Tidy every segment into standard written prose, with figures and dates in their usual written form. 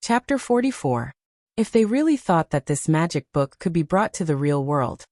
Chapter 44. If they really thought that this magic book could be brought to the real world,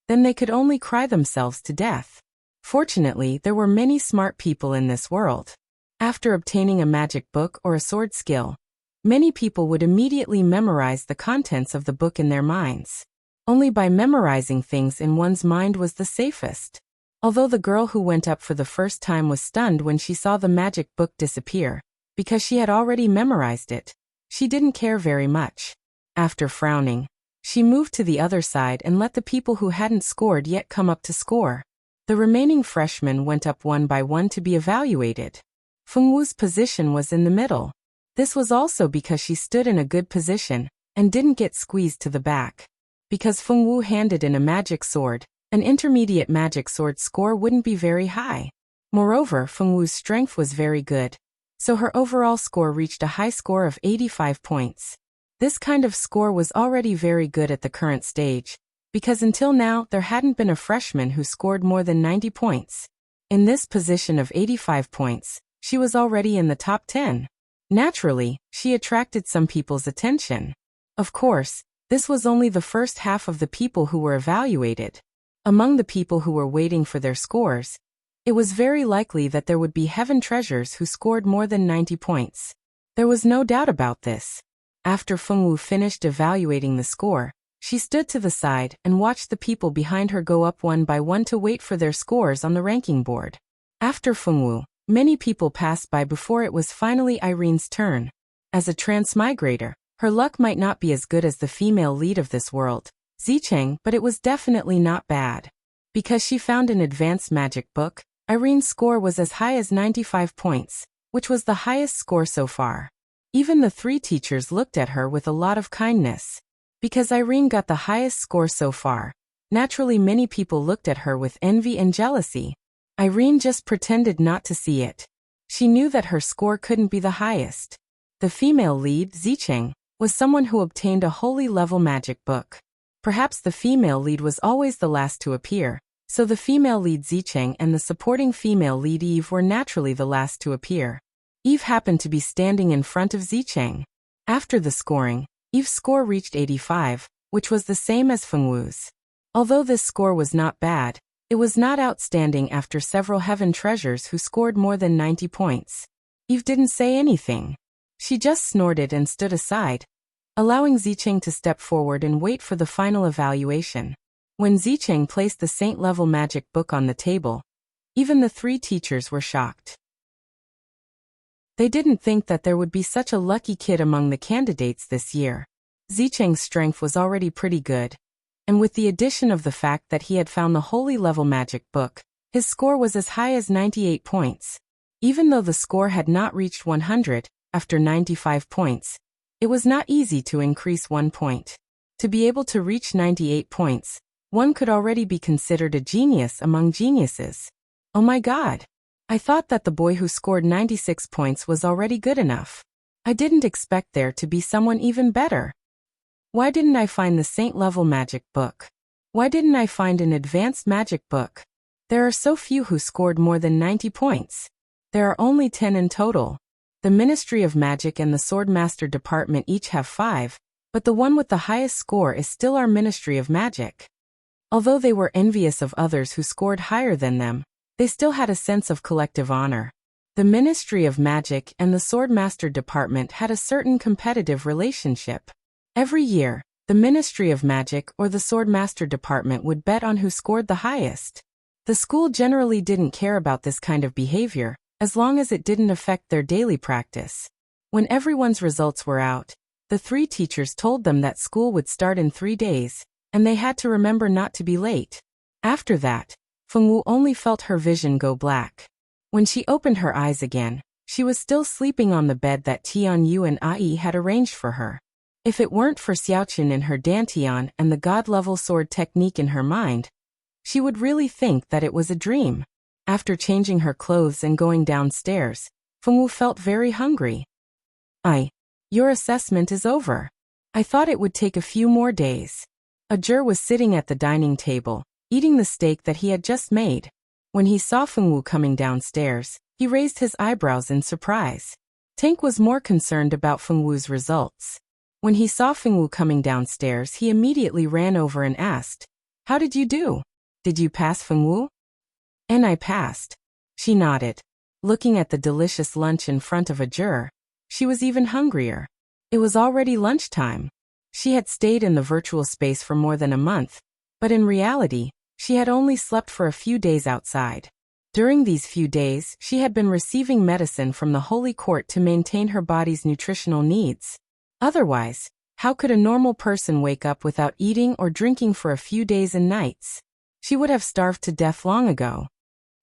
then they could only cry themselves to death. Fortunately, there were many smart people in this world. After obtaining a magic book or a sword skill, many people would immediately memorize the contents of the book in their minds. Only by memorizing things in one's mind was the safest. Although the girl who went up for the first time was stunned when she saw the magic book disappear, because she had already memorized it, she didn't care very much. After frowning, she moved to the other side and let the people who hadn't scored yet come up to score. The remaining freshmen went up one by one to be evaluated. Feng Wu's position was in the middle. This was also because she stood in a good position and didn't get squeezed to the back. Because Feng Wu handed in a magic sword, an intermediate magic sword score wouldn't be very high. Moreover, Feng Wu's strength was very good, so her overall score reached a high score of 85 points. This kind of score was already very good at the current stage, because until now there hadn't been a freshman who scored more than 90 points. In this position of 85 points, she was already in the top 10. Naturally, she attracted some people's attention. Of course, this was only the first half of the people who were evaluated. Among the people who were waiting for their scores, it was very likely that there would be heaven treasures who scored more than 90 points. There was no doubt about this. After Feng Wu finished evaluating the score, she stood to the side and watched the people behind her go up one by one to wait for their scores on the ranking board. After Feng Wu, many people passed by before it was finally Irene's turn. As a transmigrator, her luck might not be as good as the female lead of this world, Zicheng, but it was definitely not bad. Because she found an advanced magic book, Irene's score was as high as 95 points, which was the highest score so far. Even the three teachers looked at her with a lot of kindness. Because Irene got the highest score so far, naturally many people looked at her with envy and jealousy. Irene just pretended not to see it. She knew that her score couldn't be the highest. The female lead, Zicheng, was someone who obtained a holy level magic book. Perhaps the female lead was always the last to appear, so the female lead Zicheng and the supporting female lead Eve were naturally the last to appear. Eve happened to be standing in front of Zicheng. After the scoring, Eve's score reached 85, which was the same as Feng Wu's. Although this score was not bad, it was not outstanding after several heaven treasures who scored more than 90 points. Eve didn't say anything. She just snorted and stood aside, allowing Zicheng to step forward and wait for the final evaluation. When Zicheng placed the saint-level magic book on the table, even the three teachers were shocked. They didn't think that there would be such a lucky kid among the candidates this year. Zicheng's strength was already pretty good, and with the addition of the fact that he had found the holy level magic book, his score was as high as 98 points. Even though the score had not reached 100, after 95 points, it was not easy to increase 1 point. To be able to reach 98 points, one could already be considered a genius among geniuses. Oh my god! I thought that the boy who scored 96 points was already good enough. I didn't expect there to be someone even better. Why didn't I find the saint-level magic book? Why didn't I find an advanced magic book? There are so few who scored more than 90 points. There are only 10 in total. The Ministry of Magic and the Swordmaster Department each have 5, but the one with the highest score is still our Ministry of Magic. Although they were envious of others who scored higher than them, they still had a sense of collective honor. The Ministry of Magic and the Swordmaster Department had a certain competitive relationship. Every year, the Ministry of Magic or the Swordmaster Department would bet on who scored the highest. The school generally didn't care about this kind of behavior, as long as it didn't affect their daily practice. When everyone's results were out, the three teachers told them that school would start in 3 days, and they had to remember not to be late. After that, Feng Wu only felt her vision go black. When she opened her eyes again, she was still sleeping on the bed that Tian Yu and Ai had arranged for her. If it weren't for Xiaoqun and her dantian and the god-level sword technique in her mind, she would really think that it was a dream. After changing her clothes and going downstairs, Feng Wu felt very hungry. Your assessment is over. I thought it would take a few more days. A Jur was sitting at the dining table, eating the steak that he had just made. When he saw Feng Wu coming downstairs, he raised his eyebrows in surprise. Tank was more concerned about Fengwu's results. When he saw Fengwu coming downstairs, he immediately ran over and asked, "How did you do? Did you pass, Fengwu?" "And I passed." She nodded. Looking at the delicious lunch in front of Ajur, she was even hungrier. It was already lunchtime. She had stayed in the virtual space for more than a month, but in reality, she had only slept for a few days outside. During these few days, she had been receiving medicine from the Holy Court to maintain her body's nutritional needs. Otherwise, how could a normal person wake up without eating or drinking for a few days and nights? She would have starved to death long ago.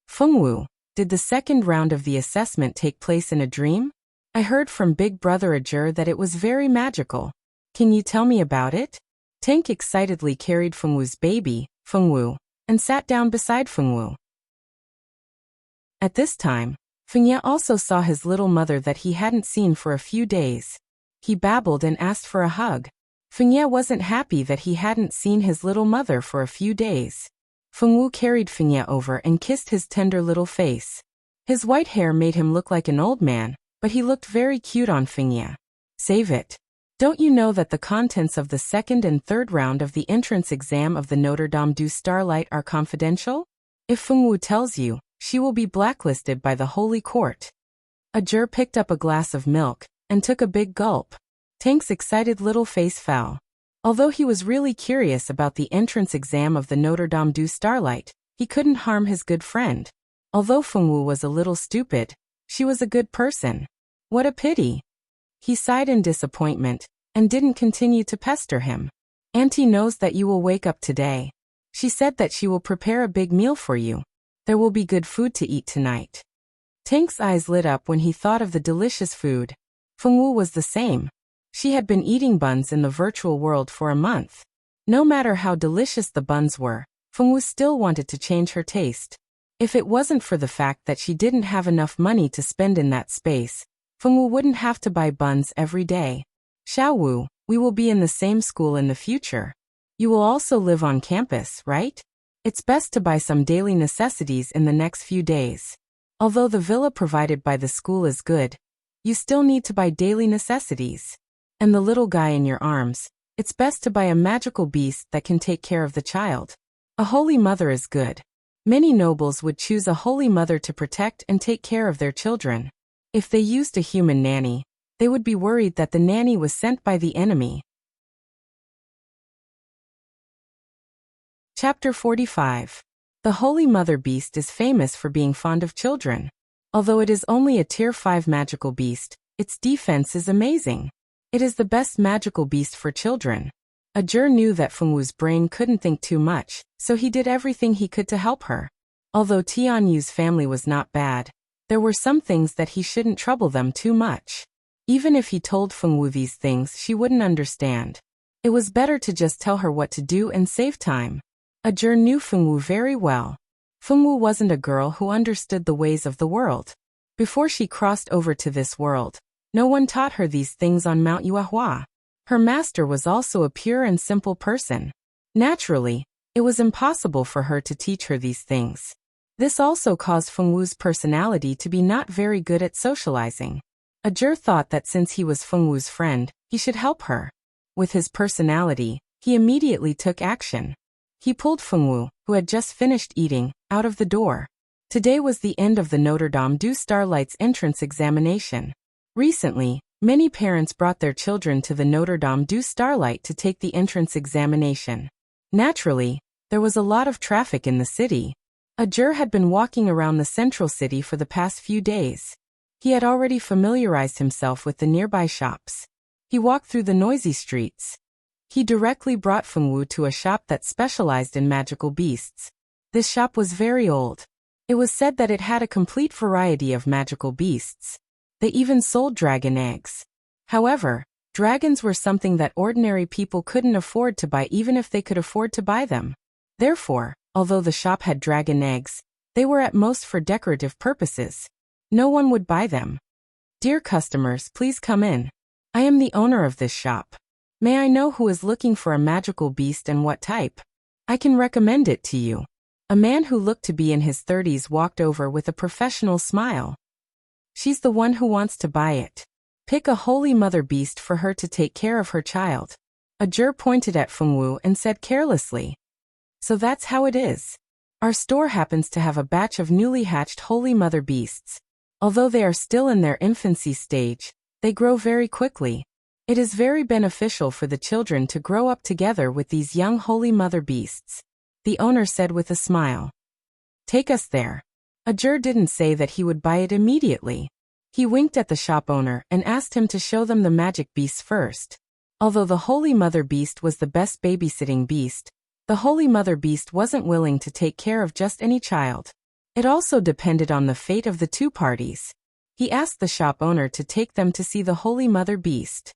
"Fengwu, did the second round of the assessment take place in a dream? I heard from Big Brother Ajur that it was very magical. Can you tell me about it?" Tank excitedly carried Fengwu's baby, Fengwu, and sat down beside Fengwu. At this time, Fengye also saw his little mother that he hadn't seen for a few days. He babbled and asked for a hug. Fengye wasn't happy that he hadn't seen his little mother for a few days. Fengwu carried Fengye over and kissed his tender little face. His white hair made him look like an old man, but he looked very cute on Fengye. "Save it. Don't you know that the contents of the second and third round of the entrance exam of the Notre Dame du Starlight are confidential? If Fengwu tells you, she will be blacklisted by the Holy Court." Ajur picked up a glass of milk and took a big gulp. Tank's excited little face fell. Although he was really curious about the entrance exam of the Notre Dame du Starlight, he couldn't harm his good friend. Although Fengwu was a little stupid, she was a good person. What a pity. He sighed in disappointment and didn't continue to pester him. "Auntie knows that you will wake up today. She said that she will prepare a big meal for you. There will be good food to eat tonight." Tank's eyes lit up when he thought of the delicious food. Fengwu was the same. She had been eating buns in the virtual world for a month. No matter how delicious the buns were, Fengwu still wanted to change her taste. If it wasn't for the fact that she didn't have enough money to spend in that space, Fengwu wouldn't have to buy buns every day. "Xiaowu, we will be in the same school in the future. You will also live on campus, right? It's best to buy some daily necessities in the next few days. Although the villa provided by the school is good, you still need to buy daily necessities. And the little guy in your arms, it's best to buy a magical beast that can take care of the child. A holy mother is good. Many nobles would choose a holy mother to protect and take care of their children. If they used a human nanny, they would be worried that the nanny was sent by the enemy." Chapter 45. The Holy Mother Beast is famous for being fond of children. Although it is only a Tier 5 magical beast, its defense is amazing. It is the best magical beast for children. Ajur knew that Fengwu's brain couldn't think too much, so he did everything he could to help her. Although Tianyu's family was not bad, there were some things that he shouldn't trouble them too much. Even if he told Fengwu these things, she wouldn't understand. It was better to just tell her what to do and save time. Ajur knew Fengwu very well. Fengwu wasn't a girl who understood the ways of the world. Before she crossed over to this world, no one taught her these things on Mount Yuehua. Her master was also a pure and simple person. Naturally, it was impossible for her to teach her these things. This also caused Fengwu's personality to be not very good at socializing. Ajur thought that since he was Fengwu's friend, he should help her. With his personality, he immediately took action. He pulled Fengwu, who had just finished eating, out of the door. Today was the end of the Notre Dame du Starlight's entrance examination. Recently, many parents brought their children to the Notre Dame du Starlight to take the entrance examination. Naturally, there was a lot of traffic in the city. Ajur had been walking around the central city for the past few days. He had already familiarized himself with the nearby shops. He walked through the noisy streets. He directly brought Fengwu to a shop that specialized in magical beasts. This shop was very old. It was said that it had a complete variety of magical beasts. They even sold dragon eggs. However, dragons were something that ordinary people couldn't afford to buy even if they could afford to buy them. Therefore, although the shop had dragon eggs, they were at most for decorative purposes. No one would buy them. "Dear customers, please come in. I am the owner of this shop. May I know who is looking for a magical beast and what type? I can recommend it to you." A man who looked to be in his 30s walked over with a professional smile. She's the one who wants to buy it. Pick a holy mother beast for her to take care of her child. Ajur pointed at Fengwu and said carelessly. So that's how it is. Our store happens to have a batch of newly hatched holy mother beasts. Although they are still in their infancy stage, they grow very quickly. It is very beneficial for the children to grow up together with these young holy mother beasts, the owner said with a smile. Take us there. Ajur didn't say that he would buy it immediately. He winked at the shop owner and asked him to show them the magic beasts first. Although the holy mother beast was the best babysitting beast, the holy mother beast wasn't willing to take care of just any child. It also depended on the fate of the two parties. He asked the shop owner to take them to see the holy mother beast.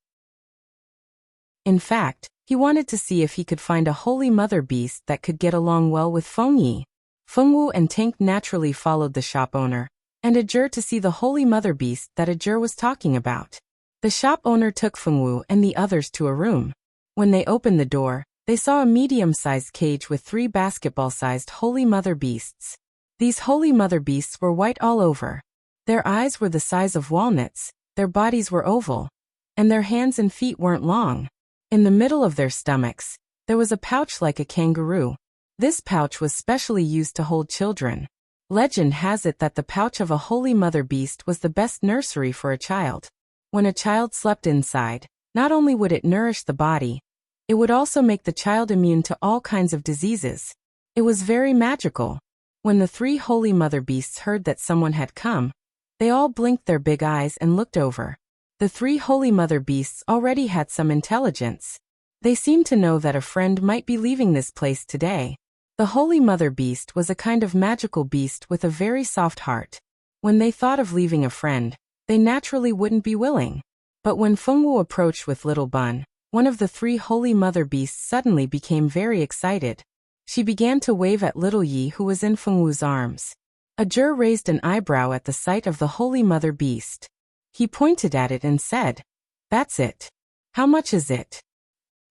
In fact, he wanted to see if he could find a holy mother beast that could get along well with Fengyi. Fengwu and Tank naturally followed the shop owner and Ajur to see the holy mother beast that Ajur was talking about. The shop owner took Fengwu and the others to a room. When they opened the door, they saw a medium-sized cage with 3 basketball-sized holy mother beasts. These holy mother beasts were white all over. Their eyes were the size of walnuts, their bodies were oval, and their hands and feet weren't long. In the middle of their stomachs, there was a pouch like a kangaroo. This pouch was specially used to hold children. Legend has it that the pouch of a holy mother beast was the best nursery for a child. When a child slept inside, not only would it nourish the body, it would also make the child immune to all kinds of diseases. It was very magical. When the 3 holy mother beasts heard that someone had come, they all blinked their big eyes and looked over. The 3 holy mother beasts already had some intelligence. They seemed to know that a friend might be leaving this place today. The holy mother beast was a kind of magical beast with a very soft heart. When they thought of leaving a friend, they naturally wouldn't be willing. But when Fengwu approached with Little Bun, one of the 3 holy mother beasts suddenly became very excited. She began to wave at Little Yi, who was in Fengwu's arms. Ajur raised an eyebrow at the sight of the holy mother beast. He pointed at it and said, "That's it. How much is it?"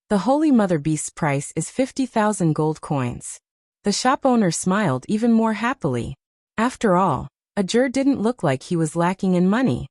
The holy mother beast's price is 50,000 gold coins. The shop owner smiled even more happily. After all, Ajur didn't look like he was lacking in money.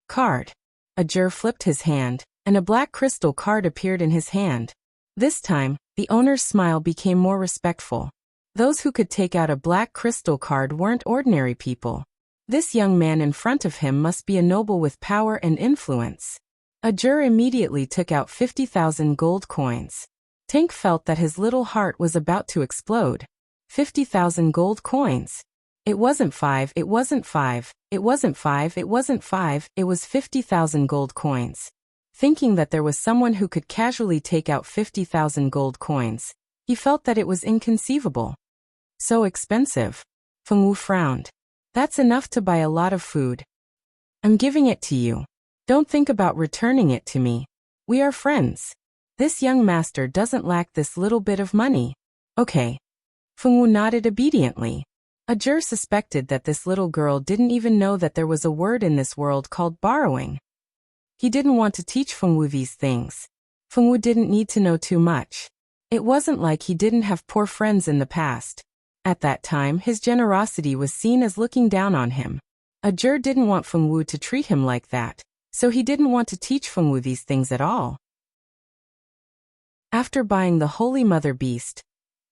Card. Ajur flipped his hand, and a black crystal card appeared in his hand. This time, the owner's smile became more respectful. Those who could take out a black crystal card weren't ordinary people. This young man in front of him must be a noble with power and influence. Ajur immediately took out 50,000 gold coins. Tank felt that his little heart was about to explode. 50,000 gold coins. It wasn't 5, it wasn't 5, it wasn't 5, it wasn't 5, it was 50,000 gold coins. Thinking that there was someone who could casually take out 50,000 gold coins, he felt that it was inconceivable. So expensive. Fengwu frowned. That's enough to buy a lot of food. I'm giving it to you. Don't think about returning it to me. We are friends. This young master doesn't lack this little bit of money. Okay. Fengwu nodded obediently. Ajur suspected that this little girl didn't even know that there was a word in this world called borrowing. He didn't want to teach Fengwu these things. Fengwu didn't need to know too much. It wasn't like he didn't have poor friends in the past. At that time, his generosity was seen as looking down on him. Ajur didn't want Fengwu to treat him like that, so he didn't want to teach Fengwu these things at all. After buying the Holy Mother Beast,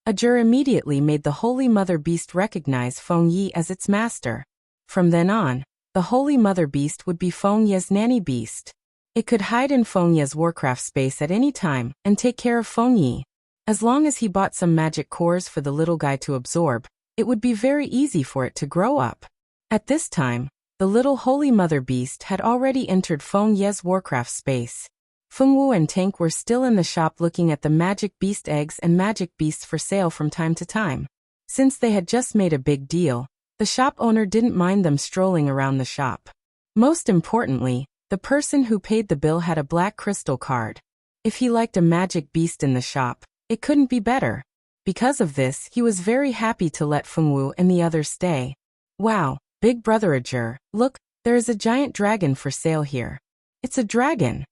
Ajur immediately made the Holy Mother Beast recognize Fengyi as its master. From then on, the Holy Mother Beast would be Fengyi's nanny beast. It could hide in Fengyi's Warcraft space at any time and take care of Fengyi. As long as he bought some magic cores for the little guy to absorb, it would be very easy for it to grow up. At this time, the little Holy Mother Beast had already entered Fengyi's Warcraft space. Fengwu and Tank were still in the shop looking at the magic beast eggs and magic beasts for sale from time to time. Since they had just made a big deal, the shop owner didn't mind them strolling around the shop. Most importantly, the person who paid the bill had a black crystal card. If he liked a magic beast in the shop, it couldn't be better. Because of this, he was very happy to let Fengwu and the others stay. Wow, Big Brother Ajur, look, there is a giant dragon for sale here. It's a dragon.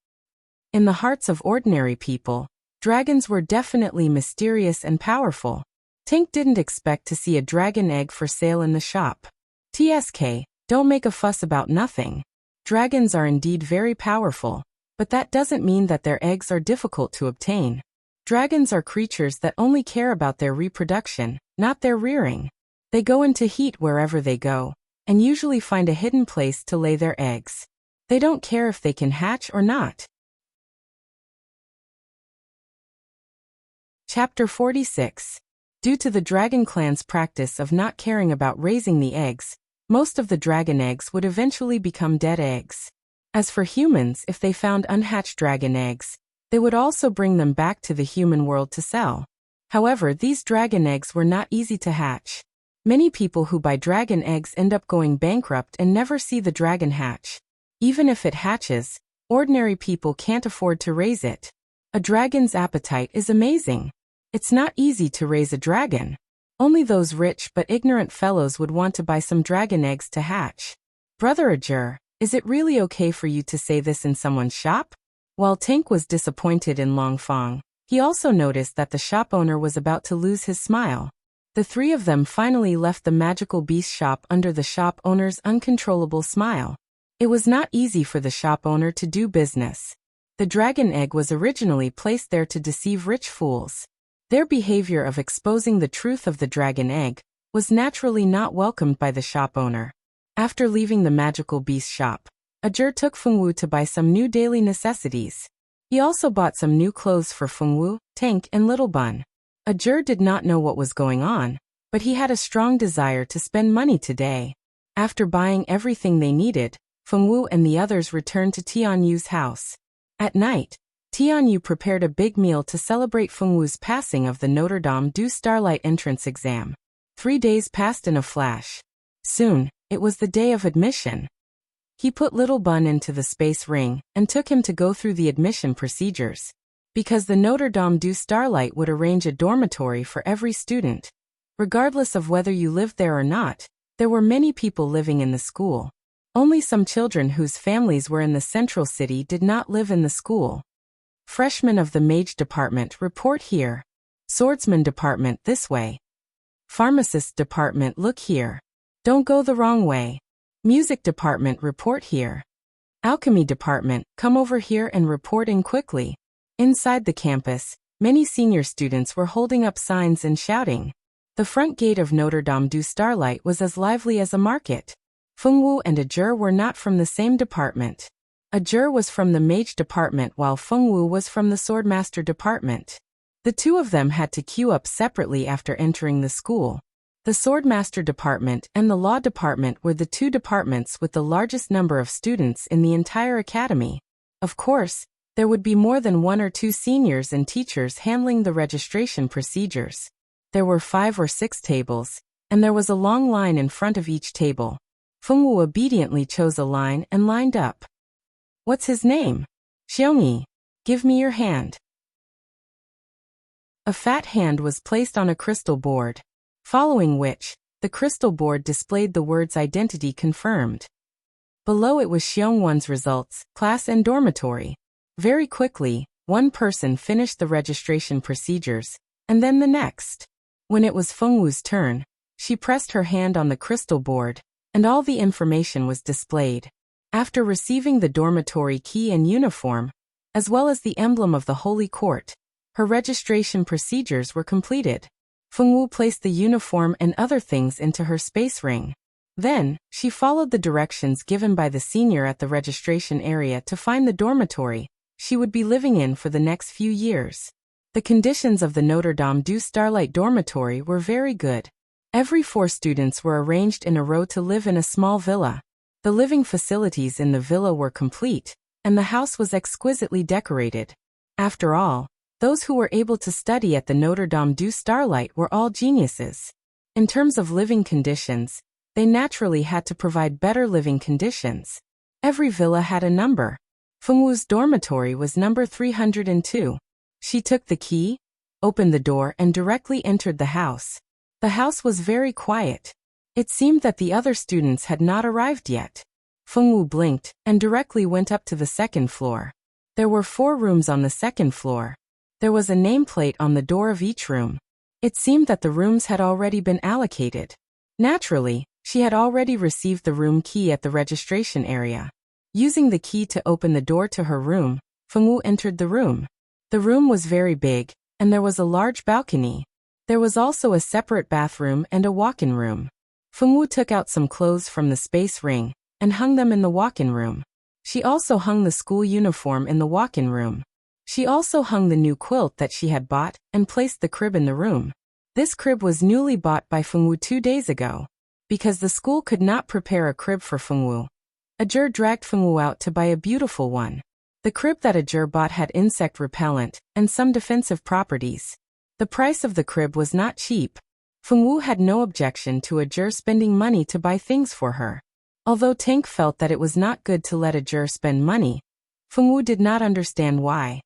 In the hearts of ordinary people, dragons were definitely mysterious and powerful. Tank didn't expect to see a dragon egg for sale in the shop. TSK, Don't make a fuss about nothing. Dragons are indeed very powerful, but that doesn't mean that their eggs are difficult to obtain. Dragons are creatures that only care about their reproduction, not their rearing. They go into heat wherever they go, and usually find a hidden place to lay their eggs. They don't care if they can hatch or not. Chapter 46. Due to the dragon clan's practice of not caring about raising the eggs, most of the dragon eggs would eventually become dead eggs. As for humans, if they found unhatched dragon eggs, they would also bring them back to the human world to sell. However, these dragon eggs were not easy to hatch. Many people who buy dragon eggs end up going bankrupt and never see the dragon hatch. Even if it hatches, ordinary people can't afford to raise it. A dragon's appetite is amazing. It's not easy to raise a dragon. Only those rich but ignorant fellows would want to buy some dragon eggs to hatch. Brother Ajur, is it really okay for you to say this in someone's shop? While Tank was disappointed in Longfang, he also noticed that the shop owner was about to lose his smile. The three of them finally left the magical beast shop under the shop owner's uncontrollable smile. It was not easy for the shop owner to do business. The dragon egg was originally placed there to deceive rich fools. Their behavior of exposing the truth of the dragon egg was naturally not welcomed by the shop owner. After leaving the magical beast shop, Ajur took Fengwu to buy some new daily necessities. He also bought some new clothes for Fengwu, Tank, and Little Bun. Ajur did not know what was going on, but he had a strong desire to spend money today. After buying everything they needed, Fengwu and the others returned to Tianyu's house. At night, Tianyu prepared a big meal to celebrate Fengwu's passing of the Notre Dame du Starlight entrance exam. 3 days passed in a flash. Soon, it was the day of admission. He put Little Bun into the space ring and took him to go through the admission procedures. Because the Notre Dame du Starlight would arrange a dormitory for every student. Regardless of whether you lived there or not, there were many people living in the school. Only some children whose families were in the central city did not live in the school. Freshmen of the Mage Department report here. Swordsman Department this way. Pharmacist Department look here. Don't go the wrong way. Music Department report here. Alchemy Department come over here and report in quickly. Inside the campus, many senior students were holding up signs and shouting. The front gate of Notre Dame du Starlight was as lively as a market. Fengwu and Ajur were not from the same department. Ajur was from the Mage Department while Fengwu was from the Swordmaster Department. The two of them had to queue up separately after entering the school. The Swordmaster Department and the Law Department were the two departments with the largest number of students in the entire academy. Of course, there would be more than 1 or 2 seniors and teachers handling the registration procedures. There were 5 or 6 tables, and there was a long line in front of each table. Fengwu obediently chose a line and lined up. What's his name? Xiongyi. Give me your hand. A fat hand was placed on a crystal board, following which, the crystal board displayed the words identity confirmed. Below it was Xiongwan's results, class and dormitory. Very quickly, one person finished the registration procedures, and then the next. When it was Fengwu's turn, she pressed her hand on the crystal board, and all the information was displayed. After receiving the dormitory key and uniform, as well as the emblem of the Holy Court, her registration procedures were completed. Fengwu placed the uniform and other things into her space ring. Then, she followed the directions given by the senior at the registration area to find the dormitory she would be living in for the next few years. The conditions of the Notre Dame du Starlight dormitory were very good. Every 4 students were arranged in a row to live in a small villa. The living facilities in the villa were complete, and the house was exquisitely decorated. After all, those who were able to study at the Notre Dame du Starlight were all geniuses. In terms of living conditions, they naturally had to provide better living conditions. Every villa had a number. Fengwu's dormitory was number 302. She took the key, opened the door and directly entered the house. The house was very quiet. It seemed that the other students had not arrived yet. Fengwu blinked and directly went up to the second floor. There were 4 rooms on the second floor. There was a nameplate on the door of each room. It seemed that the rooms had already been allocated. Naturally, She had already received the room key at the registration area. Using the key to open the door to her room, Fengwu entered the room. The room was very big, and there was a large balcony. There was also a separate bathroom and a walk-in room. Fengwu took out some clothes from the space ring and hung them in the walk-in room. She also hung the school uniform in the walk-in room. She also hung the new quilt that she had bought and placed the crib in the room. This crib was newly bought by Fengwu 2 days ago. Because the school could not prepare a crib for Fengwu, Ajur dragged Fengwu out to buy a beautiful one. The crib that Ajur bought had insect repellent and some defensive properties. The price of the crib was not cheap. Fengwu had no objection to Ajur spending money to buy things for her. Although Tank felt that it was not good to let Ajur spend money, Fengwu did not understand why.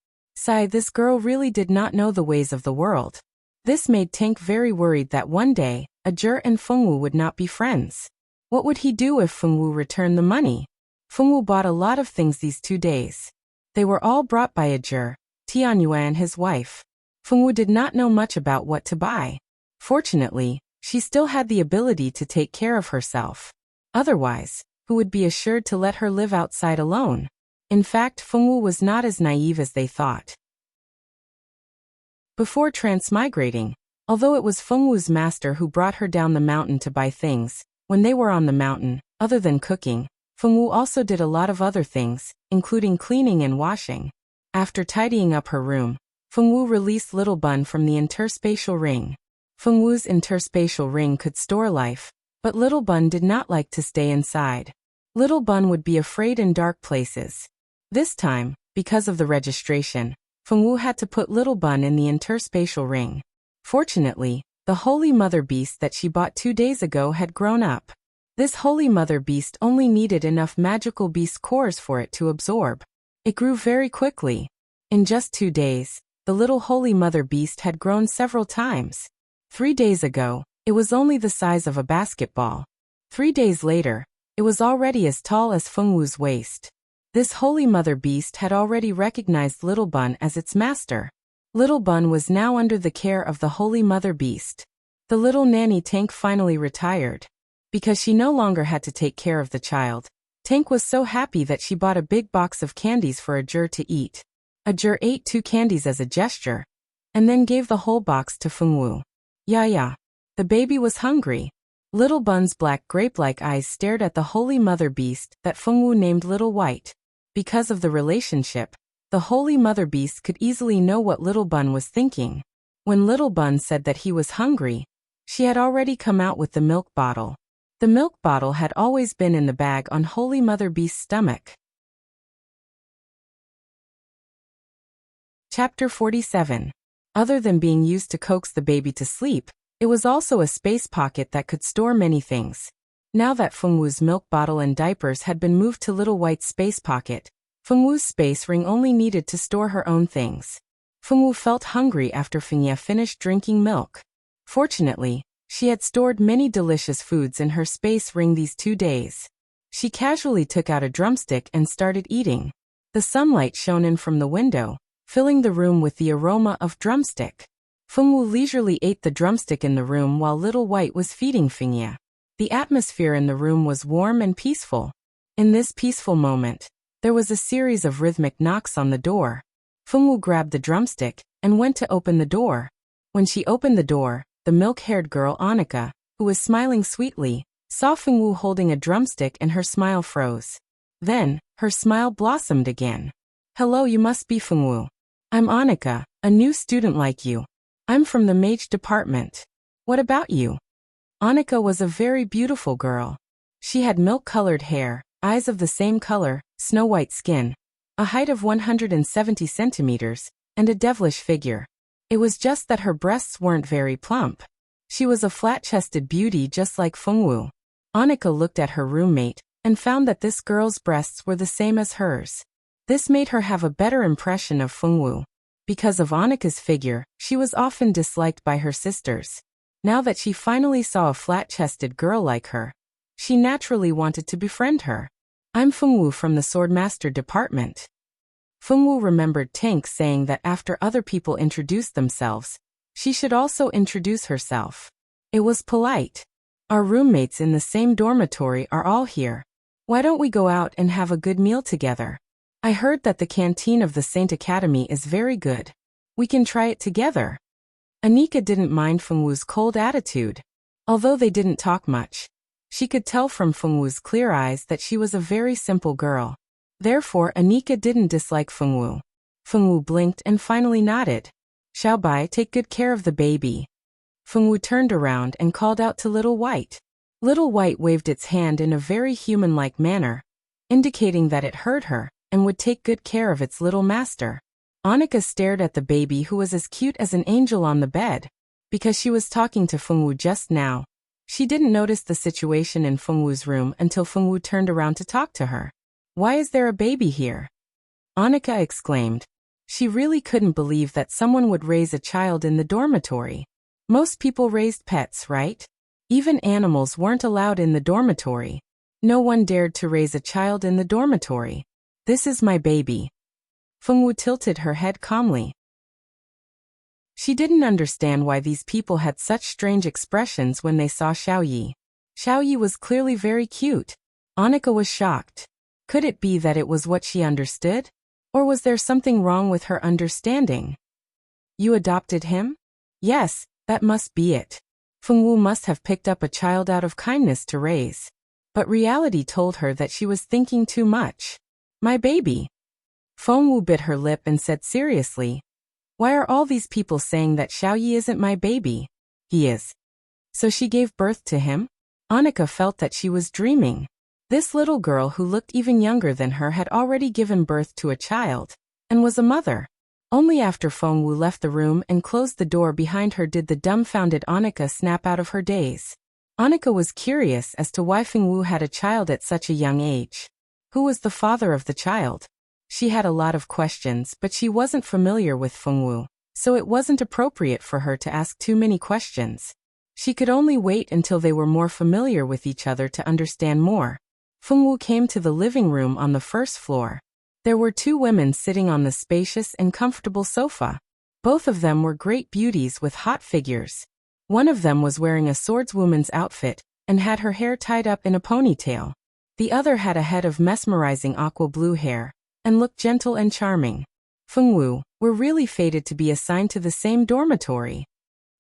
This girl really did not know the ways of the world. This made Tank very worried that one day, Ajur and Fengwu would not be friends. What would he do if Fengwu returned the money? Fengwu bought a lot of things these 2 days. They were all brought by Ajur, Tianyue and his wife. Fengwu did not know much about what to buy. Fortunately, she still had the ability to take care of herself. Otherwise, who would be assured to let her live outside alone? In fact, Fengwu was not as naive as they thought. Before transmigrating, although it was Fengwu's master who brought her down the mountain to buy things, when they were on the mountain, other than cooking, Fengwu also did a lot of other things, including cleaning and washing. After tidying up her room, Fengwu released Little Bun from the interspatial ring. Fengwu's interspatial ring could store life, but Little Bun did not like to stay inside. Little Bun would be afraid in dark places. This time, because of the registration, Fengwu had to put Little Bun in the interspatial ring. Fortunately, the Holy Mother Beast that she bought 2 days ago had grown up. This Holy Mother Beast only needed enough magical beast cores for it to absorb. It grew very quickly. In just 2 days, the little Holy Mother Beast had grown several times. 3 days ago, it was only the size of a basketball. 3 days later, it was already as tall as Fengwu's waist. This Holy Mother Beast had already recognized Little Bun as its master. Little Bun was now under the care of the Holy Mother Beast. The little nanny Tank finally retired. Because she no longer had to take care of the child, Tank was so happy that she bought a big box of candies for Ajur to eat. Ajur ate 2 candies as a gesture, and then gave the whole box to Fengwu. Yeah. The baby was hungry. Little Bun's black grape-like eyes stared at the Holy Mother Beast that Fengwu named Little White. Because of the relationship, the Holy Mother Beast could easily know what Little Bun was thinking. When Little Bun said that he was hungry, she had already come out with the milk bottle. The milk bottle had always been in the bag on Holy Mother Beast's stomach. Chapter 47. Other than being used to coax the baby to sleep, it was also a space pocket that could store many things. Now that Fengwu's milk bottle and diapers had been moved to Little White's space pocket, Fengwu's space ring only needed to store her own things. Fengwu felt hungry after Fengya finished drinking milk. Fortunately, she had stored many delicious foods in her space ring these 2 days. She casually took out a drumstick and started eating. The sunlight shone in from the window, filling the room with the aroma of drumstick. Fengwu leisurely ate the drumstick in the room while Little White was feeding Fengya. The atmosphere in the room was warm and peaceful. In this peaceful moment, there was a series of rhythmic knocks on the door. Fengwu grabbed the drumstick and went to open the door. When she opened the door, the milk-haired girl Annika, who was smiling sweetly, saw Fengwu holding a drumstick and her smile froze. Then, her smile blossomed again. Hello, you must be Fengwu. I'm Annika, a new student like you. I'm from the mage department. What about you? Annika was a very beautiful girl. She had milk-colored hair, eyes of the same color, snow-white skin, a height of 170 centimeters, and a devilish figure. It was just that her breasts weren't very plump. She was a flat-chested beauty just like Fengwu. Annika looked at her roommate and found that this girl's breasts were the same as hers. This made her have a better impression of Fengwu. Because of Annika's figure, she was often disliked by her sisters. Now that she finally saw a flat-chested girl like her, she naturally wanted to befriend her. I'm Fengwu from the Swordmaster department. Fengwu remembered Tank saying that after other people introduced themselves, she should also introduce herself. It was polite. Our roommates in the same dormitory are all here. Why don't we go out and have a good meal together? I heard that the canteen of the Saint Academy is very good. We can try it together. Anika didn't mind Fengwu's cold attitude. Although they didn't talk much, she could tell from Fengwu's clear eyes that she was a very simple girl. Therefore, Anika didn't dislike Fengwu. Fengwu blinked and finally nodded. Xiaobai, take good care of the baby. Fengwu turned around and called out to Little White. Little White waved its hand in a very human-like manner, indicating that it heard her and would take good care of its little master. Anika stared at the baby, who was as cute as an angel on the bed. Because she was talking to Fengwu just now, she didn't notice the situation in Fengwu's room until Fengwu turned around to talk to her. Why is there a baby here? Anika exclaimed. She really couldn't believe that someone would raise a child in the dormitory. Most people raised pets, right? Even animals weren't allowed in the dormitory. No one dared to raise a child in the dormitory. This is my baby. Fengwu tilted her head calmly. She didn't understand why these people had such strange expressions when they saw Xiaoyi. Xiaoyi was clearly very cute. Anika was shocked. Could it be that it was what she understood? Or was there something wrong with her understanding? You adopted him? Yes, that must be it. Fengwu must have picked up a child out of kindness to raise. But reality told her that she was thinking too much. My baby. Fengwu bit her lip and said seriously, why are all these people saying that Xiaoyi isn't my baby? He is. So she gave birth to him? Anika felt that she was dreaming. This little girl who looked even younger than her had already given birth to a child, and was a mother. Only after Fengwu left the room and closed the door behind her did the dumbfounded Anika snap out of her daze. Anika was curious as to why Fengwu had a child at such a young age. Who was the father of the child? She had a lot of questions, but she wasn't familiar with Fengwu, so it wasn't appropriate for her to ask too many questions. She could only wait until they were more familiar with each other to understand more. Fengwu came to the living room on the first floor. There were two women sitting on the spacious and comfortable sofa. Both of them were great beauties with hot figures. One of them was wearing a swordswoman's outfit and had her hair tied up in a ponytail. The other had a head of mesmerizing aqua blue hair and looked gentle and charming. Fengwu were really fated to be assigned to the same dormitory.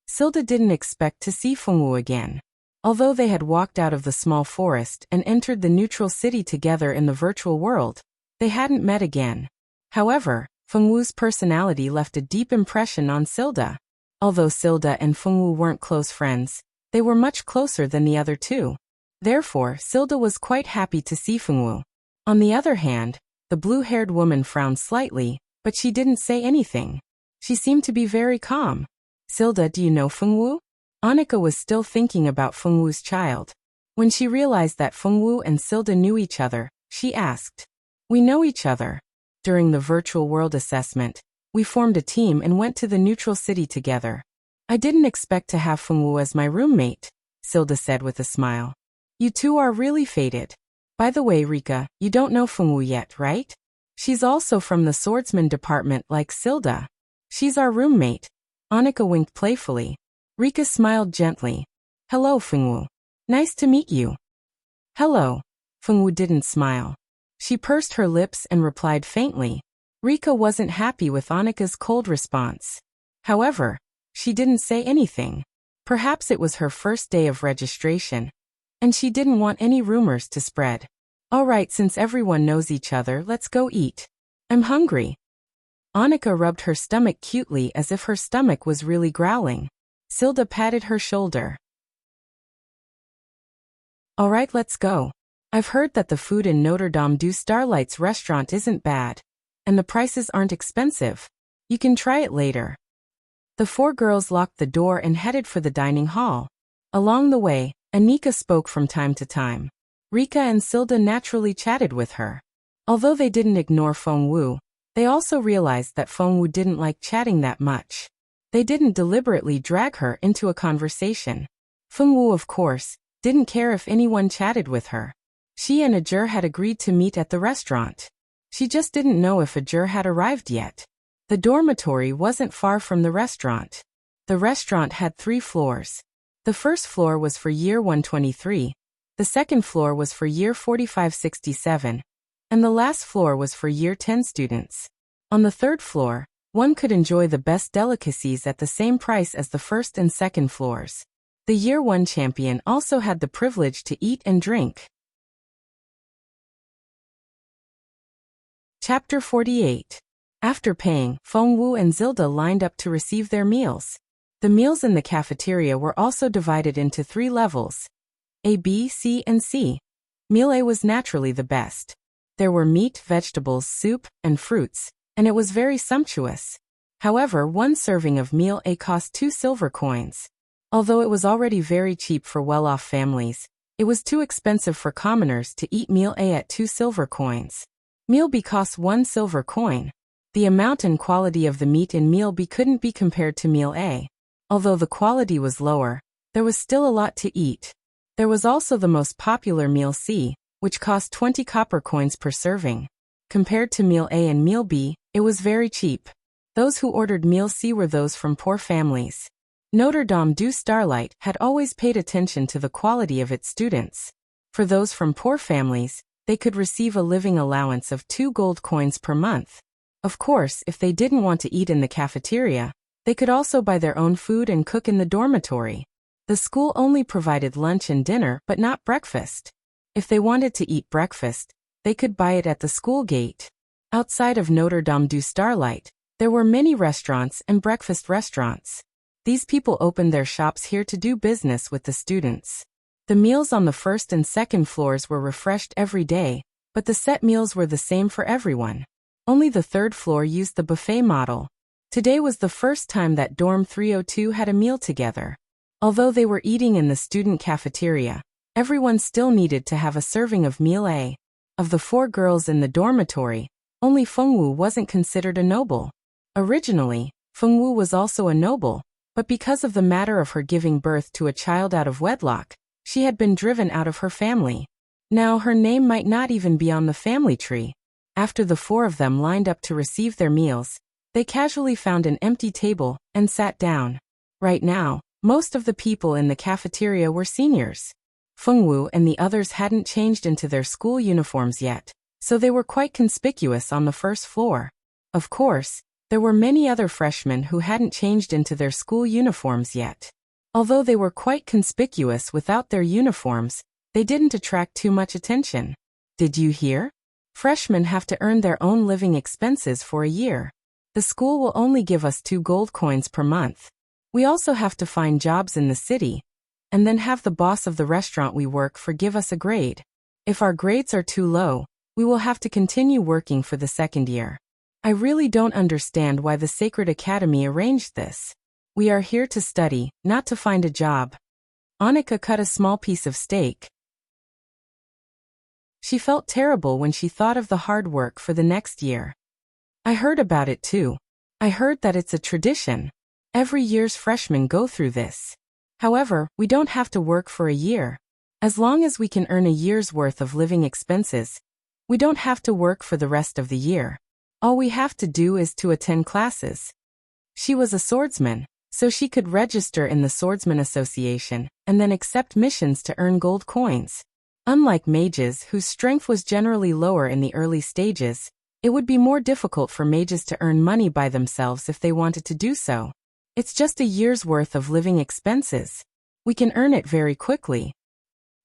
Silda didn't expect to see Fengwu again. Although they had walked out of the small forest and entered the neutral city together in the virtual world, they hadn't met again. However, Fengwu's personality left a deep impression on Silda. Although Silda and Fengwu weren't close friends, they were much closer than the other two. Therefore, Silda was quite happy to see Fengwu. On the other hand, the blue-haired woman frowned slightly, but she didn't say anything. She seemed to be very calm. Silda, do you know Fengwu? Anika was still thinking about Fengwu's child. When she realized that Fengwu and Silda knew each other, she asked, we know each other. During the virtual world assessment, we formed a team and went to the neutral city together. I didn't expect to have Fengwu as my roommate, Silda said with a smile. You two are really fated. By the way, Rika, you don't know Fengwu yet, right? She's also from the swordsman department like Silda. She's our roommate. Anika winked playfully. Rika smiled gently. Hello, Fengwu. Nice to meet you. Hello. Fengwu didn't smile. She pursed her lips and replied faintly. Rika wasn't happy with Anika's cold response. However, she didn't say anything. Perhaps it was her first day of registration, and she didn't want any rumors to spread. All right, since everyone knows each other, let's go eat. I'm hungry. Anika rubbed her stomach cutely as if her stomach was really growling. Silda patted her shoulder. All right, let's go. I've heard that the food in Notre Dame du Starlight's restaurant isn't bad, and the prices aren't expensive. You can try it later. The four girls locked the door and headed for the dining hall. Along the way, Anika spoke from time to time. Rika and Silda naturally chatted with her. Although they didn't ignore Fengwu, they also realized that Fengwu didn't like chatting that much. They didn't deliberately drag her into a conversation. Fengwu, of course, didn't care if anyone chatted with her. She and Ajur had agreed to meet at the restaurant. She just didn't know if Ajur had arrived yet. The dormitory wasn't far from the restaurant. The restaurant had 3 floors. The first floor was for year 123, the second floor was for year 4567, and the last floor was for year 10 students. On the third floor, one could enjoy the best delicacies at the same price as the first and second floors. The year 1 champion also had the privilege to eat and drink. Chapter 48. After paying, Feng Wu and Zilda lined up to receive their meals. The meals in the cafeteria were also divided into 3 levels: A, B, C, and C. Meal A was naturally the best. There were meat, vegetables, soup, and fruits, and it was very sumptuous. However, one serving of meal A cost 2 silver coins. Although it was already very cheap for well-off families, it was too expensive for commoners to eat meal A at 2 silver coins. Meal B costs 1 silver coin. The amount and quality of the meat in meal B couldn't be compared to meal A. Although the quality was lower, there was still a lot to eat. There was also the most popular meal C, which cost 20 copper coins per serving. Compared to meal A and meal B, it was very cheap. Those who ordered meal C were those from poor families. Notre Dame du Starlight had always paid attention to the quality of its students. For those from poor families, they could receive a living allowance of 2 gold coins per month. Of course, if they didn't want to eat in the cafeteria, they could also buy their own food and cook in the dormitory. The school only provided lunch and dinner but not breakfast. If they wanted to eat breakfast, they could buy it at the school gate. Outside of Notre Dame du Starlight, there were many restaurants and breakfast restaurants. These people opened their shops here to do business with the students. The meals on the first and second floors were refreshed every day, but the set meals were the same for everyone. Only the third floor used the buffet model. Today was the first time that Dorm 302 had a meal together. Although they were eating in the student cafeteria, everyone still needed to have a serving of meal A. Of the 4 girls in the dormitory, only Feng Wu wasn't considered a noble. Originally, Feng Wu was also a noble, but because of the matter of her giving birth to a child out of wedlock, she had been driven out of her family. Now her name might not even be on the family tree. After the 4 of them lined up to receive their meals, they casually found an empty table and sat down. Right now, most of the people in the cafeteria were seniors. Feng Wu and the others hadn't changed into their school uniforms yet, so they were quite conspicuous on the first floor. Of course, there were many other freshmen who hadn't changed into their school uniforms yet. Although they were quite conspicuous without their uniforms, they didn't attract too much attention. Did you hear? Freshmen have to earn their own living expenses for a year. The school will only give us 2 gold coins per month. We also have to find jobs in the city, and then have the boss of the restaurant we work for give us a grade. If our grades are too low, we will have to continue working for the second year. I really don't understand why the Sacred Academy arranged this. We are here to study, not to find a job. Annika cut a small piece of steak. She felt terrible when she thought of the hard work for the next year. I heard about it too. I heard that it's a tradition. Every year's freshmen go through this. However, we don't have to work for a year. As long as we can earn a year's worth of living expenses, we don't have to work for the rest of the year. All we have to do is to attend classes. She was a swordsman, so she could register in the Swordsman Association and then accept missions to earn gold coins. Unlike mages whose strength was generally lower in the early stages, it would be more difficult for mages to earn money by themselves if they wanted to do so. It's just a year's worth of living expenses. We can earn it very quickly.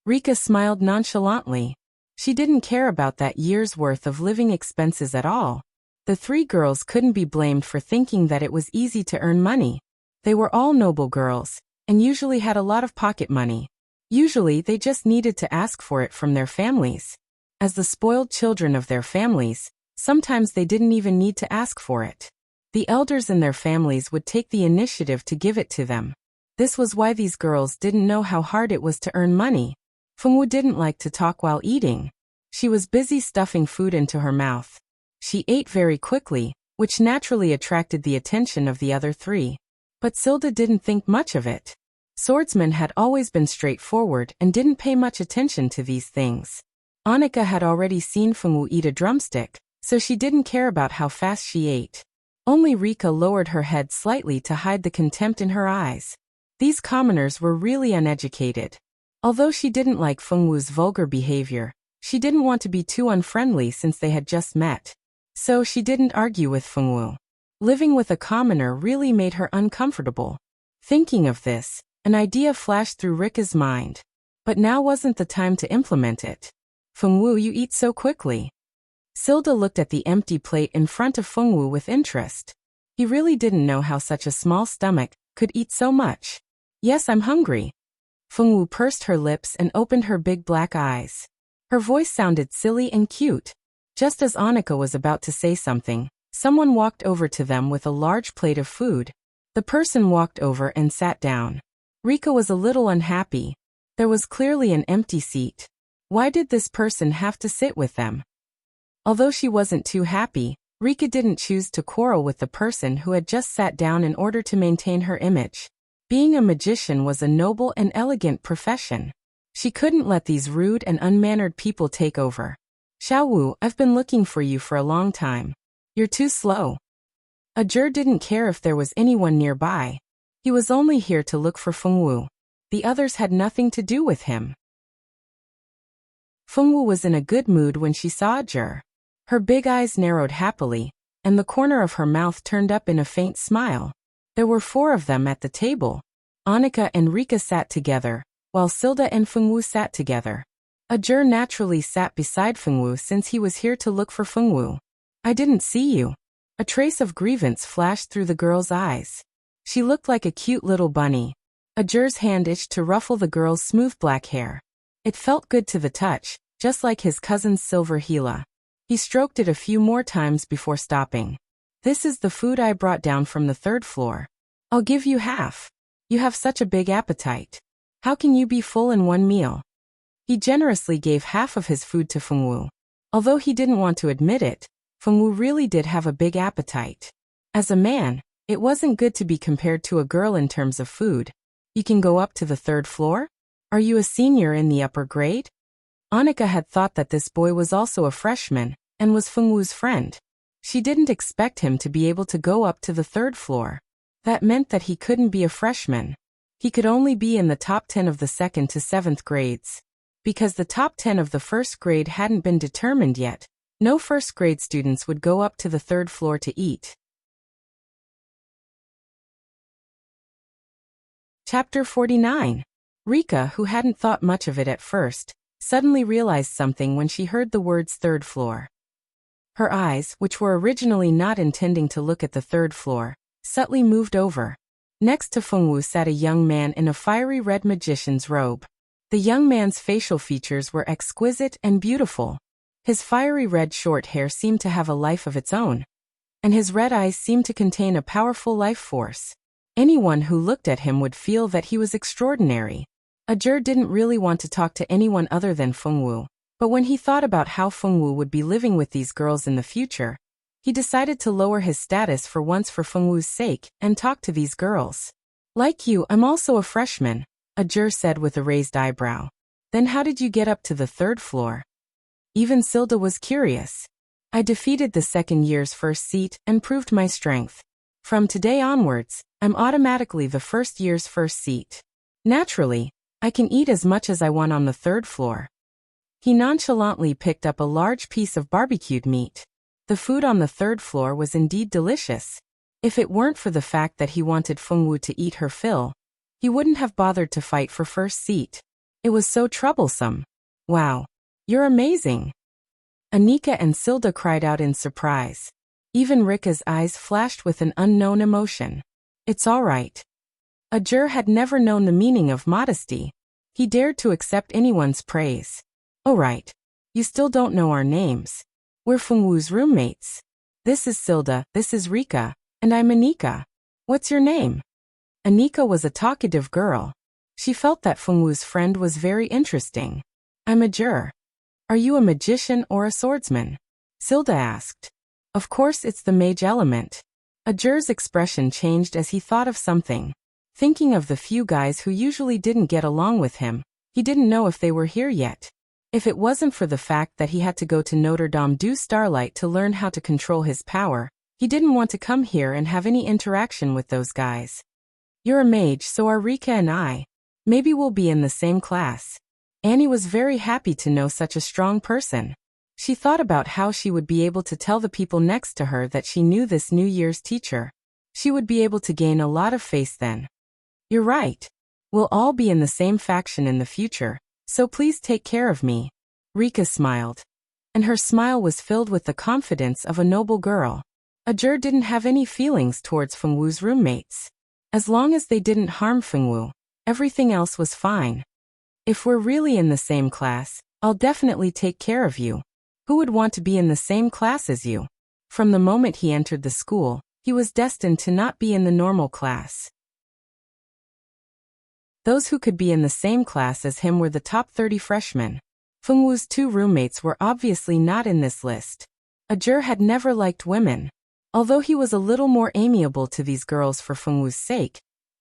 Rika smiled nonchalantly. She didn't care about that year's worth of living expenses at all. The 3 girls couldn't be blamed for thinking that it was easy to earn money. They were all noble girls, and usually had a lot of pocket money. Usually they just needed to ask for it from their families. As the spoiled children of their families, sometimes they didn't even need to ask for it. The elders in their families would take the initiative to give it to them. This was why these girls didn't know how hard it was to earn money. Feng Wu didn't like to talk while eating. She was busy stuffing food into her mouth. She ate very quickly, which naturally attracted the attention of the other 3. But Silda didn't think much of it. Swordsmen had always been straightforward and didn't pay much attention to these things. Annika had already seen Feng Wu eat a drumstick, so she didn't care about how fast she ate. Only Rika lowered her head slightly to hide the contempt in her eyes. These commoners were really uneducated. Although she didn't like Fengwu's vulgar behavior, she didn't want to be too unfriendly since they had just met. So she didn't argue with Fengwu. Living with a commoner really made her uncomfortable. Thinking of this, an idea flashed through Rika's mind. But now wasn't the time to implement it. Fengwu, you eat so quickly. Silda looked at the empty plate in front of Fengwu with interest. He really didn't know how such a small stomach could eat so much. Yes, I'm hungry. Fengwu pursed her lips and opened her big black eyes. Her voice sounded silly and cute. Just as Annika was about to say something, someone walked over to them with a large plate of food. The person walked over and sat down. Rika was a little unhappy. There was clearly an empty seat. Why did this person have to sit with them? Although she wasn't too happy, Rika didn't choose to quarrel with the person who had just sat down in order to maintain her image. Being a magician was a noble and elegant profession. She couldn't let these rude and unmannered people take over. Xiaowu, I've been looking for you for a long time. You're too slow. Ajur didn't care if there was anyone nearby. He was only here to look for Fengwu. The others had nothing to do with him. Fengwu was in a good mood when she saw Ajur. Her big eyes narrowed happily, and the corner of her mouth turned up in a faint smile. There were 4 of them at the table. Annika and Rika sat together, while Silda and Fengwu sat together. Ajur naturally sat beside Fengwu since he was here to look for Fengwu. I didn't see you. A trace of grievance flashed through the girl's eyes. She looked like a cute little bunny. Ajur's hand itched to ruffle the girl's smooth black hair. It felt good to the touch, just like his cousin's silver Gila. He stroked it a few more times before stopping. This is the food I brought down from the 3rd floor. I'll give you half. You have such a big appetite. How can you be full in one meal? He generously gave half of his food to Fengwu. Although he didn't want to admit it, Fengwu really did have a big appetite. As a man, it wasn't good to be compared to a girl in terms of food. You can go up to the 3rd floor? Are you a senior in the upper grade? Annika had thought that this boy was also a freshman, and was Fengwu's friend. She didn't expect him to be able to go up to the 3rd floor. That meant that he couldn't be a freshman. He could only be in the top 10 of the 2nd to 7th grades. Because the top 10 of the 1st grade hadn't been determined yet, no 1st grade students would go up to the 3rd floor to eat. Chapter 49. Rika, who hadn't thought much of it at first, suddenly realized something when she heard the words 3rd floor. Her eyes, which were originally not intending to look at the 3rd floor, subtly moved over. Next to Fengwu sat a young man in a fiery red magician's robe. The young man's facial features were exquisite and beautiful. His fiery red short hair seemed to have a life of its own, and his red eyes seemed to contain a powerful life force. Anyone who looked at him would feel that he was extraordinary. Ajur didn't really want to talk to anyone other than Fengwu, but when he thought about how Fengwu would be living with these girls in the future, he decided to lower his status for once for Fengwu's sake and talk to these girls. Like you, I'm also a freshman, Ajur said with a raised eyebrow. Then how did you get up to the 3rd floor? Even Silda was curious. I defeated the 2nd year's first seat and proved my strength. From today onwards, I'm automatically the 1st year's first seat. Naturally, I can eat as much as I want on the 3rd floor. He nonchalantly picked up a large piece of barbecued meat. The food on the 3rd floor was indeed delicious. If it weren't for the fact that he wanted Fengwu to eat her fill, he wouldn't have bothered to fight for first seat. It was so troublesome. Wow. You're amazing. Annika and Silda cried out in surprise. Even Rika's eyes flashed with an unknown emotion. It's all right. Ajur had never known the meaning of modesty. He dared to accept anyone's praise. Oh right. You still don't know our names. We're Fengwu's roommates. This is Silda, this is Rika, and I'm Annika. What's your name? Annika was a talkative girl. She felt that Fengwu's friend was very interesting. I'm Ajur. Are you a magician or a swordsman? Silda asked. Of course it's the mage element. Ajur's expression changed as he thought of something. Thinking of the few guys who usually didn't get along with him, he didn't know if they were here yet. If it wasn't for the fact that he had to go to Notre Dame du Starlight to learn how to control his power, he didn't want to come here and have any interaction with those guys. You're a mage, so are Rika and I. Maybe we'll be in the same class. Annie was very happy to know such a strong person. She thought about how she would be able to tell the people next to her that she knew this New Year's teacher. She would be able to gain a lot of face then. You're right. We'll all be in the same faction in the future, so please take care of me. Rika smiled. And her smile was filled with the confidence of a noble girl. Ajur didn't have any feelings towards Fengwu's roommates. As long as they didn't harm Fengwu, everything else was fine. If we're really in the same class, I'll definitely take care of you. Who would want to be in the same class as you? From the moment he entered the school, he was destined to not be in the normal class. Those who could be in the same class as him were the top 30 freshmen. Fengwu's 2 roommates were obviously not in this list. Ajur had never liked women. Although he was a little more amiable to these girls for Fengwu's sake,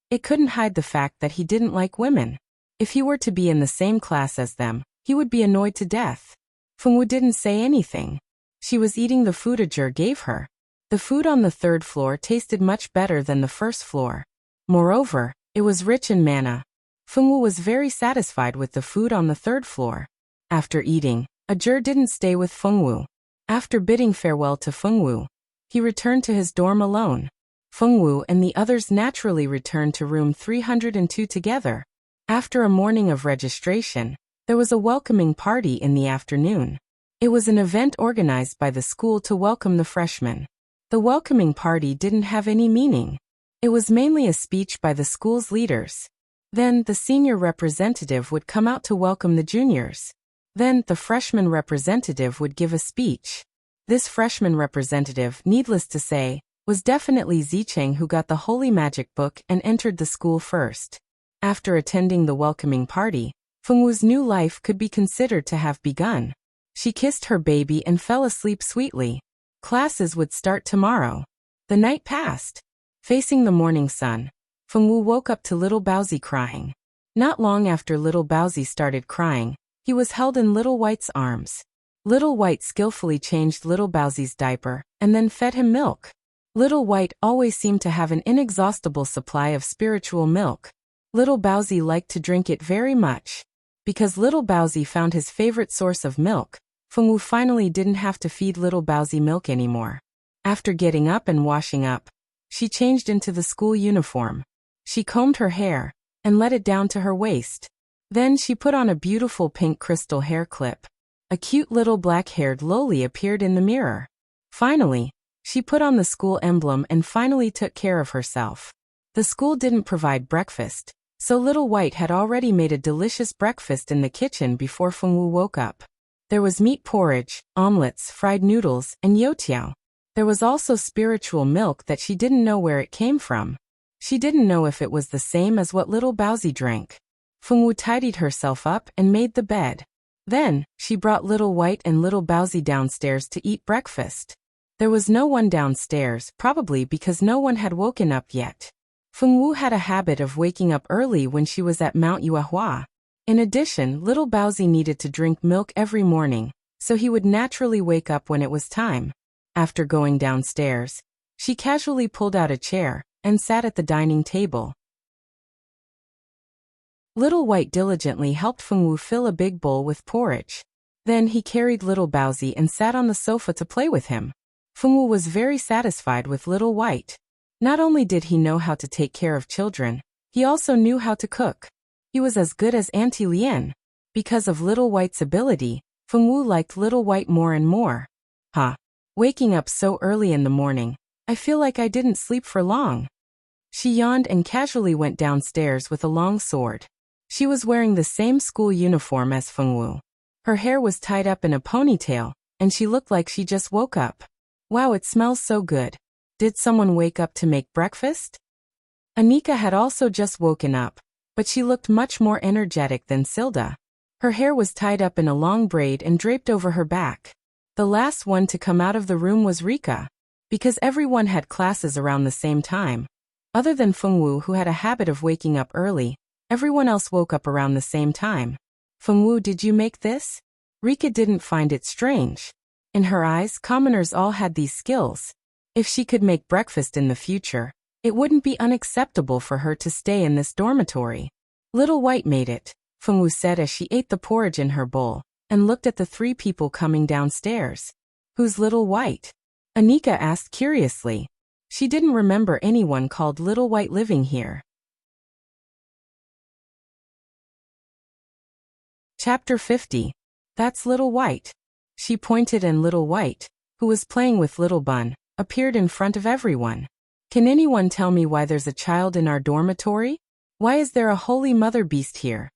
it couldn't hide the fact that he didn't like women. If he were to be in the same class as them, he would be annoyed to death. Fengwu didn't say anything. She was eating the food Ajur gave her. The food on the 3rd floor tasted much better than the 1st floor. Moreover, it was rich in mana. Fengwu was very satisfied with the food on the 3rd floor. After eating, Ajur didn't stay with Fengwu. After bidding farewell to Fengwu, he returned to his dorm alone. Fengwu and the others naturally returned to room 302 together. After a morning of registration, there was a welcoming party in the afternoon. It was an event organized by the school to welcome the freshmen. The welcoming party didn't have any meaning. It was mainly a speech by the school's leaders. Then the senior representative would come out to welcome the juniors. Then the freshman representative would give a speech. This freshman representative, needless to say, was definitely Zicheng, who got the holy magic book and entered the school first. After attending the welcoming party, Fengwu's new life could be considered to have begun. She kissed her baby and fell asleep sweetly. Classes would start tomorrow. The night passed. Facing the morning sun, Fengwu woke up to little Baozi crying. Not long after little Baozi started crying, he was held in Little White's arms. Little White skillfully changed little Baozi's diaper and then fed him milk. Little White always seemed to have an inexhaustible supply of spiritual milk. Little Baozi liked to drink it very much. Because little Baozi found his favorite source of milk, Fengwu finally didn't have to feed little Baozi milk anymore. After getting up and washing up, she changed into the school uniform. She combed her hair and let it down to her waist. Then she put on a beautiful pink crystal hair clip. A cute little black-haired loli appeared in the mirror. Finally, she put on the school emblem and finally took care of herself. The school didn't provide breakfast, so Little White had already made a delicious breakfast in the kitchen before Fengwu woke up. There was meat porridge, omelets, fried noodles, and youtiao. There was also spiritual milk that she didn't know where it came from. She didn't know if it was the same as what little Baozi drank. Fengwu tidied herself up and made the bed. Then, she brought Little White and little Baozi downstairs to eat breakfast. There was no one downstairs, probably because no one had woken up yet. Fengwu had a habit of waking up early when she was at Mount Yuehua. In addition, little Baozi needed to drink milk every morning, so he would naturally wake up when it was time. After going downstairs, she casually pulled out a chair and sat at the dining table. Little White diligently helped Fengwu fill a big bowl with porridge. Then he carried little Baozi and sat on the sofa to play with him. Fengwu was very satisfied with Little White. Not only did he know how to take care of children, he also knew how to cook. He was as good as Auntie Lien. Because of Little White's ability, Fengwu liked Little White more and more. Waking up so early in the morning, I feel like I didn't sleep for long. She yawned and casually went downstairs with a long sword. She was wearing the same school uniform as Fengwu. Her hair was tied up in a ponytail, and she looked like she just woke up. Wow, it smells so good. Did someone wake up to make breakfast? Anika had also just woken up, but she looked much more energetic than Silda. Her hair was tied up in a long braid and draped over her back. The last one to come out of the room was Rika. Because everyone had classes around the same time. Other than Fengwu, who had a habit of waking up early, everyone else woke up around the same time. Fengwu, did you make this? Rika didn't find it strange. In her eyes, commoners all had these skills. If she could make breakfast in the future, It wouldn't be unacceptable for her to stay in this dormitory. Little White made it, Fengwu said as she ate the porridge in her bowl, and looked at the three people coming downstairs. Who's Little White? Anika asked curiously. She didn't remember anyone called Little White living here. Chapter 50. That's Little White. She pointed and Little White, who was playing with Little Bun, appeared in front of everyone. Can anyone tell me why there's a child in our dormitory? Why is there a holy mother beast here?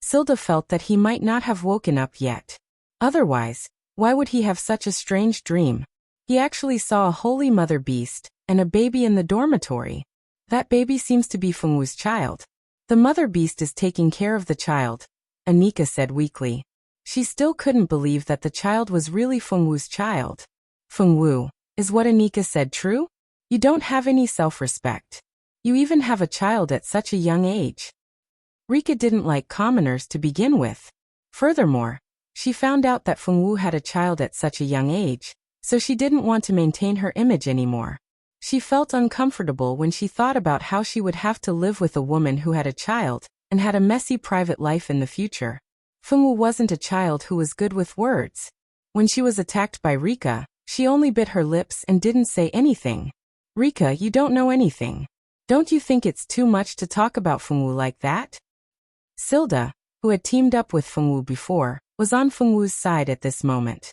Silda felt that he might not have woken up yet. Otherwise, why would he have such a strange dream? He actually saw a holy mother beast and a baby in the dormitory. That baby seems to be Fengwu's child. The mother beast is taking care of the child, Anika said weakly. She still couldn't believe that the child was really Fengwu's child. Fengwu, is what Anika said true? You don't have any self-respect. You even have a child at such a young age. Rika didn't like commoners to begin with. Furthermore, she found out that Fengwu had a child at such a young age, so she didn't want to maintain her image anymore. She felt uncomfortable when she thought about how she would have to live with a woman who had a child and had a messy private life in the future. Fengwu wasn't a child who was good with words. When she was attacked by Rika, she only bit her lips and didn't say anything. Rika, you don't know anything. Don't you think it's too much to talk about Fengwu like that? Silda, who had teamed up with Fengwu before, was on Fengwu's side at this moment.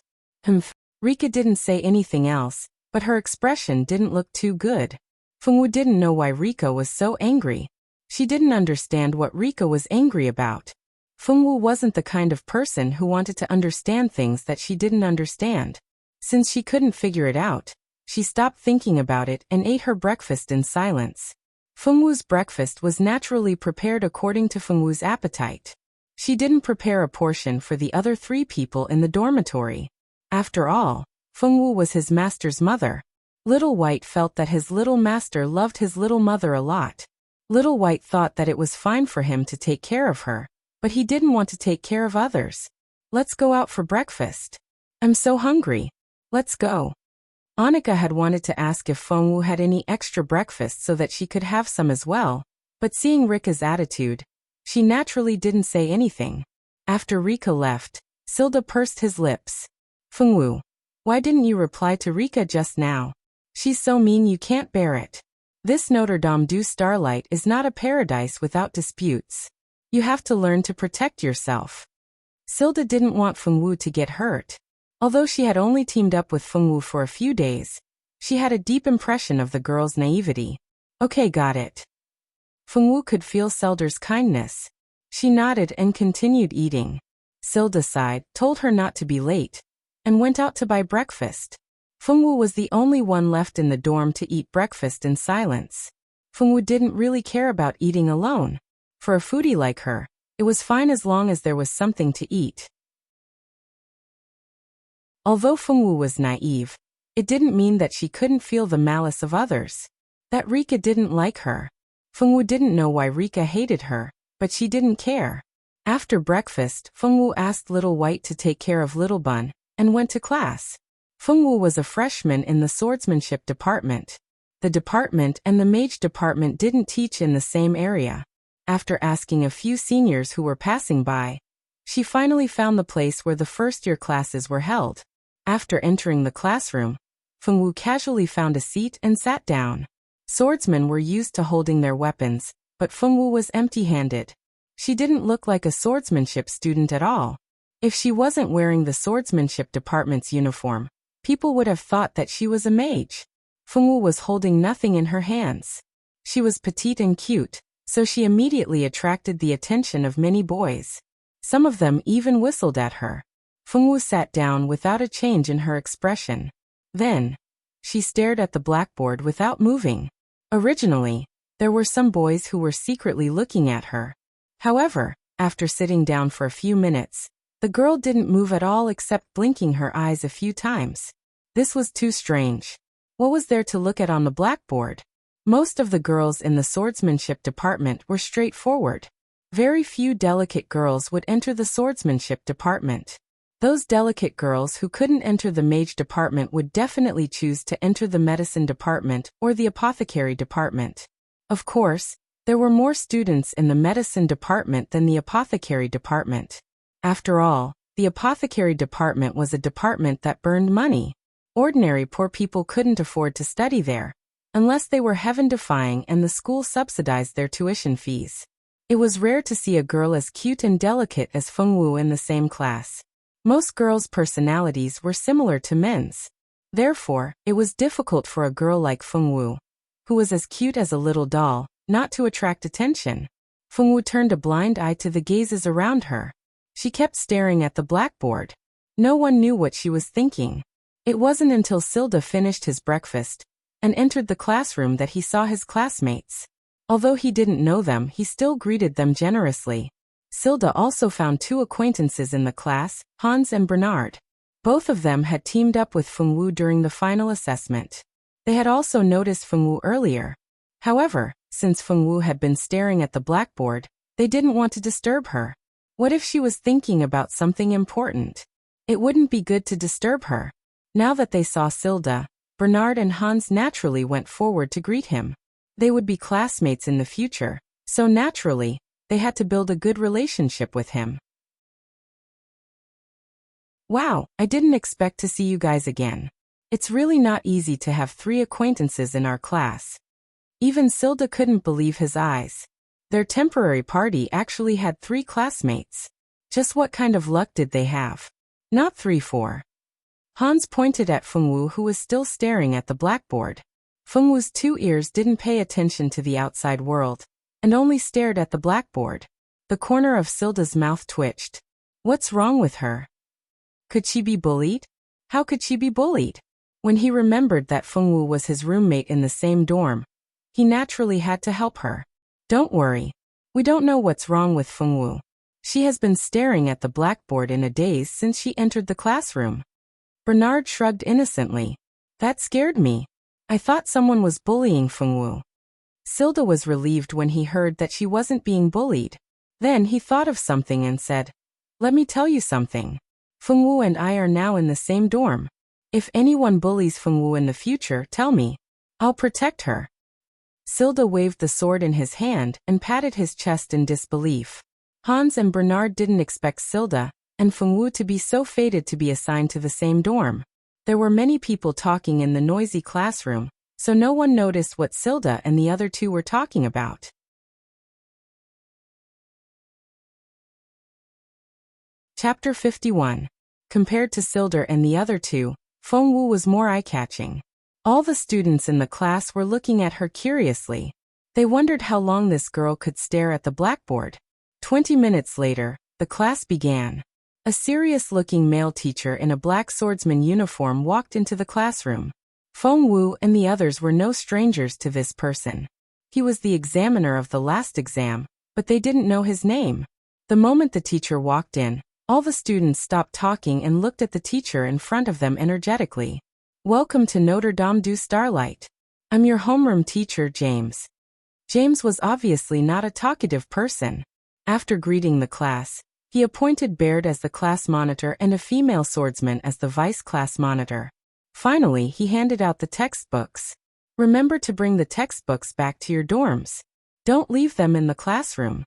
Rika didn't say anything else, but her expression didn't look too good. Fengwu didn't know why Rika was so angry. She didn't understand what Rika was angry about. Fengwu wasn't the kind of person who wanted to understand things that she didn't understand. Since she couldn't figure it out, she stopped thinking about it and ate her breakfast in silence. Fengwu's breakfast was naturally prepared according to Fengwu's appetite. She didn't prepare a portion for the other three people in the dormitory. After all, Fengwu was his master's mother. Little White felt that his little master loved his little mother a lot. Little White thought that it was fine for him to take care of her, but he didn't want to take care of others. Let's go out for breakfast. I'm so hungry. Let's go. Annika had wanted to ask if Fengwu had any extra breakfast so that she could have some as well, but seeing Rika's attitude, she naturally didn't say anything. After Rika left, Silda pursed his lips. Fengwu, why didn't you reply to Rika just now? She's so mean you can't bear it. This Notre Dame du Starlight is not a paradise without disputes. You have to learn to protect yourself. Silda didn't want Fengwu to get hurt. Although she had only teamed up with Fengwu for a few days, she had a deep impression of the girl's naivety. Okay, got it. Fengwu could feel Silda's kindness. She nodded and continued eating. Silda sighed, told her not to be late, and went out to buy breakfast. Fengwu was the only one left in the dorm to eat breakfast in silence. Fengwu didn't really care about eating alone. For a foodie like her, it was fine as long as there was something to eat. Although Fengwu was naive, it didn't mean that she couldn't feel the malice of others. That Rika didn't like her. Fengwu didn't know why Rika hated her, but she didn't care. After breakfast, Fengwu asked Little White to take care of Little Bun, and went to class. Fengwu was a freshman in the swordsmanship department. The department and the mage department didn't teach in the same area. After asking a few seniors who were passing by, she finally found the place where the first-year classes were held. After entering the classroom, Fengwu casually found a seat and sat down. Swordsmen were used to holding their weapons, but Fengwu was empty-handed. She didn't look like a swordsmanship student at all. If she wasn't wearing the swordsmanship department's uniform, people would have thought that she was a mage. Fengwu was holding nothing in her hands. She was petite and cute, so she immediately attracted the attention of many boys. Some of them even whistled at her. Fengwu sat down without a change in her expression. Then, she stared at the blackboard without moving. Originally, there were some boys who were secretly looking at her. However, after sitting down for a few minutes, the girl didn't move at all except blinking her eyes a few times. This was too strange. What was there to look at on the blackboard? Most of the girls in the swordsmanship department were straightforward. Very few delicate girls would enter the swordsmanship department. Those delicate girls who couldn't enter the mage department would definitely choose to enter the medicine department or the apothecary department. Of course, there were more students in the medicine department than the apothecary department. After all, the apothecary department was a department that burned money. Ordinary poor people couldn't afford to study there, unless they were heaven-defying and the school subsidized their tuition fees. It was rare to see a girl as cute and delicate as Feng Wu in the same class. Most girls' personalities were similar to men's. Therefore, it was difficult for a girl like Feng Wu, who was as cute as a little doll, not to attract attention. Feng Wu turned a blind eye to the gazes around her. She kept staring at the blackboard. No one knew what she was thinking. It wasn't until Silda finished his breakfast and entered the classroom that he saw his classmates. Although he didn't know them, he still greeted them generously. Silda also found two acquaintances in the class, Hans and Bernard. Both of them had teamed up with Feng Wu during the final assessment. They had also noticed Feng Wu earlier. However, since Feng Wu had been staring at the blackboard, they didn't want to disturb her. What if she was thinking about something important? It wouldn't be good to disturb her. Now that they saw Silda, Bernard and Hans naturally went forward to greet him. They would be classmates in the future, so naturally, they had to build a good relationship with him. Wow, I didn't expect to see you guys again. It's really not easy to have 3 acquaintances in our class. Even Silda couldn't believe his eyes. Their temporary party actually had 3 classmates. Just what kind of luck did they have? Not 3-4. Hans pointed at Feng Wu, who was still staring at the blackboard. Feng Wu's 2 ears didn't pay attention to the outside world, and only stared at the blackboard. The corner of Silda's mouth twitched. What's wrong with her? Could she be bullied? How could she be bullied? When he remembered that Feng Wu was his roommate in the same dorm, he naturally had to help her. Don't worry. We don't know what's wrong with Feng Wu. She has been staring at the blackboard in a daze since she entered the classroom. Bernard shrugged innocently. That scared me. I thought someone was bullying Feng Wu. Silda was relieved when he heard that she wasn't being bullied. Then he thought of something and said, "Let me tell you something. Feng Wu and I are now in the same dorm. If anyone bullies Feng Wu in the future, tell me. I'll protect her." Silda waved the sword in his hand and patted his chest in disbelief. Hans and Bernard didn't expect Silda and Feng Wu to be so fated to be assigned to the same dorm. There were many people talking in the noisy classroom, so no one noticed what Silda and the other 2 were talking about. Chapter 51. Compared to Silda and the other 2, Feng Wu was more eye-catching. All the students in the class were looking at her curiously. They wondered how long this girl could stare at the blackboard. 20 minutes later, the class began. A serious-looking male teacher in a black swordsman uniform walked into the classroom. Feng Wu and the others were no strangers to this person. He was the examiner of the last exam, but they didn't know his name. The moment the teacher walked in, all the students stopped talking and looked at the teacher in front of them energetically. "Welcome to Notre Dame du Starlight. I'm your homeroom teacher, James." James was obviously not a talkative person. After greeting the class, he appointed Baird as the class monitor and a female swordsman as the vice class monitor. Finally, he handed out the textbooks. "Remember to bring the textbooks back to your dorms. Don't leave them in the classroom."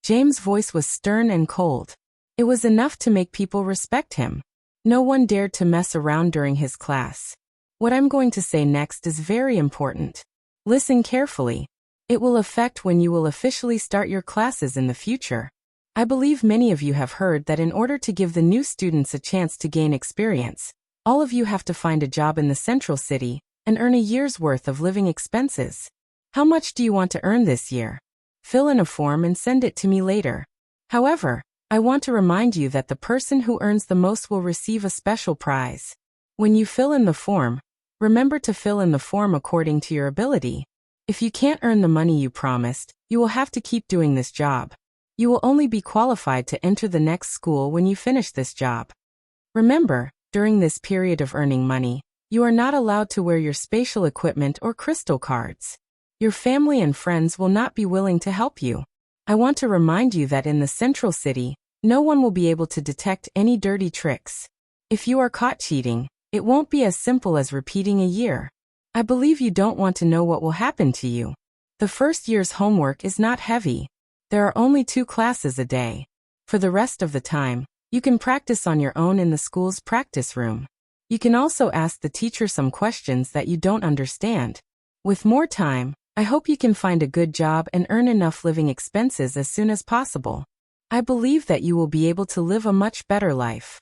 James' voice was stern and cold. It was enough to make people respect him. No one dared to mess around during his class. What I'm going to say next is very important. Listen carefully. It will affect when you will officially start your classes in the future. I believe many of you have heard that in order to give the new students a chance to gain experience, all of you have to find a job in the central city and earn a year's worth of living expenses. How much do you want to earn this year? Fill in a form and send it to me later. However, I want to remind you that the person who earns the most will receive a special prize. When you fill in the form, remember to fill in the form according to your ability. If you can't earn the money you promised, you will have to keep doing this job. You will only be qualified to enter the next school when you finish this job. Remember, during this period of earning money, you are not allowed to wear your spatial equipment or crystal cards. Your family and friends will not be willing to help you. I want to remind you that in the central city, No one will be able to detect any dirty tricks. If you are caught cheating, it won't be as simple as repeating a year. I believe you don't want to know what will happen to you. The first year's homework is not heavy. There are only 2 classes a day. For the rest of the time, you can practice on your own in the school's practice room. You can also ask the teacher some questions that you don't understand. With more time, I hope you can find a good job and earn enough living expenses as soon as possible. I believe that you will be able to live a much better life.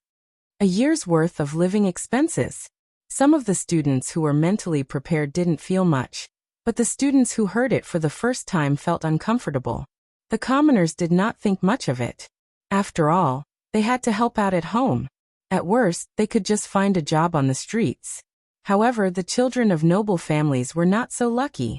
A year's worth of living expenses. Some of the students who were mentally prepared didn't feel much, but the students who heard it for the first time felt uncomfortable. The commoners did not think much of it. After all, they had to help out at home. At worst, they could just find a job on the streets. However, the children of noble families were not so lucky.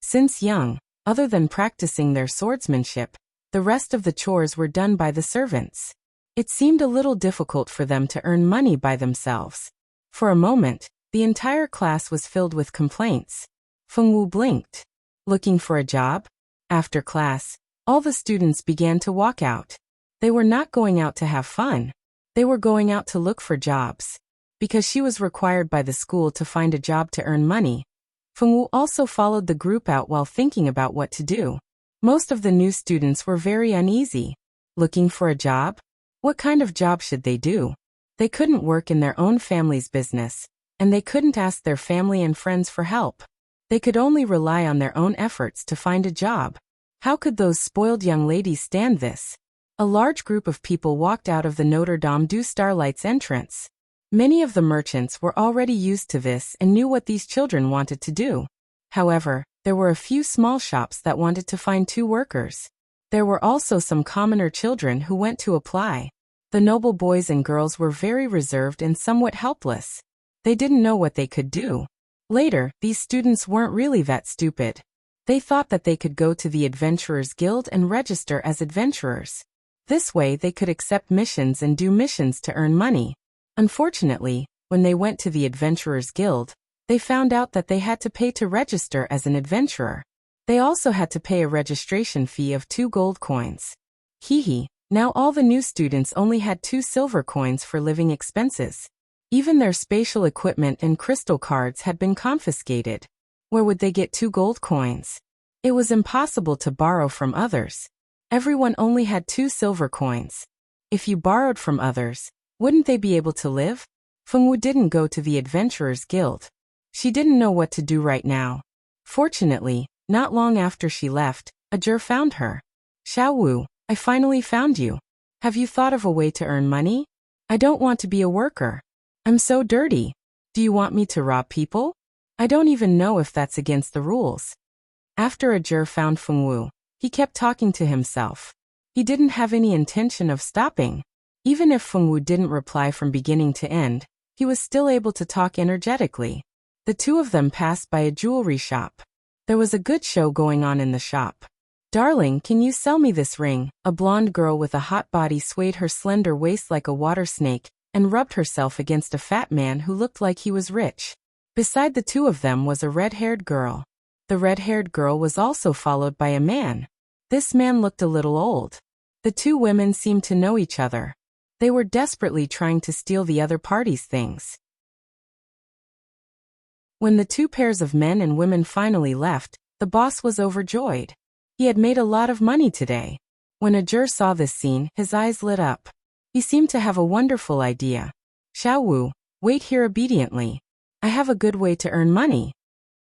Since young, other than practicing their swordsmanship, the rest of the chores were done by the servants. It seemed a little difficult for them to earn money by themselves. For a moment, the entire class was filled with complaints. Feng Wu blinked. Looking for a job? After class, all the students began to walk out. They were not going out to have fun. They were going out to look for jobs. Because she was required by the school to find a job to earn money, Feng Wu also followed the group out while thinking about what to do. Most of the new students were very uneasy. Looking for a job? What kind of job should they do? They couldn't work in their own family's business, and they couldn't ask their family and friends for help. They could only rely on their own efforts to find a job. How could those spoiled young ladies stand this? A large group of people walked out of the Notre Dame du Starlight's entrance. Many of the merchants were already used to this and knew what these children wanted to do. However, there were a few small shops that wanted to find 2 workers. There were also some commoner children who went to apply. The noble boys and girls were very reserved and somewhat helpless. They didn't know what they could do. Later, these students weren't really that stupid. They thought that they could go to the Adventurers Guild and register as adventurers. This way they could accept missions and do missions to earn money. Unfortunately, when they went to the Adventurers Guild, they found out that they had to pay to register as an adventurer. They also had to pay a registration fee of 2 gold coins. Hee. Now all the new students only had 2 silver coins for living expenses. Even their spatial equipment and crystal cards had been confiscated. Where would they get 2 gold coins? It was impossible to borrow from others. Everyone only had 2 silver coins. If you borrowed from others, wouldn't they be able to live? Feng Wu didn't go to the Adventurers Guild. She didn't know what to do right now. Fortunately, not long after she left, a Jur found her. Xiao Wu, I finally found you. Have you thought of a way to earn money? I don't want to be a worker. I'm so dirty. Do you want me to rob people? I don't even know if that's against the rules. After a Jur found Feng Wu, he kept talking to himself. He didn't have any intention of stopping. Even if Feng Wu didn't reply from beginning to end, he was still able to talk energetically. The 2 of them passed by a jewelry shop. There was a good show going on in the shop. Darling, can you sell me this ring? A blonde girl with a hot body swayed her slender waist like a water snake and rubbed herself against a fat man who looked like he was rich. Beside the 2 of them was a red-haired girl. The red-haired girl was also followed by a man. This man looked a little old. The 2 women seemed to know each other. They were desperately trying to steal the other party's things. When the 2 pairs of men and women finally left, the boss was overjoyed. He had made a lot of money today. When a Jur saw this scene, his eyes lit up. He seemed to have a wonderful idea. Xiao Wu, wait here obediently. I have a good way to earn money.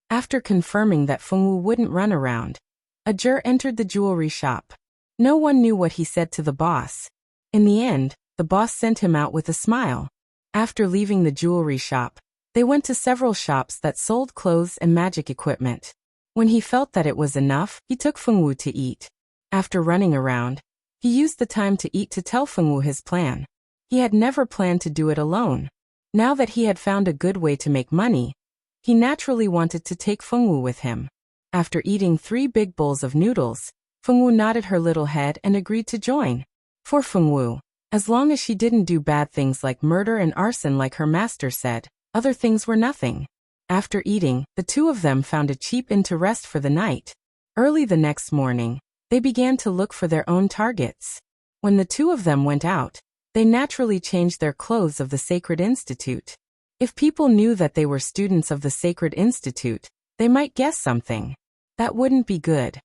After confirming that Feng Wu wouldn't run around, a Jur entered the jewelry shop. No one knew what he said to the boss. In the end, the boss sent him out with a smile. After leaving the jewelry shop, they went to several shops that sold clothes and magic equipment. When he felt that it was enough, he took Feng Wu to eat. After running around, he used the time to eat to tell Feng Wu his plan. He had never planned to do it alone. Now that he had found a good way to make money, he naturally wanted to take Feng Wu with him. After eating 3 big bowls of noodles, Feng Wu nodded her little head and agreed to join. For Feng Wu, as long as she didn't do bad things like murder and arson like her master said, other things were nothing. After eating, the 2 of them found a cheap inn to rest for the night. Early the next morning, They began to look for their own targets. When the two of them went out, they naturally changed their clothes of the Sacred Institute. If people knew that they were students of the Sacred Institute, they might guess something. That wouldn't be good.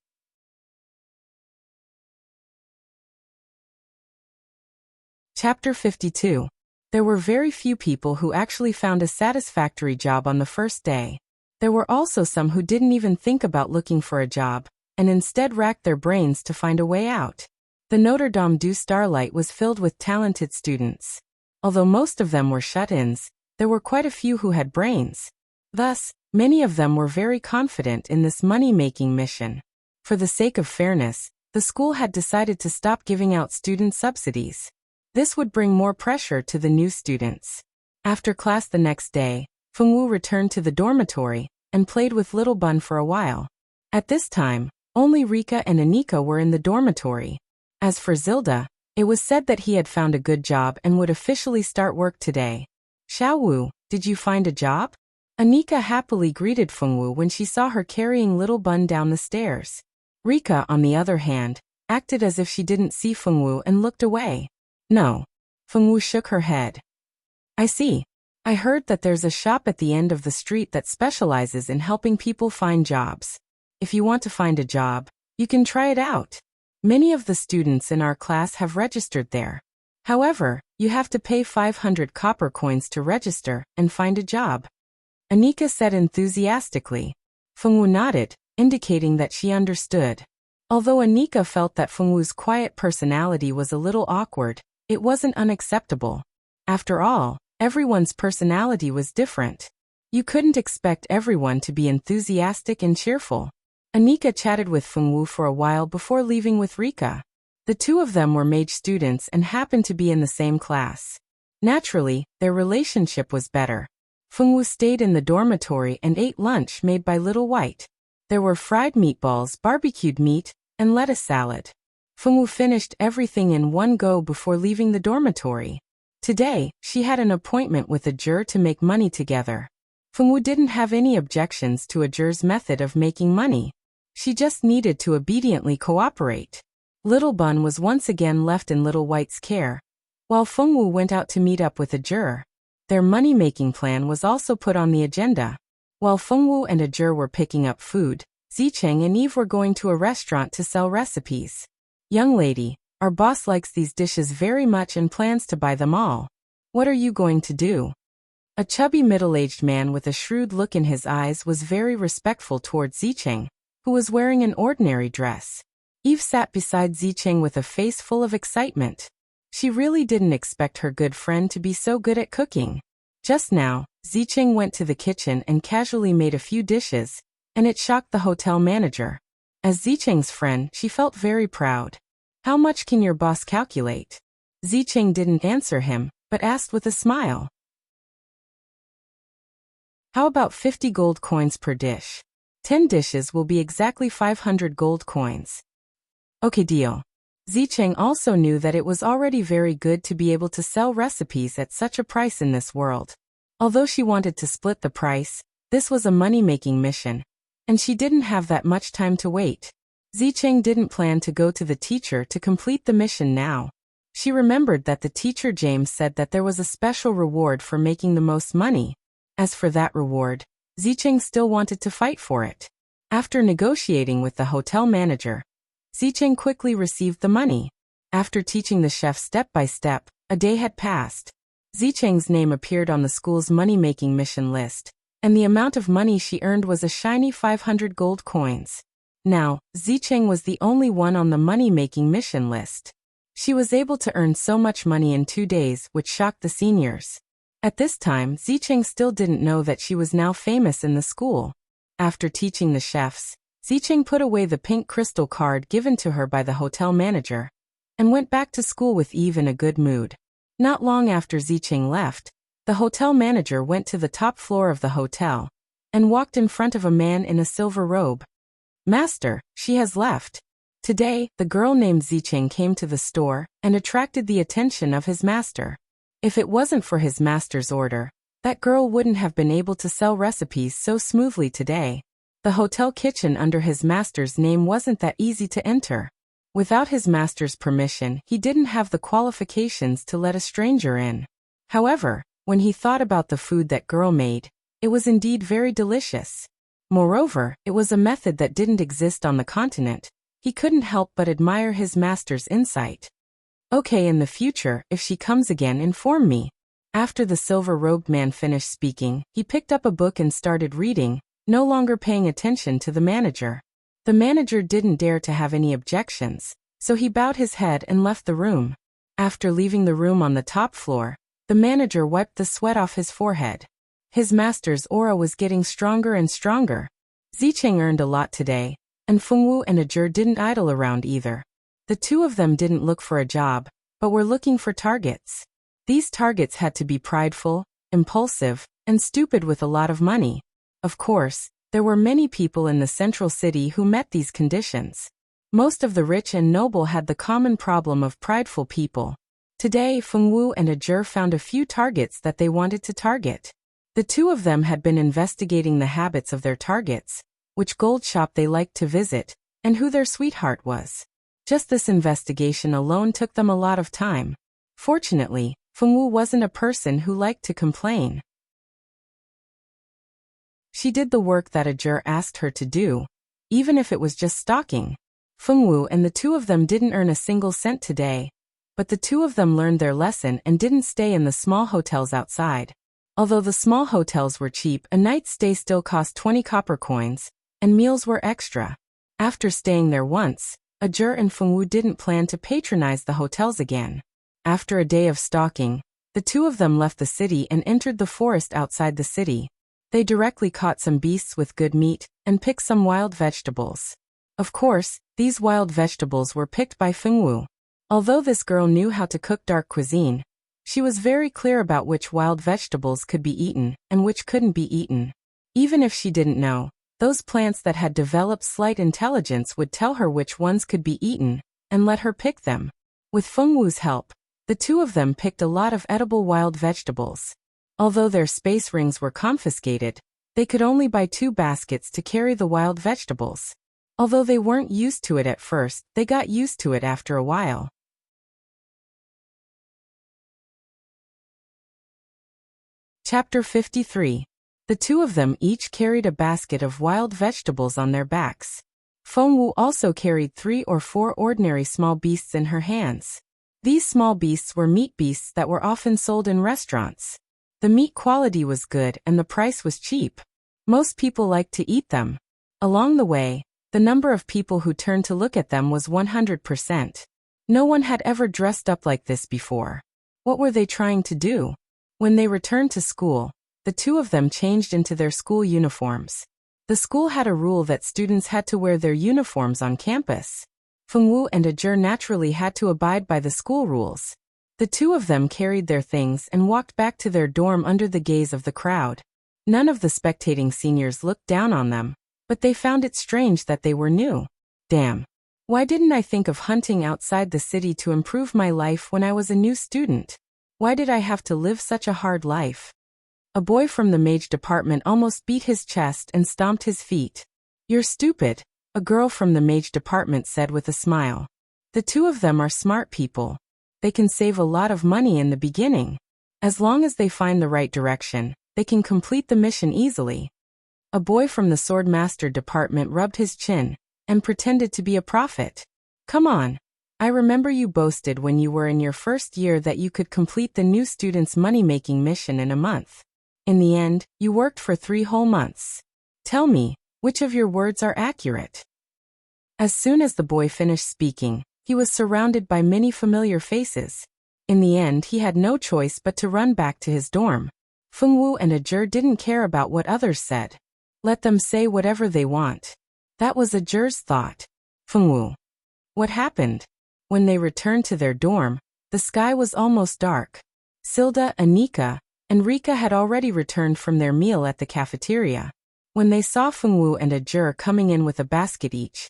Chapter 52. There were very few people who actually found a satisfactory job on the first day. There were also some who didn't even think about looking for a job, and instead racked their brains to find a way out. The Notre Dame du Starlight was filled with talented students. Although most of them were shut-ins, there were quite a few who had brains. Thus, many of them were very confident in this money-making mission. For the sake of fairness, the school had decided to stop giving out student subsidies. This would bring more pressure to the new students. After class the next day, Fengwu returned to the dormitory and played with Little Bun for a while. At this time, only Rika and Anika were in the dormitory. As for Zilda, it was said that he had found a good job and would officially start work today. Xiaowu, did you find a job? Anika happily greeted Fengwu when she saw her carrying Little Bun down the stairs. Rika, on the other hand, acted as if she didn't see Fengwu and looked away. No. Fengwu shook her head. I see. I heard that there's a shop at the end of the street that specializes in helping people find jobs. If you want to find a job, you can try it out. Many of the students in our class have registered there. However, you have to pay 500 copper coins to register and find a job. Anika said enthusiastically. Fengwu nodded, indicating that she understood. Although Anika felt that Fengwu's quiet personality was a little awkward, it wasn't unacceptable. After all, everyone's personality was different. You couldn't expect everyone to be enthusiastic and cheerful. Anika chatted with Fengwu for a while before leaving with Rika. The two of them were mage students and happened to be in the same class. Naturally, their relationship was better. Fengwu stayed in the dormitory and ate lunch made by Little White. There were fried meatballs, barbecued meat, and lettuce salad. Fengwu finished everything in one go before leaving the dormitory. Today, she had an appointment with Ajur to make money together. Fengwu didn't have any objections to Ajur's method of making money. She just needed to obediently cooperate. Little Bun was once again left in Little White's care, while Fengwu went out to meet up with Ajur. Their money-making plan was also put on the agenda. While Fengwu and Ajur were picking up food, Zicheng and Eve were going to a restaurant to sell recipes. Young lady, our boss likes these dishes very much and plans to buy them all. What are you going to do? A chubby middle-aged man with a shrewd look in his eyes was very respectful toward Zicheng, who was wearing an ordinary dress. Eve sat beside Zicheng with a face full of excitement. She really didn't expect her good friend to be so good at cooking. Just now, Zicheng went to the kitchen and casually made a few dishes, and it shocked the hotel manager. As Zicheng's friend, she felt very proud. How much can your boss calculate? Zicheng didn't answer him, but asked with a smile. How about 50 gold coins per dish? 10 dishes will be exactly 500 gold coins. Okay, deal. Zicheng also knew that it was already very good to be able to sell recipes at such a price in this world. Although she wanted to split the price, this was a money-making mission, and she didn't have that much time to wait. Zicheng didn't plan to go to the teacher to complete the mission now. She remembered that the teacher James said that there was a special reward for making the most money. As for that reward, Zicheng still wanted to fight for it. After negotiating with the hotel manager, Zicheng quickly received the money. After teaching the chef step by step, a day had passed. Zicheng's name appeared on the school's money-making mission list, and the amount of money she earned was a shiny 500 gold coins. Now, Zicheng was the only one on the money-making mission list. She was able to earn so much money in 2 days, which shocked the seniors. At this time, Zicheng still didn't know that she was now famous in the school. After teaching the chefs, Zicheng put away the pink crystal card given to her by the hotel manager, and went back to school with Eve in a good mood. Not long after Zicheng left, the hotel manager went to the top floor of the hotel, and walked in front of a man in a silver robe. Master, she has left. Today, the girl named Zicheng came to the store and attracted the attention of his master. If it wasn't for his master's order, that girl wouldn't have been able to sell recipes so smoothly today. The hotel kitchen under his master's name wasn't that easy to enter. Without his master's permission, he didn't have the qualifications to let a stranger in. However, when he thought about the food that girl made, it was indeed very delicious. Moreover, it was a method that didn't exist on the continent. He couldn't help but admire his master's insight. Okay, in the future, if she comes again, inform me. After the silver-robed man finished speaking, he picked up a book and started reading, no longer paying attention to the manager. The manager didn't dare to have any objections, so he bowed his head and left the room. After leaving the room on the top floor, the manager wiped the sweat off his forehead. His master's aura was getting stronger and stronger. Zicheng earned a lot today, and Fengwu and Ajur didn't idle around either. The two of them didn't look for a job, but were looking for targets. These targets had to be prideful, impulsive, and stupid with a lot of money. Of course, there were many people in the central city who met these conditions. Most of the rich and noble had the common problem of prideful people. Today, Fengwu and Ajur found a few targets that they wanted to target. The two of them had been investigating the habits of their targets, which gold shop they liked to visit, and who their sweetheart was. Just this investigation alone took them a lot of time. Fortunately, Fengwu wasn't a person who liked to complain. She did the work that Ajur asked her to do, even if it was just stalking. Fengwu and the two of them didn't earn a single cent today, but the two of them learned their lesson and didn't stay in the small hotels outside. Although the small hotels were cheap, a night's stay still cost 20 copper coins, and meals were extra. After staying there once, Ajur and Fengwu didn't plan to patronize the hotels again. After a day of stalking, the two of them left the city and entered the forest outside the city. They directly caught some beasts with good meat, and picked some wild vegetables. Of course, these wild vegetables were picked by Fengwu. Although this girl knew how to cook dark cuisine, she was very clear about which wild vegetables could be eaten and which couldn't be eaten. Even if she didn't know, those plants that had developed slight intelligence would tell her which ones could be eaten, and let her pick them. With Fengwu's help, the two of them picked a lot of edible wild vegetables. Although their space rings were confiscated, they could only buy 2 baskets to carry the wild vegetables. Although they weren't used to it at first, they got used to it after a while. Chapter 53. The two of them each carried a basket of wild vegetables on their backs. Fengwu also carried 3 or 4 ordinary small beasts in her hands. These small beasts were meat beasts that were often sold in restaurants. The meat quality was good and the price was cheap. Most people liked to eat them. Along the way, the number of people who turned to look at them was 100%. No one had ever dressed up like this before. What were they trying to do? When they returned to school, the two of them changed into their school uniforms. The school had a rule that students had to wear their uniforms on campus. Fengwu and Ajur naturally had to abide by the school rules. The two of them carried their things and walked back to their dorm under the gaze of the crowd. None of the spectating seniors looked down on them, but they found it strange that they were new. Damn. Why didn't I think of hunting outside the city to improve my life when I was a new student? Why did I have to live such a hard life? A boy from the mage department almost beat his chest and stomped his feet. You're stupid, a girl from the mage department said with a smile. The two of them are smart people. They can save a lot of money in the beginning. As long as they find the right direction, they can complete the mission easily. A boy from the swordmaster department rubbed his chin and pretended to be a prophet. Come on. I remember you boasted when you were in your first year that you could complete the new student's money-making mission in a month. In the end, you worked for 3 whole months. Tell me, which of your words are accurate? As soon as the boy finished speaking, he was surrounded by many familiar faces. In the end, he had no choice but to run back to his dorm. Fengwu and Ajur didn't care about what others said. Let them say whatever they want. That was Ajur's thought. Fengwu. What happened? When they returned to their dorm, the sky was almost dark. Silda, Anika, and Rika had already returned from their meal at the cafeteria. When they saw Fengwu and Ajur coming in with a basket each,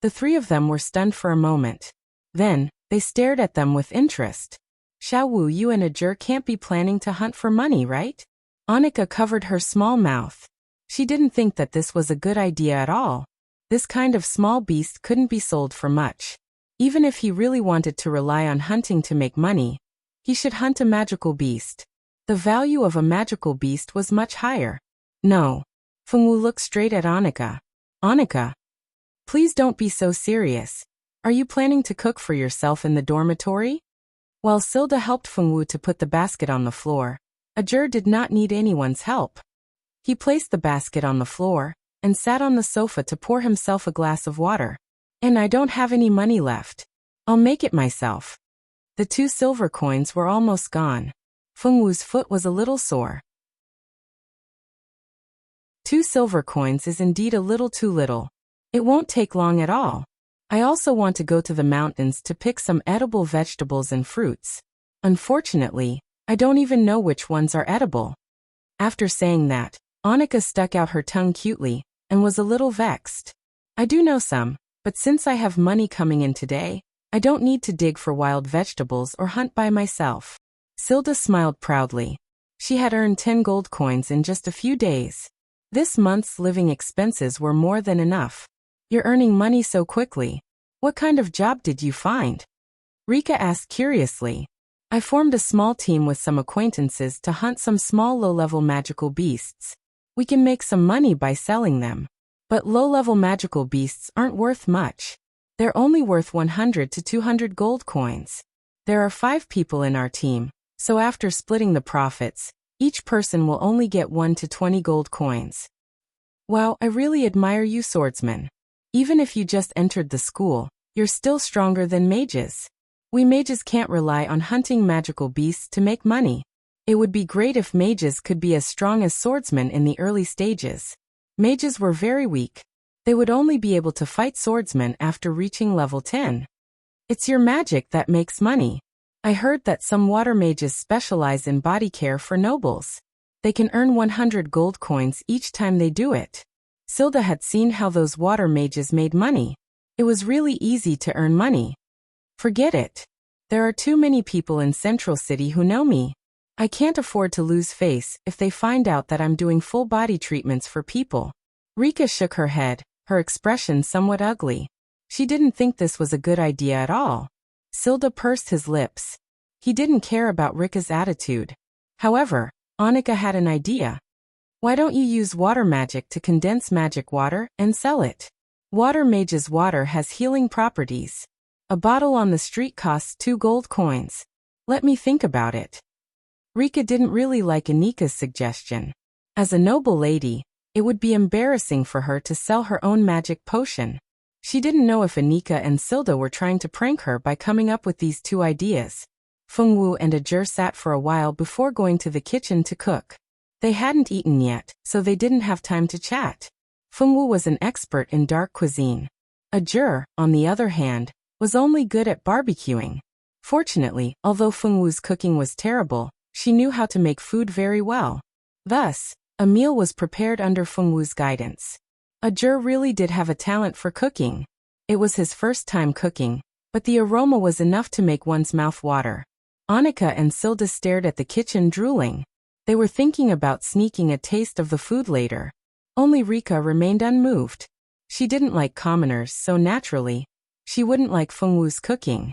the 3 of them were stunned for a moment. Then, they stared at them with interest. Xiaowu, you and Ajur can't be planning to hunt for money, right? Anika covered her small mouth. She didn't think that this was a good idea at all. This kind of small beast couldn't be sold for much. Even if he really wanted to rely on hunting to make money, he should hunt a magical beast. The value of a magical beast was much higher. No. Fengwu looked straight at Annika. Annika, please don't be so serious. Are you planning to cook for yourself in the dormitory? While Silda helped Fengwu to put the basket on the floor, Ajur did not need anyone's help. He placed the basket on the floor and sat on the sofa to pour himself a glass of water. And I don't have any money left. I'll make it myself. The 2 silver coins were almost gone. Fengwu's foot was a little sore. 2 silver coins is indeed a little too little. It won't take long at all. I also want to go to the mountains to pick some edible vegetables and fruits. Unfortunately, I don't even know which ones are edible. After saying that, Annika stuck out her tongue cutely and was a little vexed. I do know some, but since I have money coming in today, I don't need to dig for wild vegetables or hunt by myself. Silda smiled proudly. She had earned 10 gold coins in just a few days. This month's living expenses were more than enough. You're earning money so quickly. What kind of job did you find? Rika asked curiously. I formed a small team with some acquaintances to hunt some small low-level magical beasts. We can make some money by selling them. But low-level magical beasts aren't worth much. They're only worth 100 to 200 gold coins. There are 5 people in our team, so after splitting the profits, each person will only get 1 to 20 gold coins. Wow, I really admire you, swordsman. Even if you just entered the school, you're still stronger than mages. We mages can't rely on hunting magical beasts to make money. It would be great if mages could be as strong as swordsmen in the early stages. Mages were very weak. They would only be able to fight swordsmen after reaching level 10. It's your magic that makes money. I heard that some water mages specialize in body care for nobles. They can earn 100 gold coins each time they do it. Silda had seen how those water mages made money. It was really easy to earn money. Forget it. There are too many people in Central City who know me. I can't afford to lose face if they find out that I'm doing full body treatments for people. Rika shook her head, her expression somewhat ugly. She didn't think this was a good idea at all. Silda pursed his lips. He didn't care about Rika's attitude. However, Annika had an idea. Why don't you use water magic to condense magic water and sell it? Water mage's water has healing properties. A bottle on the street costs 2 gold coins. Let me think about it. Rika didn't really like Anika's suggestion. As a noble lady, it would be embarrassing for her to sell her own magic potion. She didn't know if Anika and Silda were trying to prank her by coming up with these 2 ideas. Fengwu and Ajur sat for a while before going to the kitchen to cook. They hadn't eaten yet, so they didn't have time to chat. Fengwu was an expert in dark cuisine. Ajur, on the other hand, was only good at barbecuing. Fortunately, although Fengwu's cooking was terrible, she knew how to make food very well. Thus, a meal was prepared under Fengwu's guidance. Ajur really did have a talent for cooking. It was his first time cooking, but the aroma was enough to make one's mouth water. Annika and Silda stared at the kitchen drooling. They were thinking about sneaking a taste of the food later. Only Rika remained unmoved. She didn't like commoners, so naturally, she wouldn't like Fengwu's cooking.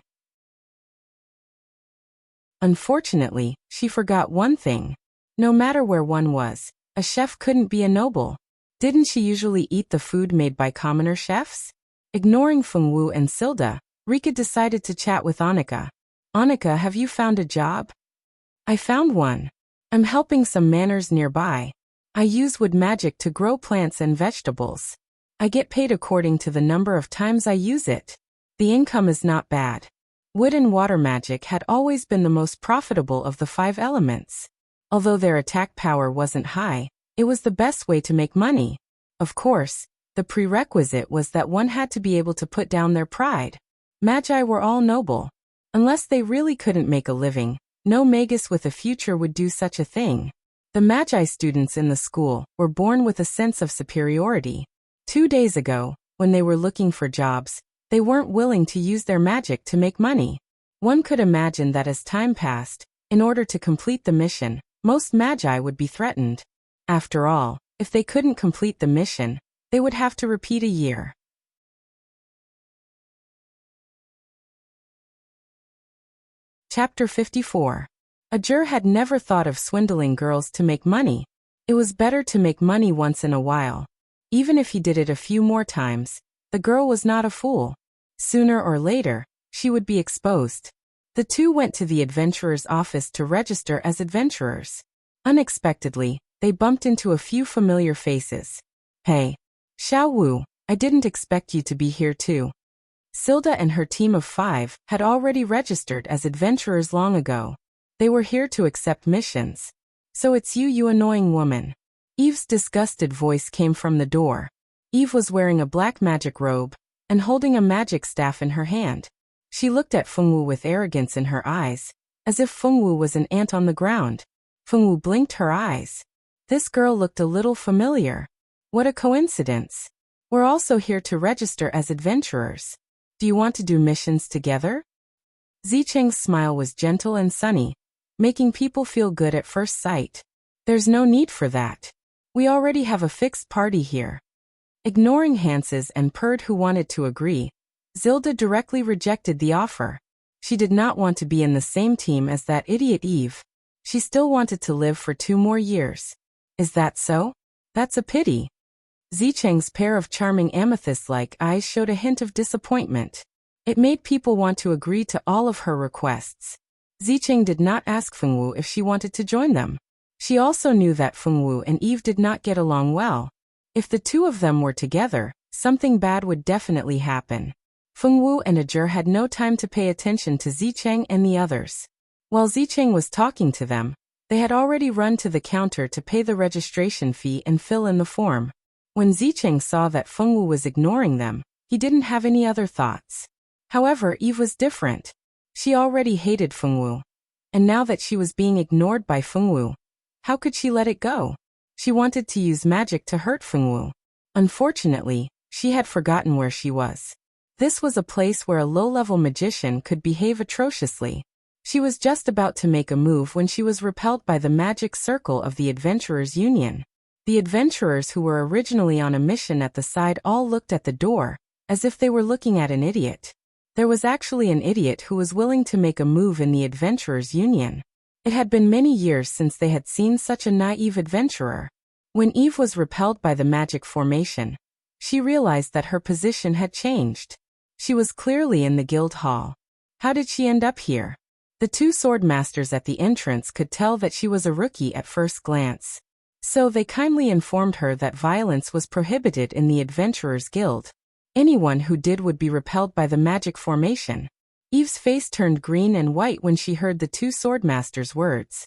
Unfortunately, she forgot one thing. No matter where one was, a chef couldn't be a noble. Didn't she usually eat the food made by commoner chefs? Ignoring Fengwu and Silda, Rika decided to chat with Annika. Annika, have you found a job? I found one. I'm helping some manors nearby. I use wood magic to grow plants and vegetables. I get paid according to the number of times I use it. The income is not bad. Wood and water magic had always been the most profitable of the 5 elements. Although their attack power wasn't high, it was the best way to make money. Of course, the prerequisite was that one had to be able to put down their pride. Magi were all noble. Unless they really couldn't make a living, no magus with a future would do such a thing. The Magi students in the school were born with a sense of superiority. 2 days ago, when they were looking for jobs, they weren't willing to use their magic to make money. One could imagine that as time passed, in order to complete the mission, most Magi would be threatened. After all, If they couldn't complete the mission, they would have to repeat a year. Chapter 54. Ajur had never thought of swindling girls to make money. It was better to make money once in a while. Even if he did it a few more times, the girl was not a fool. Sooner or later, she would be exposed. The two went to the adventurer's office to register as adventurers. Unexpectedly, they bumped into a few familiar faces. Hey, Xiao Wu, I didn't expect you to be here too. Silda and her team of 5 had already registered as adventurers long ago. They were here to accept missions. So it's you, you annoying woman. Eve's disgusted voice came from the door. Eve was wearing a black magic robe and holding a magic staff in her hand. She looked at Fengwu with arrogance in her eyes, as if Fengwu was an ant on the ground. Fengwu blinked her eyes. This girl looked a little familiar. What a coincidence. We're also here to register as adventurers. Do you want to do missions together? Zicheng's smile was gentle and sunny, making people feel good at first sight. There's no need for that. We already have a fixed party here. Ignoring Hanses and Perd who wanted to agree, Zilda directly rejected the offer. She did not want to be in the same team as that idiot Eve. She still wanted to live for 2 more years. Is that so? That's a pity. Zicheng's pair of charming amethyst-like eyes showed a hint of disappointment. It made people want to agree to all of her requests. Zicheng did not ask Fengwu if she wanted to join them. She also knew that Fengwu and Eve did not get along well. If the two of them were together, something bad would definitely happen. Fengwu and Ajur had no time to pay attention to Zicheng and the others. While Zicheng was talking to them, they had already run to the counter to pay the registration fee and fill in the form. When Zicheng saw that Fengwu was ignoring them, he didn't have any other thoughts. However, Eve was different. She already hated Fengwu. And now that she was being ignored by Fengwu, how could she let it go? She wanted to use magic to hurt Fengwu. Unfortunately, she had forgotten where she was. This was a place where a low-level magician could behave atrociously. She was just about to make a move when she was repelled by the magic circle of the Adventurers' Union. The adventurers who were originally on a mission at the side all looked at the door, as if they were looking at an idiot. There was actually an idiot who was willing to make a move in the Adventurers' Union. It had been many years since they had seen such a naive adventurer. When Eve was repelled by the magic formation, she realized that her position had changed. She was clearly in the guild hall. How did she end up here? The 2 sword masters at the entrance could tell that she was a rookie at first glance. So they kindly informed her that violence was prohibited in the Adventurers Guild. Anyone who did would be repelled by the magic formation. Eve's face turned green and white when she heard the 2 swordmasters' words.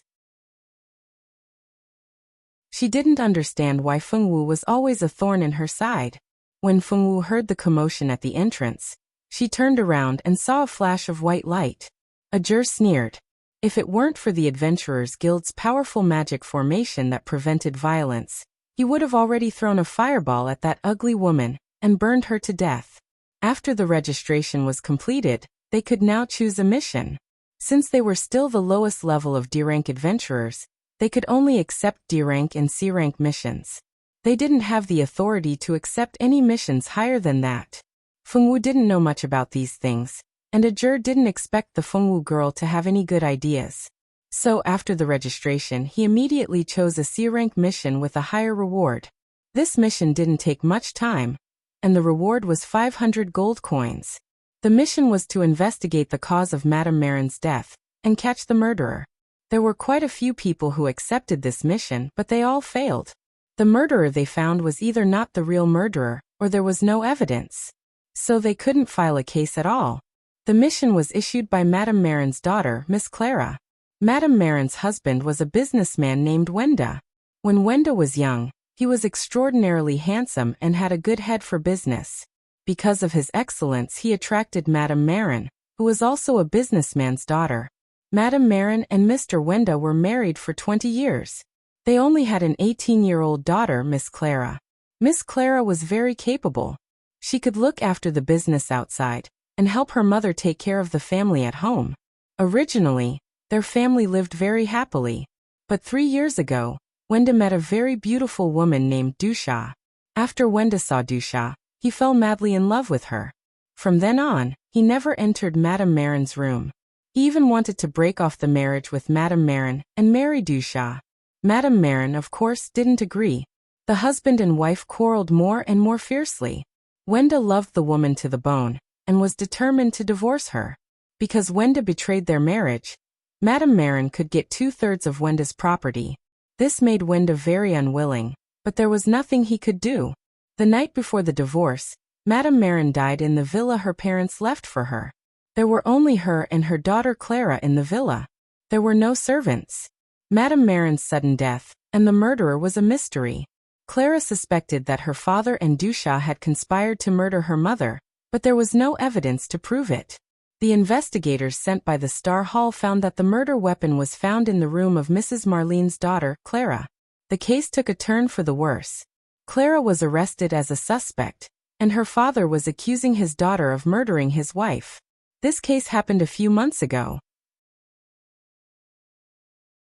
She didn't understand why Fengwu was always a thorn in her side. When Fengwu heard the commotion at the entrance, she turned around and saw a flash of white light. Ajur sneered. If it weren't for the Adventurers Guild's powerful magic formation that prevented violence, he would have already thrown a fireball at that ugly woman and burned her to death. After the registration was completed, they could now choose a mission. Since they were still the lowest level of D-rank adventurers, they could only accept D-rank and C-rank missions. They didn't have the authority to accept any missions higher than that. Fengwu didn't know much about these things, and Ajur didn't expect the Fengwu girl to have any good ideas. So after the registration, he immediately chose a C-rank mission with a higher reward. This mission didn't take much time, and the reward was 500 gold coins. The mission was to investigate the cause of Madame Marin's death and catch the murderer. There were quite a few people who accepted this mission, but they all failed. The murderer they found was either not the real murderer, or there was no evidence. So they couldn't file a case at all. The mission was issued by Madame Marin's daughter, Miss Clara. Madame Marin's husband was a businessman named Wenda. When Wenda was young, he was extraordinarily handsome and had a good head for business. Because of his excellence, he attracted Madame Marin, who was also a businessman's daughter. Madame Marin and Mr. Wenda were married for 20 years. They only had an 18-year-old daughter, Miss Clara. Miss Clara was very capable. She could look after the business outside and help her mother take care of the family at home. Originally, their family lived very happily. But 3 years ago, Wenda met a very beautiful woman named Dusha. After Wenda saw Dusha, he fell madly in love with her. From then on, he never entered Madame Marin's room. He even wanted to break off the marriage with Madame Marin and marry Dusha. Madame Marin, of course, didn't agree. The husband and wife quarreled more and more fiercely. Wenda loved the woman to the bone and was determined to divorce her. Because Wenda betrayed their marriage, Madame Marin could get 2/3 of Wenda's property. This made Wenda very unwilling, but there was nothing he could do. The night before the divorce, Madame Marin died in the villa her parents left for her. There were only her and her daughter Clara in the villa. There were no servants. Madame Marin's sudden death, and the murderer was a mystery. Clara suspected that her father and Dusha had conspired to murder her mother, but there was no evidence to prove it. The investigators sent by the Star Hall found that the murder weapon was found in the room of Mrs. Marlene's daughter, Clara. The case took a turn for the worse. Clara was arrested as a suspect, and her father was accusing his daughter of murdering his wife. This case happened a few months ago.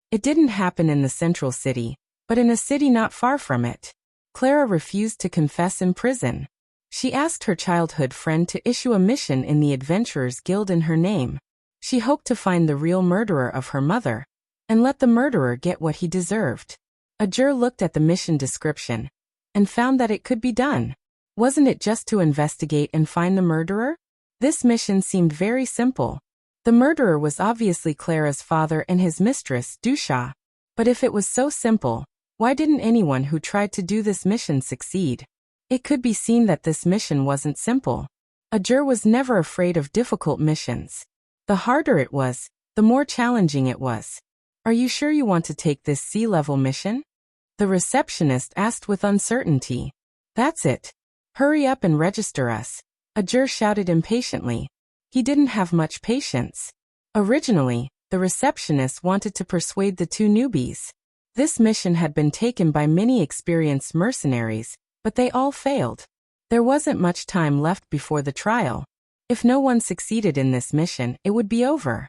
It didn't happen in the central city, but in a city not far from it. Clara refused to confess in prison. She asked her childhood friend to issue a mission in the Adventurers Guild in her name. She hoped to find the real murderer of her mother, and let the murderer get what he deserved. A juror looked at the mission description, and found that it could be done. Wasn't it just to investigate and find the murderer? This mission seemed very simple. The murderer was obviously Clara's father and his mistress, Dusha. But if it was so simple, why didn't anyone who tried to do this mission succeed? It could be seen that this mission wasn't simple. A juror was never afraid of difficult missions. The harder it was, the more challenging it was. Are you sure you want to take this sea-level mission? The receptionist asked with uncertainty. That's it. Hurry up and register us. A juror shouted impatiently. He didn't have much patience. Originally, the receptionist wanted to persuade the two newbies. This mission had been taken by many experienced mercenaries, but they all failed. There wasn't much time left before the trial. If no one succeeded in this mission, it would be over.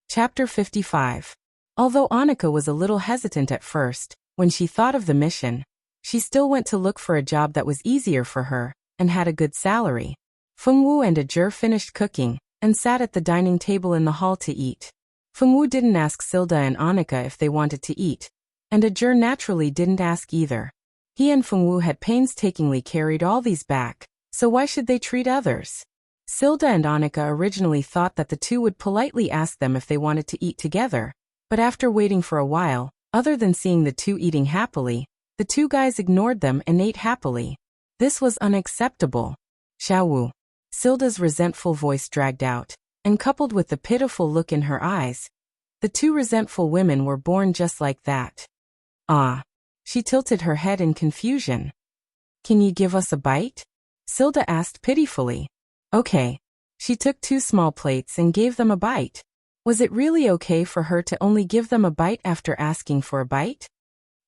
Chapter 55. Although Annika was a little hesitant at first, when she thought of the mission, she still went to look for a job that was easier for her and had a good salary. Fengwu and Ajur finished cooking and sat at the dining table in the hall to eat. Fengwu didn't ask Silda and Annika if they wanted to eat, and Ajur naturally didn't ask either. He and Fengwu had painstakingly carried all these back, so why should they treat others? Silda and Annika originally thought that the two would politely ask them if they wanted to eat together, but after waiting for a while, other than seeing the two eating happily, the two guys ignored them and ate happily. This was unacceptable. Xiaowu. Silda's resentful voice dragged out, and coupled with the pitiful look in her eyes, the two resentful women were born just like that. Ah. She tilted her head in confusion. Can you give us a bite? Silda asked pitifully. Okay. She took 2 small plates and gave them a bite. Was it really okay for her to only give them a bite after asking for a bite?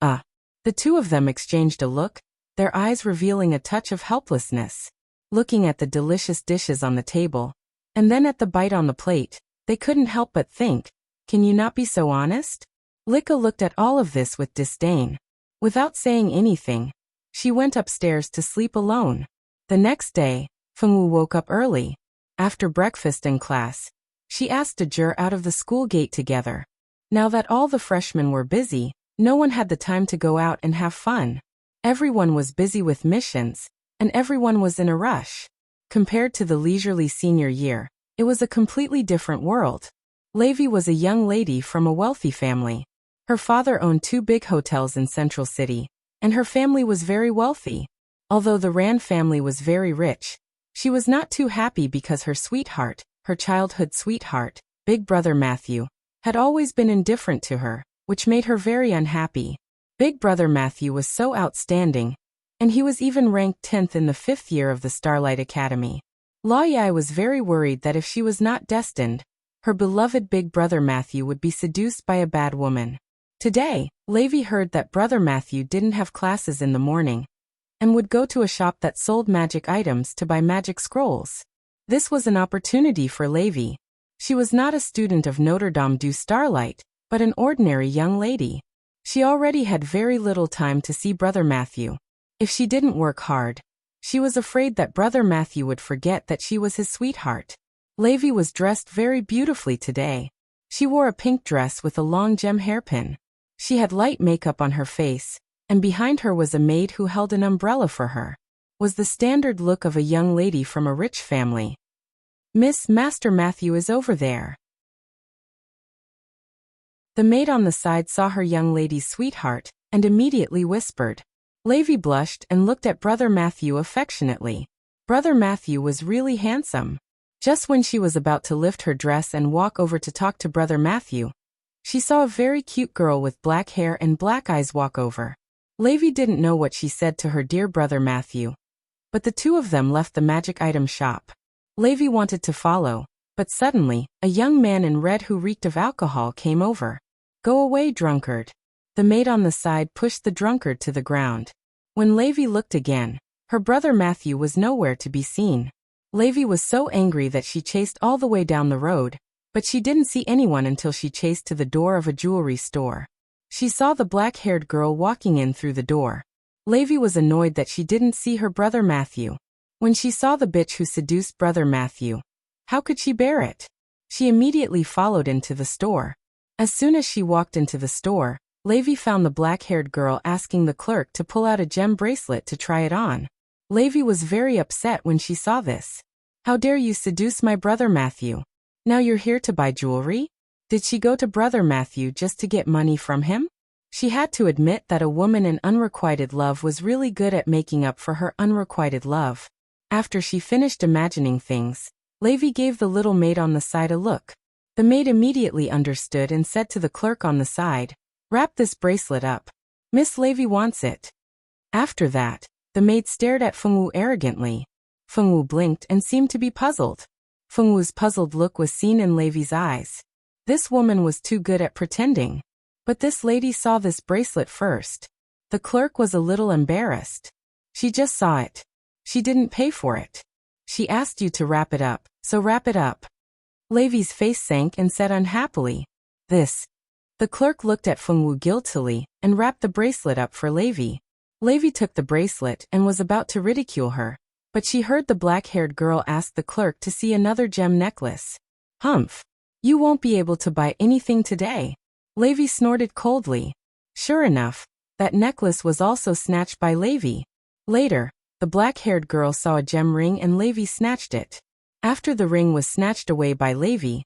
The two of them exchanged a look, their eyes revealing a touch of helplessness. Looking at the delicious dishes on the table, and then at the bite on the plate, they couldn't help but think, can you not be so honest? Lika looked at all of this with disdain. Without saying anything, she went upstairs to sleep alone. The next day, Fengwu woke up early. After breakfast and class, she asked Ajur out of the school gate together. Now that all the freshmen were busy, no one had the time to go out and have fun. Everyone was busy with missions, and everyone was in a rush. Compared to the leisurely senior year, it was a completely different world. Levi was a young lady from a wealthy family. Her father owned 2 big hotels in Central City, and her family was very wealthy. Although the Rand family was very rich, she was not too happy because her sweetheart, her childhood sweetheart, Big Brother Matthew, had always been indifferent to her, which made her very unhappy. Big Brother Matthew was so outstanding, and he was even ranked 10th in the 5th year of the Starlight Academy. Lao Yai was very worried that if she was not destined, her beloved Big Brother Matthew would be seduced by a bad woman. Today, Levi heard that Brother Matthew didn't have classes in the morning, and would go to a shop that sold magic items to buy magic scrolls. This was an opportunity for Levi. She was not a student of Notre Dame du Starlight, but an ordinary young lady. She already had very little time to see Brother Matthew. If she didn't work hard, she was afraid that Brother Matthew would forget that she was his sweetheart. Levi was dressed very beautifully today. She wore a pink dress with a long gem hairpin. She had light makeup on her face, and behind her was a maid who held an umbrella for her. Was the standard look of a young lady from a rich family. Master Matthew is over there. The maid on the side saw her young lady's sweetheart, and immediately whispered. Levi blushed and looked at Brother Matthew affectionately. Brother Matthew was really handsome. Just when she was about to lift her dress and walk over to talk to Brother Matthew, she saw a very cute girl with black hair and black eyes walk over. Levi didn't know what she said to her dear Brother Matthew, but the two of them left the magic item shop. Levi wanted to follow, but suddenly, a young man in red who reeked of alcohol came over. Go away, drunkard. The maid on the side pushed the drunkard to the ground. When Levi looked again, her Brother Matthew was nowhere to be seen. Levi was so angry that she chased all the way down the road, but she didn't see anyone until she chased to the door of a jewelry store. She saw the black-haired girl walking in through the door. Levi was annoyed that she didn't see her Brother Matthew. When she saw the bitch who seduced Brother Matthew, how could she bear it? She immediately followed into the store. As soon as she walked into the store, Levi found the black-haired girl asking the clerk to pull out a gem bracelet to try it on. Levi was very upset when she saw this. How dare you seduce my Brother Matthew? Now you're here to buy jewelry? Did she go to Brother Matthew just to get money from him? She had to admit that a woman in unrequited love was really good at making up for her unrequited love. After she finished imagining things, Levi gave the little maid on the side a look. The maid immediately understood and said to the clerk on the side, "Wrap this bracelet up. Miss Levi wants it." After that, the maid stared at Fengwu arrogantly. Fengwu blinked and seemed to be puzzled. Fengwu's puzzled look was seen in Levi's eyes. This woman was too good at pretending. But this lady saw this bracelet first. The clerk was a little embarrassed. She just saw it. She didn't pay for it. She asked you to wrap it up, so wrap it up. Levi's face sank and said unhappily, "This." The clerk looked at Fengwu guiltily and wrapped the bracelet up for Levi. Levi took the bracelet and was about to ridicule her, but she heard the black-haired girl ask the clerk to see another gem necklace. "Humph. You won't be able to buy anything today." Levi snorted coldly. Sure enough, that necklace was also snatched by Levi. Later, the black-haired girl saw a gem ring and Levi snatched it. After the ring was snatched away by Levi,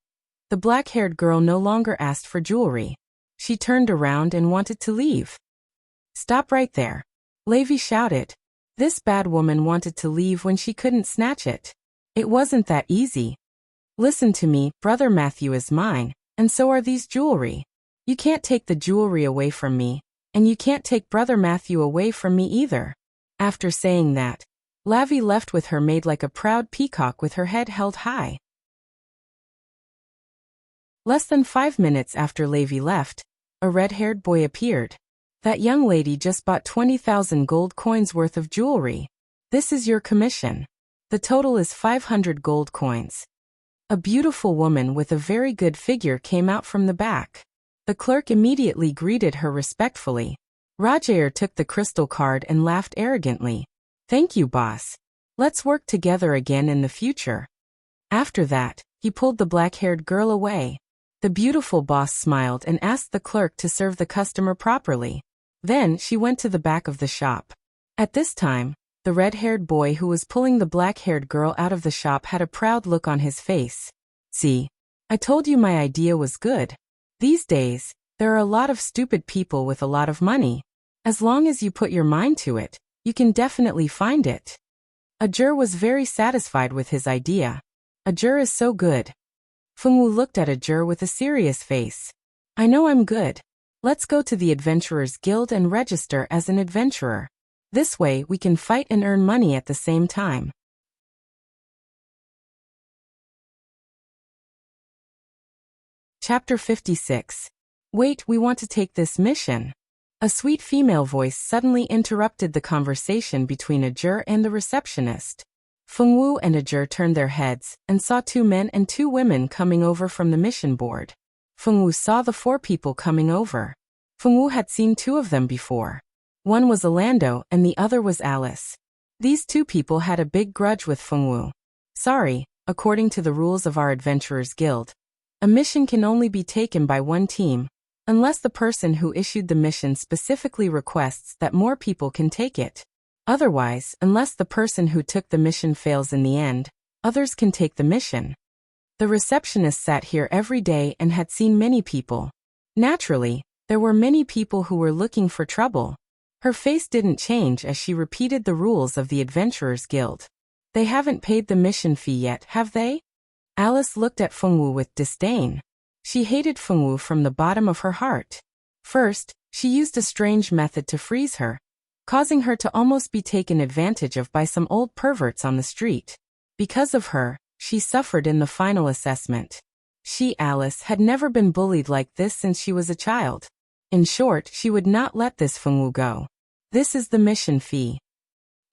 the black-haired girl no longer asked for jewelry. She turned around and wanted to leave. "Stop right there," Levi shouted. This bad woman wanted to leave when she couldn't snatch it. It wasn't that easy. "Listen to me, Brother Matthew is mine, and so are these jewelry. You can't take the jewelry away from me, and you can't take Brother Matthew away from me either." After saying that, Levi left with her maid like a proud peacock with her head held high. Less than 5 minutes after Levi left, a red-haired boy appeared. "That young lady just bought 20,000 gold coins worth of jewelry. This is your commission. The total is 500 gold coins." A beautiful woman with a very good figure came out from the back. The clerk immediately greeted her respectfully. Roger took the crystal card and laughed arrogantly. "Thank you, boss. Let's work together again in the future." After that, he pulled the black-haired girl away. The beautiful boss smiled and asked the clerk to serve the customer properly. Then she went to the back of the shop. At this time, the red-haired boy who was pulling the black-haired girl out of the shop had a proud look on his face. "See? I told you my idea was good. These days, there are a lot of stupid people with a lot of money. As long as you put your mind to it, you can definitely find it." Ajur was very satisfied with his idea. Ajur is so good. Fengwu looked at Ajur with a serious face. "I know I'm good. Let's go to the Adventurers Guild and register as an adventurer. This way we can fight and earn money at the same time." Chapter 56. Wait, we want to take this mission. A sweet female voice suddenly interrupted the conversation between Ajur and the receptionist. Fengwu and Ajur turned their heads and saw 2 men and 2 women coming over from the mission board. Fengwu saw the 4 people coming over. Fengwu had seen 2 of them before. One was Orlando and the other was Alice. These 2 people had a big grudge with Fengwu. Sorry, according to the rules of our Adventurers Guild, a mission can only be taken by 1 team, unless the person who issued the mission specifically requests that more people can take it. Otherwise, unless the person who took the mission fails in the end, others can take the mission. The receptionist sat here every day and had seen many people. Naturally, there were many people who were looking for trouble. Her face didn't change as she repeated the rules of the Adventurers Guild. They haven't paid the mission fee yet, have they? Alice looked at Fengwu with disdain. She hated Fengwu from the bottom of her heart. First, she used a strange method to freeze her, causing her to almost be taken advantage of by some old perverts on the street. Because of her, she suffered in the final assessment. She, Alice, had never been bullied like this since she was a child. In short, she would not let this Fengwu go. This is the mission fee.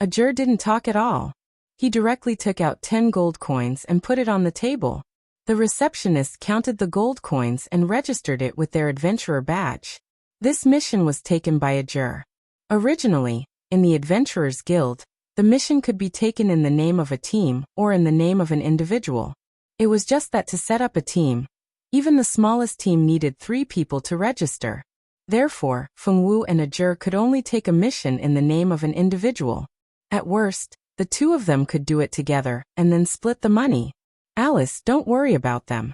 Ajur didn't talk at all. He directly took out 10 gold coins and put it on the table. The receptionist counted the gold coins and registered it with their adventurer badge. This mission was taken by Ajur. Originally, in the Adventurers Guild, the mission could be taken in the name of a team or in the name of an individual. It was just that to set up a team, even the smallest team needed 3 people to register. Therefore, Fengwu and Ajur could only take a mission in the name of an individual. At worst, the 2 of them could do it together and then split the money. Alice, don't worry about them.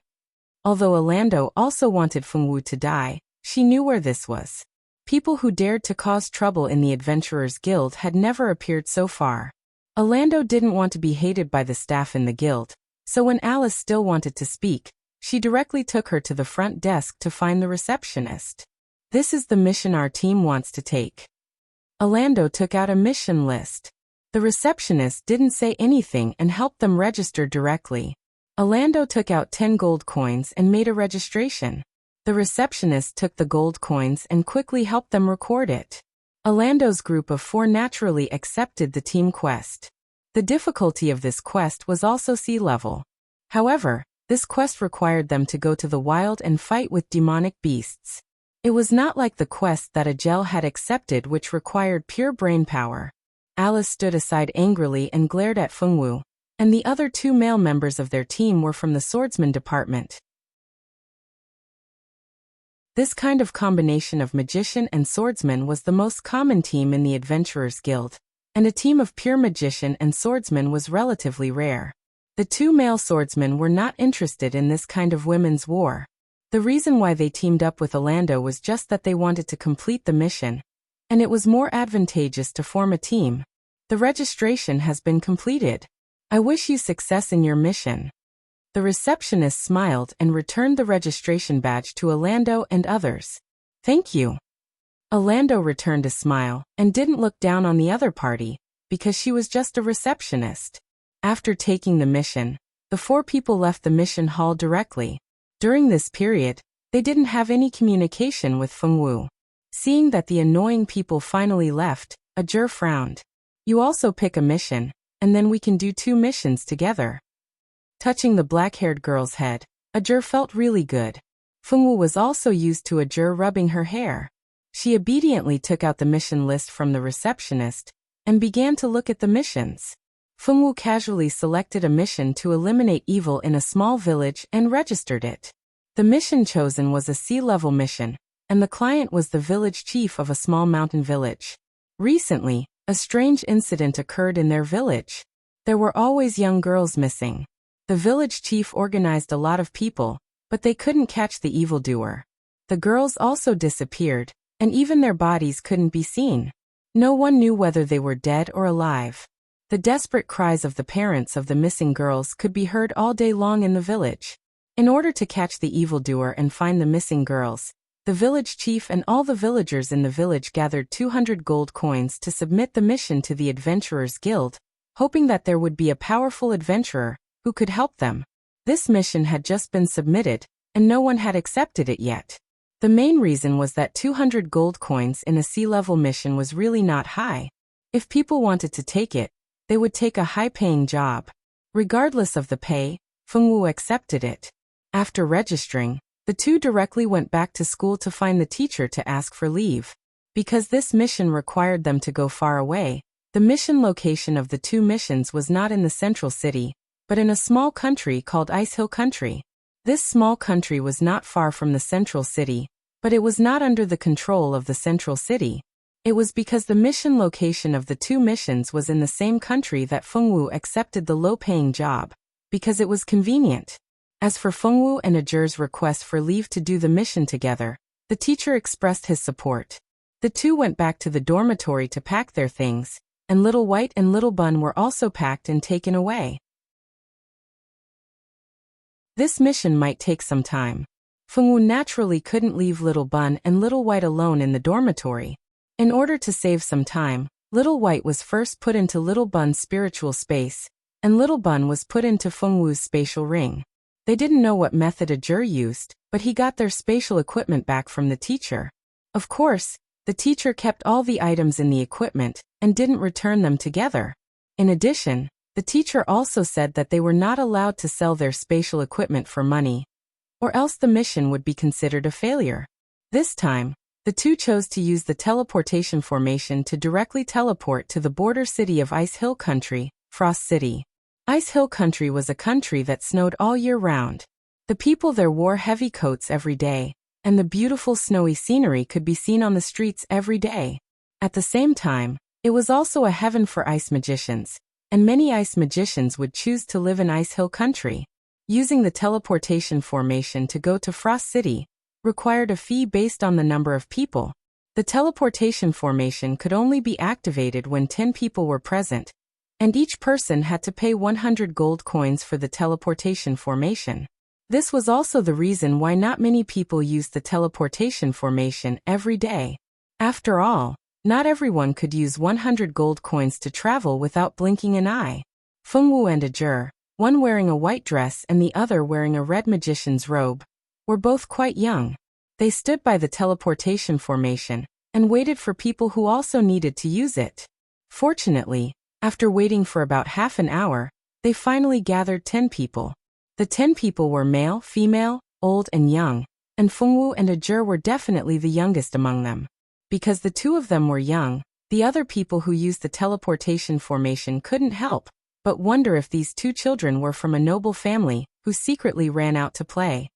Although Orlando also wanted Fengwu to die, she knew where this was. People who dared to cause trouble in the Adventurers Guild had never appeared so far. Orlando didn't want to be hated by the staff in the guild, so when Alice still wanted to speak, she directly took her to the front desk to find the receptionist. This is the mission our team wants to take. Orlando took out a mission list. The receptionist didn't say anything and helped them register directly. Orlando took out 10 gold coins and made a registration. The receptionist took the gold coins and quickly helped them record it. Orlando's group of 4 naturally accepted the team quest. The difficulty of this quest was also sea level. However, this quest required them to go to the wild and fight with demonic beasts. It was not like the quest that Ajel had accepted, which required pure brain power. Alice stood aside angrily and glared at Fengwu, and the other 2 male members of their team were from the swordsman department. This kind of combination of magician and swordsman was the most common team in the Adventurers Guild, and a team of pure magician and swordsman was relatively rare. The 2 male swordsmen were not interested in this kind of women's war. The reason why they teamed up with Orlando was just that they wanted to complete the mission, and it was more advantageous to form a team. The registration has been completed. I wish you success in your mission. The receptionist smiled and returned the registration badge to Orlando and others. Thank you. Orlando returned a smile and didn't look down on the other party, because she was just a receptionist. After taking the mission, the 4 people left the mission hall directly. During this period, they didn't have any communication with Fengwu. Seeing that the annoying people finally left, Ajur frowned. You also pick a mission, and then we can do 2 missions together. Touching the black-haired girl's head, Ajur felt really good. Fengwu was also used to Ajur rubbing her hair. She obediently took out the mission list from the receptionist and began to look at the missions. Fengwu casually selected a mission to eliminate evil in a small village and registered it. The mission chosen was a sea-level mission, and the client was the village chief of a small mountain village. Recently, a strange incident occurred in their village. There were always young girls missing. The village chief organized a lot of people, but they couldn't catch the evildoer. The girls also disappeared, and even their bodies couldn't be seen. No one knew whether they were dead or alive. The desperate cries of the parents of the missing girls could be heard all day long in the village. In order to catch the evildoer and find the missing girls, the village chief and all the villagers in the village gathered 200 gold coins to submit the mission to the Adventurers Guild, hoping that there would be a powerful adventurer who could help them. This mission had just been submitted, and no one had accepted it yet. The main reason was that 200 gold coins in a sea-level mission was really not high. If people wanted to take it, they would take a high-paying job. Regardless of the pay, Fengwu accepted it. After registering, the two directly went back to school to find the teacher to ask for leave. Because this mission required them to go far away, the mission location of the two missions was not in the central city, but in a small country called Ice Hill Country. This small country was not far from the central city, but it was not under the control of the central city. It was because the mission location of the two missions was in the same country that Fengwu accepted the low-paying job, because it was convenient. As for Fengwu and Ajur's request for leave to do the mission together, the teacher expressed his support. The two went back to the dormitory to pack their things, and Little White and Little Bun were also packed and taken away. This mission might take some time. Fengwu naturally couldn't leave Little Bun and Little White alone in the dormitory. In order to save some time, Little White was first put into Little Bun's spiritual space, and Little Bun was put into Fengwu's spatial ring. They didn't know what method Ajur used, but he got their spatial equipment back from the teacher. Of course, the teacher kept all the items in the equipment and didn't return them together. In addition, the teacher also said that they were not allowed to sell their spatial equipment for money, or else the mission would be considered a failure. This time, the two chose to use the teleportation formation to directly teleport to the border city of Ice Hill Country, Frost City. Ice Hill Country was a country that snowed all year round. The people there wore heavy coats every day, and the beautiful snowy scenery could be seen on the streets every day. At the same time, it was also a heaven for ice magicians, and many ice magicians would choose to live in Ice Hill Country. Using the teleportation formation to go to Frost City required a fee based on the number of people. The teleportation formation could only be activated when 10 people were present, and each person had to pay 100 gold coins for the teleportation formation. This was also the reason why not many people used the teleportation formation every day. After all, not everyone could use 100 gold coins to travel without blinking an eye. Fengwu and Ajur, one wearing a white dress and the other wearing a red magician's robe, were both quite young. They stood by the teleportation formation and waited for people who also needed to use it. Fortunately, after waiting for about half an hour, they finally gathered 10 people. The 10 people were male, female, old and young, and Fengwu and Ajur were definitely the youngest among them. Because the two of them were young, the other people who used the teleportation formation couldn't help but wonder if these two children were from a noble family who secretly ran out to play.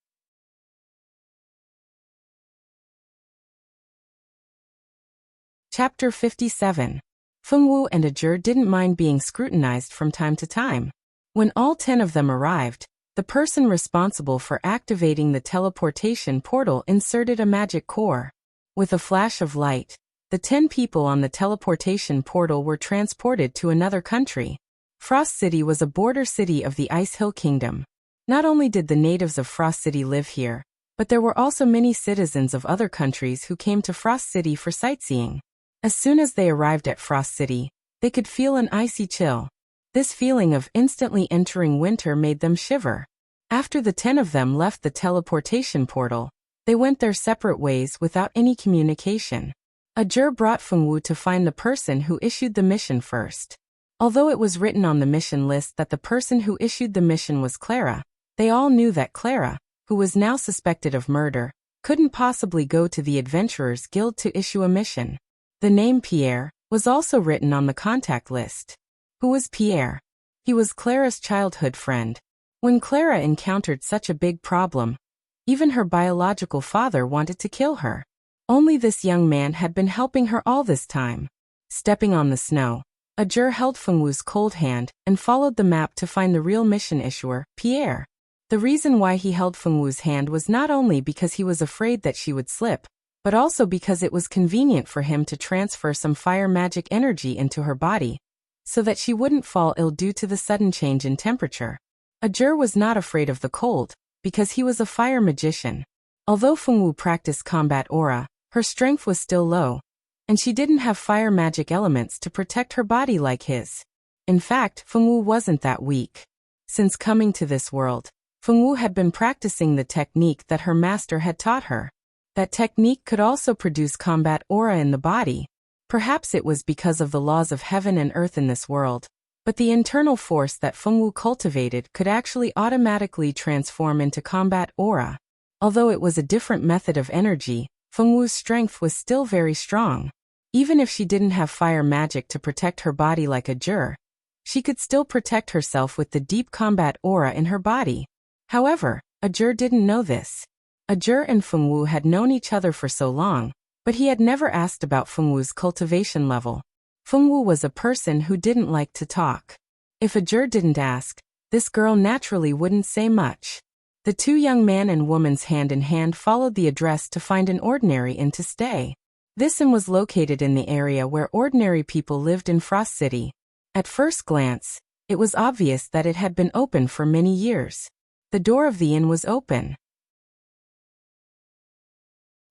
Chapter 57. Fengwu and Ajur didn't mind being scrutinized from time to time. When all 10 of them arrived, the person responsible for activating the teleportation portal inserted a magic core. With a flash of light, the 10 people on the teleportation portal were transported to another country. Frost City was a border city of the Ice Hill Kingdom. Not only did the natives of Frost City live here, but there were also many citizens of other countries who came to Frost City for sightseeing. As soon as they arrived at Frost City, they could feel an icy chill. This feeling of instantly entering winter made them shiver. After the 10 of them left the teleportation portal, they went their separate ways without any communication. Ajur brought Fengwu to find the person who issued the mission first. Although it was written on the mission list that the person who issued the mission was Clara, they all knew that Clara, who was now suspected of murder, couldn't possibly go to the Adventurers Guild to issue a mission. The name Pierre was also written on the contact list. Who was Pierre? He was Clara's childhood friend. When Clara encountered such a big problem, even her biological father wanted to kill her. Only this young man had been helping her all this time. Stepping on the snow, Ajur held Fengwu's cold hand and followed the map to find the real mission issuer, Pierre. The reason why he held Fengwu's hand was not only because he was afraid that she would slip, but also because it was convenient for him to transfer some fire magic energy into her body, so that she wouldn't fall ill due to the sudden change in temperature. Ajur was not afraid of the cold, because he was a fire magician. Although Fengwu practiced combat aura, her strength was still low, and she didn't have fire magic elements to protect her body like his. In fact, Fengwu wasn't that weak. Since coming to this world, Fengwu had been practicing the technique that her master had taught her. That technique could also produce combat aura in the body. Perhaps it was because of the laws of heaven and earth in this world, But the internal force that Fengwu cultivated could actually automatically transform into combat aura. Although it was a different method of energy, Fengwu's strength was still very strong. Even if she didn't have fire magic to protect her body like a Jur, she could still protect herself with the deep combat aura in her body. However, a Jur didn't know this. A Jur and Fengwu had known each other for so long, but he had never asked about Fengwu's cultivation level. Fengwu was a person who didn't like to talk. If a Jur didn't ask, this girl naturally wouldn't say much. The two young man and woman's hand in hand followed the address to find an ordinary inn to stay. This inn was located in the area where ordinary people lived in Frost City. At first glance, it was obvious that it had been open for many years. The door of the inn was open.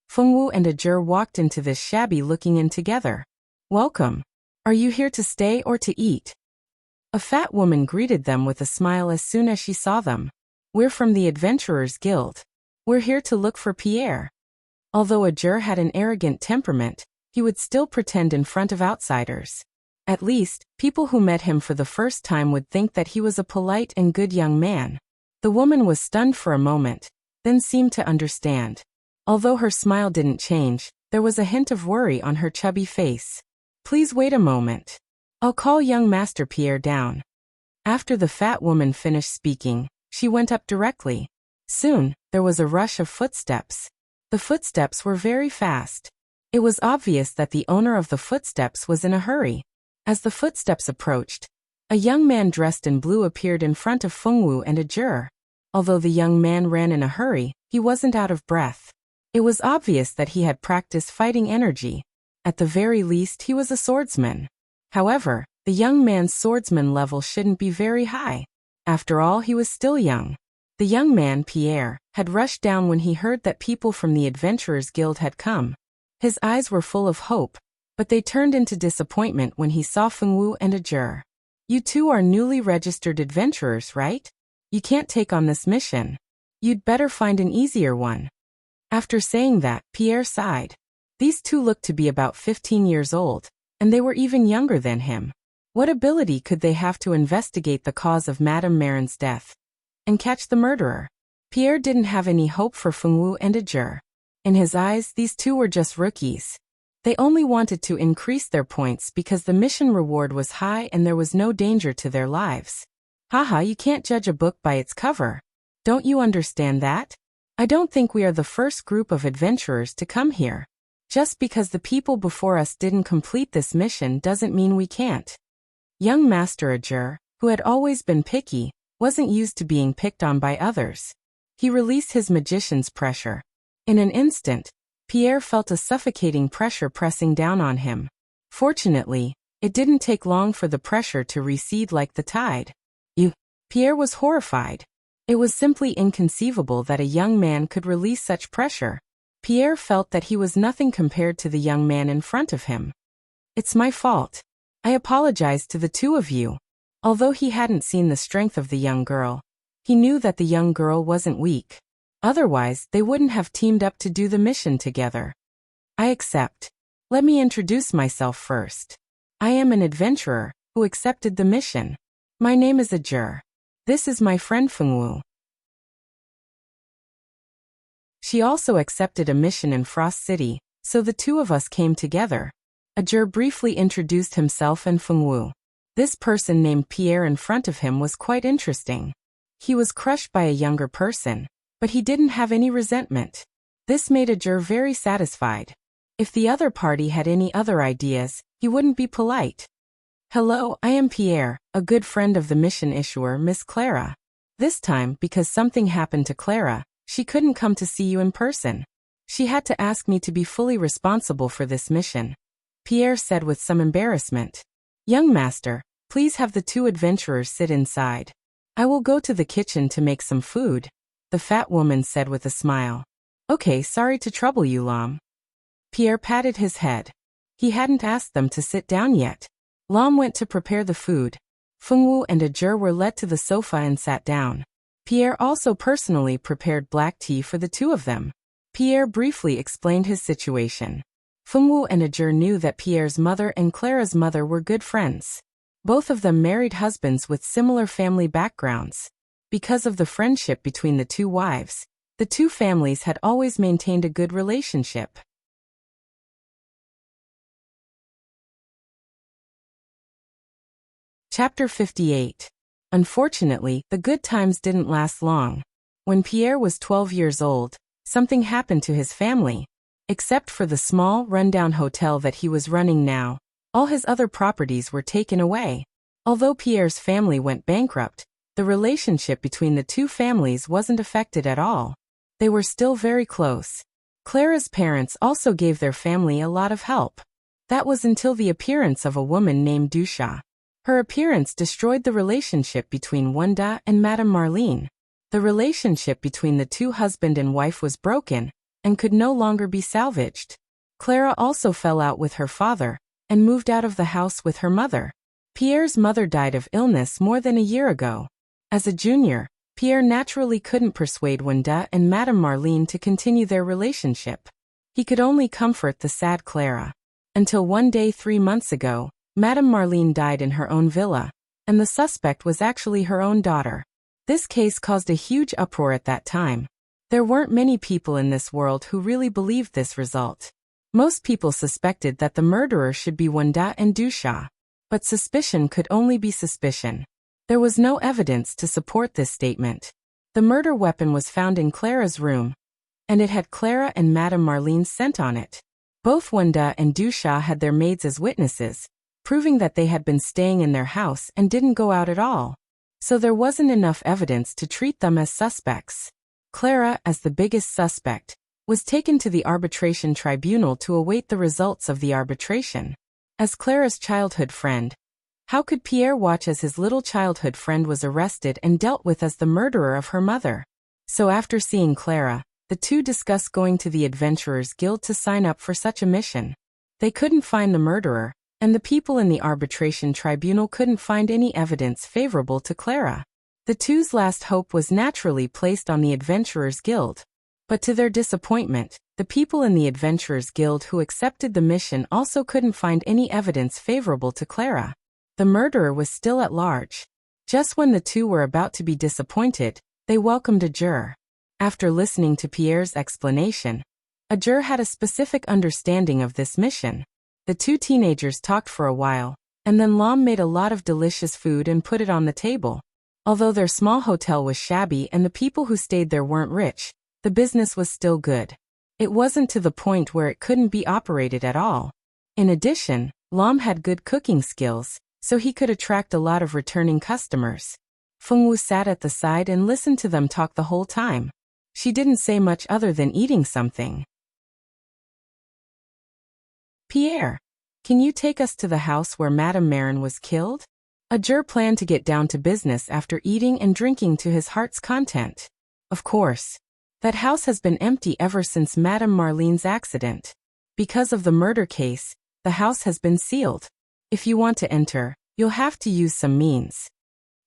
Fengwu and a Jur walked into this shabby-looking inn together. "Welcome. Are you here to stay or to eat?" A fat woman greeted them with a smile as soon as she saw them. "We're from the Adventurers Guild. We're here to look for Pierre." Although a Jur had an arrogant temperament, he would still pretend in front of outsiders. At least, people who met him for the first time would think that he was a polite and good young man. The woman was stunned for a moment, then seemed to understand. Although her smile didn't change, there was a hint of worry on her chubby face. "Please wait a moment. I'll call young Master Pierre down." After the fat woman finished speaking, she went up directly. Soon, there was a rush of footsteps. The footsteps were very fast. It was obvious that the owner of the footsteps was in a hurry. As the footsteps approached, a young man dressed in blue appeared in front of Fengwu and a Jur. Although the young man ran in a hurry, he wasn't out of breath. It was obvious that he had practiced fighting energy. At the very least, he was a swordsman. However, the young man's swordsman level shouldn't be very high. After all, he was still young. The young man, Pierre, had rushed down when he heard that people from the Adventurers Guild had come. His eyes were full of hope, but they turned into disappointment when he saw Fengwu and a Jur. "You two are newly registered adventurers, right? You can't take on this mission. You'd better find an easier one." After saying that, Pierre sighed. These two looked to be about 15 years old, and they were even younger than him. What ability could they have to investigate the cause of Madame Marin's death and catch the murderer? Pierre didn't have any hope for Fengwu and a Jur. In his eyes, these two were just rookies. They only wanted to increase their points because the mission reward was high and there was no danger to their lives. "Haha, you can't judge a book by its cover. Don't you understand that? I don't think we are the first group of adventurers to come here. Just because the people before us didn't complete this mission doesn't mean we can't." Young Master Ajur, who had always been picky, wasn't used to being picked on by others. He released his magician's pressure. In an instant, Pierre felt a suffocating pressure pressing down on him. Fortunately, it didn't take long for the pressure to recede like the tide. Pierre was horrified. It was simply inconceivable that a young man could release such pressure. Pierre felt that he was nothing compared to the young man in front of him. "It's my fault. I apologize to the two of you." Although he hadn't seen the strength of the young girl, he knew that the young girl wasn't weak. Otherwise, they wouldn't have teamed up to do the mission together. "I accept. Let me introduce myself first. I am an adventurer who accepted the mission. My name is Ajur. This is my friend Fengwu. She also accepted a mission in Frost City, so the two of us came together." Ajur briefly introduced himself and Fengwu. This person named Pierre in front of him was quite interesting. He was crushed by a younger person, but he didn't have any resentment. This made Ajur very satisfied. If the other party had any other ideas, he wouldn't be polite. "Hello, I am Pierre, a good friend of the mission issuer, Miss Clara. This time, because something happened to Clara, she couldn't come to see you in person. She had to ask me to be fully responsible for this mission," Pierre said with some embarrassment. "Young master, please have the two adventurers sit inside. I will go to the kitchen to make some food," the fat woman said with a smile. "Okay, sorry to trouble you, Lam." Pierre patted his head. He hadn't asked them to sit down yet. Lam went to prepare the food. Fengwu and Ajur were led to the sofa and sat down. Pierre also personally prepared black tea for the two of them. Pierre briefly explained his situation. Fengwu and Ajur knew that Pierre's mother and Clara's mother were good friends. Both of them married husbands with similar family backgrounds. Because of the friendship between the two wives, the two families had always maintained a good relationship. Chapter 58. Unfortunately, the good times didn't last long. When Pierre was 12 years old, something happened to his family. Except for the small, rundown hotel that he was running now, all his other properties were taken away. Although Pierre's family went bankrupt, the relationship between the two families wasn't affected at all. They were still very close. Clara's parents also gave their family a lot of help. That was until the appearance of a woman named Dusha. Her appearance destroyed the relationship between Wanda and Madame Marlene. The relationship between the two husband and wife was broken and could no longer be salvaged. Clara also fell out with her father and moved out of the house with her mother. Pierre's mother died of illness more than a year ago. As a junior, Pierre naturally couldn't persuade Wanda and Madame Marlene to continue their relationship. He could only comfort the sad Clara. Until one day 3 months ago, Madame Marlene died in her own villa, and the suspect was actually her own daughter. This case caused a huge uproar at that time. There weren't many people in this world who really believed this result. Most people suspected that the murderer should be Wanda and Dusha. But suspicion could only be suspicion. There was no evidence to support this statement. The murder weapon was found in Clara's room, and it had Clara and Madame Marlene's scent on it. Both Wanda and Dusha had their maids as witnesses, proving that they had been staying in their house and didn't go out at all. So there wasn't enough evidence to treat them as suspects. Clara, as the biggest suspect, was taken to the arbitration tribunal to await the results of the arbitration. As Clara's childhood friend, how could Pierre watch as his little childhood friend was arrested and dealt with as the murderer of her mother? So after seeing Clara, the two discussed going to the Adventurers Guild to sign up for such a mission. They couldn't find the murderer, and the people in the arbitration tribunal couldn't find any evidence favorable to Clara. The two's last hope was naturally placed on the Adventurers Guild. But to their disappointment, the people in the Adventurers Guild who accepted the mission also couldn't find any evidence favorable to Clara. The murderer was still at large. Just when the two were about to be disappointed, they welcomed a juror. After listening to Pierre's explanation, a juror had a specific understanding of this mission. The two teenagers talked for a while, and then Lom made a lot of delicious food and put it on the table. Although their small hotel was shabby and the people who stayed there weren't rich, the business was still good. It wasn't to the point where it couldn't be operated at all. In addition, Lom had good cooking skills, so he could attract a lot of returning customers. Fengwu sat at the side and listened to them talk the whole time. She didn't say much other than eating something. Pierre, can you take us to the house where Madame Marin was killed? A juror planned to get down to business after eating and drinking to his heart's content. Of course. That house has been empty ever since Madame Marlene's accident. Because of the murder case, the house has been sealed. If you want to enter, you'll have to use some means.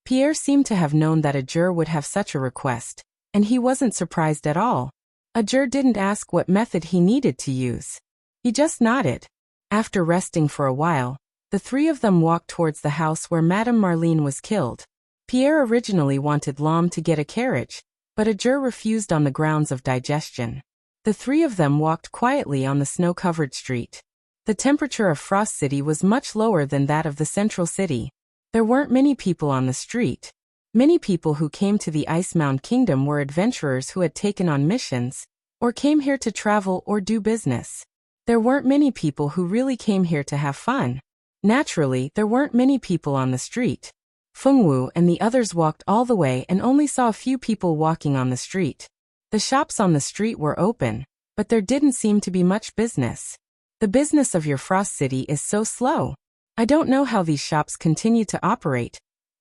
Pierre seemed to have known that a juror would have such a request, and he wasn't surprised at all. A juror didn't ask what method he needed to use. He just nodded. After resting for a while, the three of them walked towards the house where Madame Marlene was killed. Pierre originally wanted Lom to get a carriage, but a juror refused on the grounds of digestion. The three of them walked quietly on the snow-covered street. The temperature of Frost City was much lower than that of the central city. There weren't many people on the street. Many people who came to the Ice Mound Kingdom were adventurers who had taken on missions, or came here to travel or do business. There weren't many people who really came here to have fun. Naturally, there weren't many people on the street. Fengwu and the others walked all the way and only saw a few people walking on the street. The shops on the street were open, but there didn't seem to be much business. The business of your Frost City is so slow. I don't know how these shops continue to operate,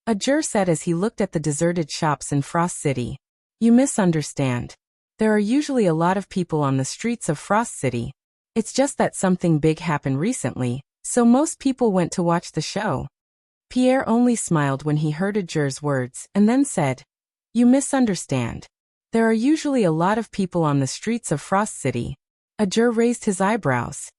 a juror said as he looked at the deserted shops in Frost City. You misunderstand. There are usually a lot of people on the streets of Frost City. It's just that something big happened recently, so most people went to watch the show. Pierre only smiled when he heard a juror's words and then said, You misunderstand. There are usually a lot of people on the streets of Frost City. A juror raised his eyebrows.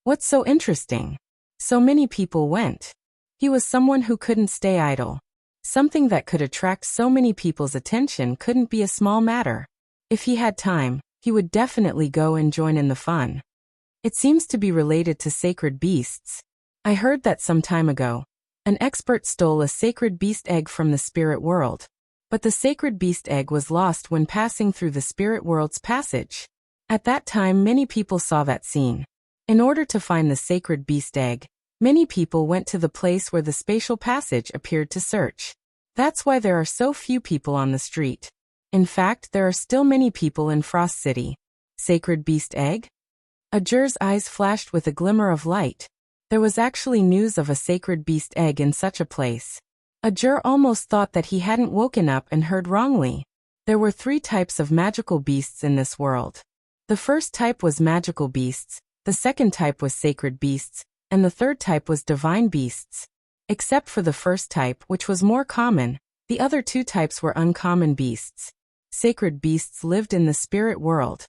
What's so interesting? So many people went. He was someone who couldn't stay idle. Something that could attract so many people's attention couldn't be a small matter. If he had time, he would definitely go and join in the fun. It seems to be related to sacred beasts. I heard that some time ago, an expert stole a sacred beast egg from the spirit world. But the sacred beast egg was lost when passing through the spirit world's passage. At that time, many people saw that scene. In order to find the sacred beast egg, many people went to the place where the spatial passage appeared to search. That's why there are so few people on the street. In fact, there are still many people in Frost City. Sacred beast egg? Ajur's eyes flashed with a glimmer of light. There was actually news of a sacred beast egg in such a place. Ajur almost thought that he hadn't woken up and heard wrongly. There were 3 types of magical beasts in this world. The first type was magical beasts, the second type was sacred beasts, and the third type was divine beasts. Except for the first type, which was more common, the other 2 types were uncommon beasts. Sacred beasts lived in the spirit world.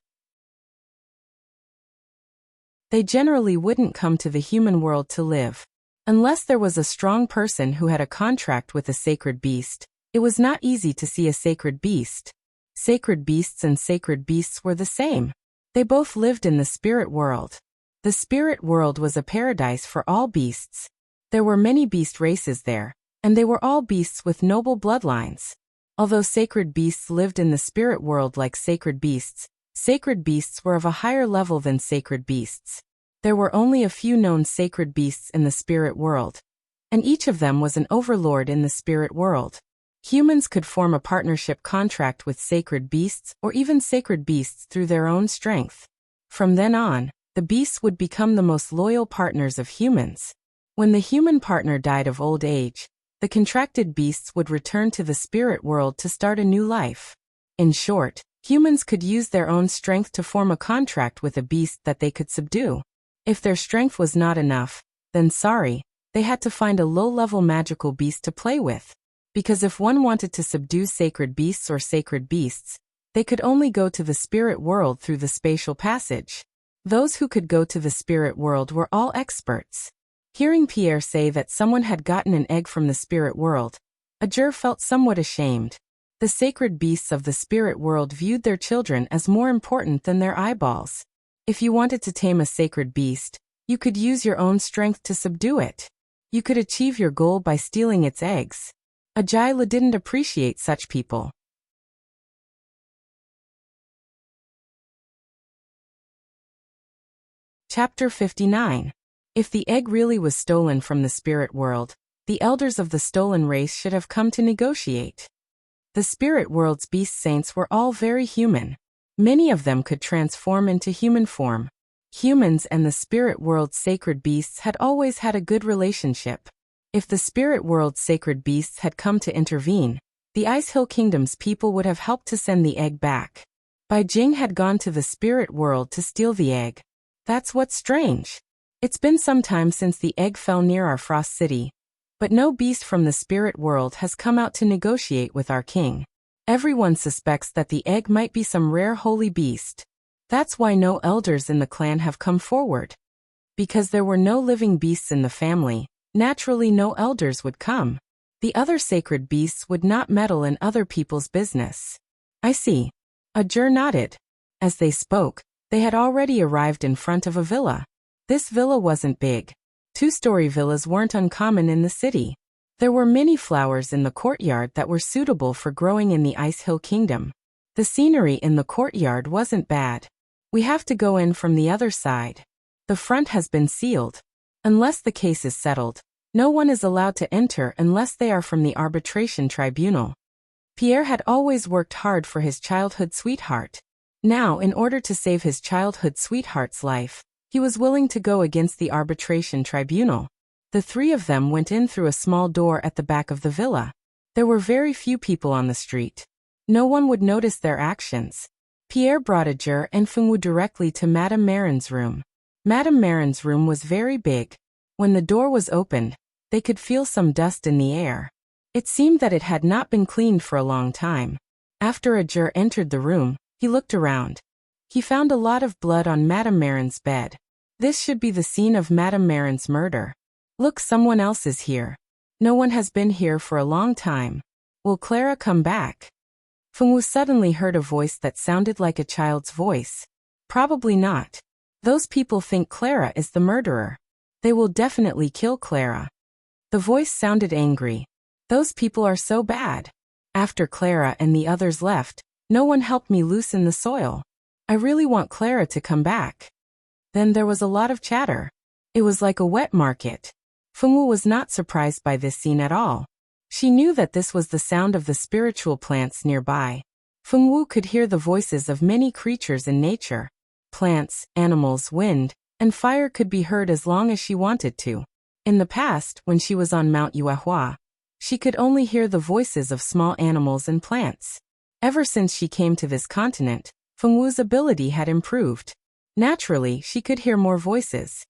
They generally wouldn't come to the human world to live. Unless there was a strong person who had a contract with a sacred beast, it was not easy to see a sacred beast. Sacred beasts and sacred beasts were the same. They both lived in the spirit world. The spirit world was a paradise for all beasts. There were many beast races there, and they were all beasts with noble bloodlines. Although sacred beasts lived in the spirit world like sacred beasts were of a higher level than sacred beasts. There were only a few known sacred beasts in the spirit world, and each of them was an overlord in the spirit world. Humans could form a partnership contract with sacred beasts or even sacred beasts through their own strength. From then on, the beasts would become the most loyal partners of humans. When the human partner died of old age, the contracted beasts would return to the spirit world to start a new life. In short, humans could use their own strength to form a contract with a beast that they could subdue. If their strength was not enough, then sorry, they had to find a low-level magical beast to play with. Because if one wanted to subdue sacred beasts or sacred beasts, they could only go to the spirit world through the spatial passage. Those who could go to the spirit world were all experts. Hearing Pierre say that someone had gotten an egg from the spirit world, Ajur felt somewhat ashamed. The sacred beasts of the spirit world viewed their children as more important than their eyeballs. If you wanted to tame a sacred beast, you could use your own strength to subdue it. You could achieve your goal by stealing its eggs. Ajayla didn't appreciate such people. Chapter 59. If the egg really was stolen from the spirit world, the elders of the stolen race should have come to negotiate. The spirit world's beast saints were all very human. Many of them could transform into human form. Humans and the spirit world's sacred beasts had always had a good relationship. If the spirit world's sacred beasts had come to intervene, the Ice Hill Kingdom's people would have helped to send the egg back. Bai Jing had gone to the spirit world to steal the egg. That's what's strange. It's been some time since the egg fell near our Frost City, but no beast from the spirit world has come out to negotiate with our king. Everyone suspects that the egg might be some rare holy beast. That's why no elders in the clan have come forward. Because there were no living beasts in the family, naturally no elders would come. The other sacred beasts would not meddle in other people's business. I see. Ajur nodded. As they spoke, they had already arrived in front of a villa. This villa wasn't big. 2-story villas weren't uncommon in the city. There were many flowers in the courtyard that were suitable for growing in the Ice Hill Kingdom. The scenery in the courtyard wasn't bad. We have to go in from the other side. The front has been sealed. Unless the case is settled, no one is allowed to enter unless they are from the arbitration tribunal. Pierre had always worked hard for his childhood sweetheart. Now, in order to save his childhood sweetheart's life, he was willing to go against the arbitration tribunal. The 3 of them went in through a small door at the back of the villa. There were very few people on the street. No one would notice their actions. Pierre brought Ajur and Fengwu directly to Madame Marin's room. Madame Marin's room was very big. When the door was opened, they could feel some dust in the air. It seemed that it had not been cleaned for a long time. After Ajur entered the room, he looked around. He found a lot of blood on Madame Marin's bed. This should be the scene of Madame Marin's murder. Look, someone else is here. No one has been here for a long time. Will Clara come back? Fengwu suddenly heard a voice that sounded like a child's voice. Probably not. Those people think Clara is the murderer. They will definitely kill Clara. The voice sounded angry. Those people are so bad. After Clara and the others left, no one helped me loosen the soil. I really want Clara to come back. Then there was a lot of chatter. It was like a wet market. Fengwu was not surprised by this scene at all. She knew that this was the sound of the spiritual plants nearby. Fengwu could hear the voices of many creatures in nature. Plants, animals, wind, and fire could be heard as long as she wanted to. In the past, when she was on Mount Yuehua, she could only hear the voices of small animals and plants. Ever since she came to this continent, Fengwu's ability had improved. Naturally, she could hear more voices.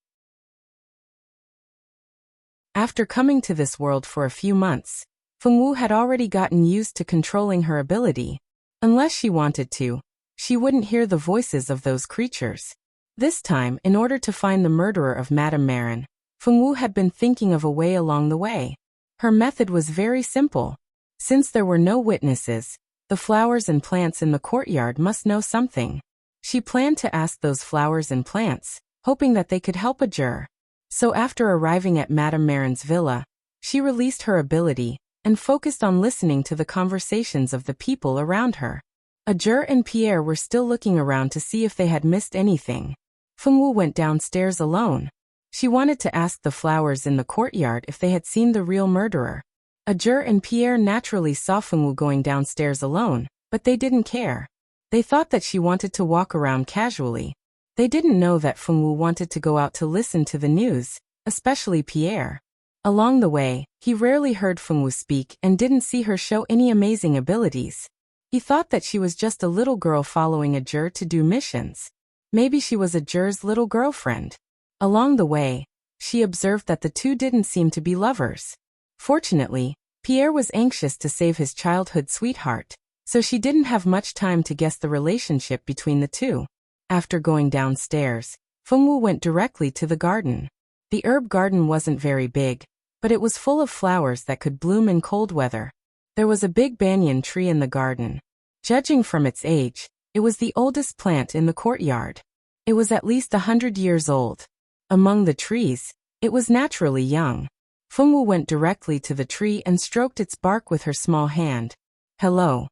After coming to this world for a few months, Fengwu had already gotten used to controlling her ability. Unless she wanted to, she wouldn't hear the voices of those creatures. This time, in order to find the murderer of Madame Marin, Fengwu had been thinking of a way along the way. Her method was very simple. Since there were no witnesses, the flowers and plants in the courtyard must know something. She planned to ask those flowers and plants, hoping that they could help a juror. So after arriving at Madame Marin's villa, she released her ability and focused on listening to the conversations of the people around her. Ajur and Pierre were still looking around to see if they had missed anything. Fengwu went downstairs alone. She wanted to ask the flowers in the courtyard if they had seen the real murderer. Ajur and Pierre naturally saw Fengwu going downstairs alone, but they didn't care. They thought that she wanted to walk around casually. They didn't know that Fengwu wanted to go out to listen to the news, especially Pierre. Along the way, he rarely heard Fengwu speak and didn't see her show any amazing abilities. He thought that she was just a little girl following Ajur to do missions. Maybe she was Ajur's little girlfriend. Along the way, she observed that the two didn't seem to be lovers. Fortunately, Pierre was anxious to save his childhood sweetheart, so she didn't have much time to guess the relationship between the two. After going downstairs, Fengwu went directly to the garden. The herb garden wasn't very big, but it was full of flowers that could bloom in cold weather. There was a big banyan tree in the garden. Judging from its age, it was the oldest plant in the courtyard. It was at least 100 years old. Among the trees, it was naturally young. Fengwu went directly to the tree and stroked its bark with her small hand. Hello.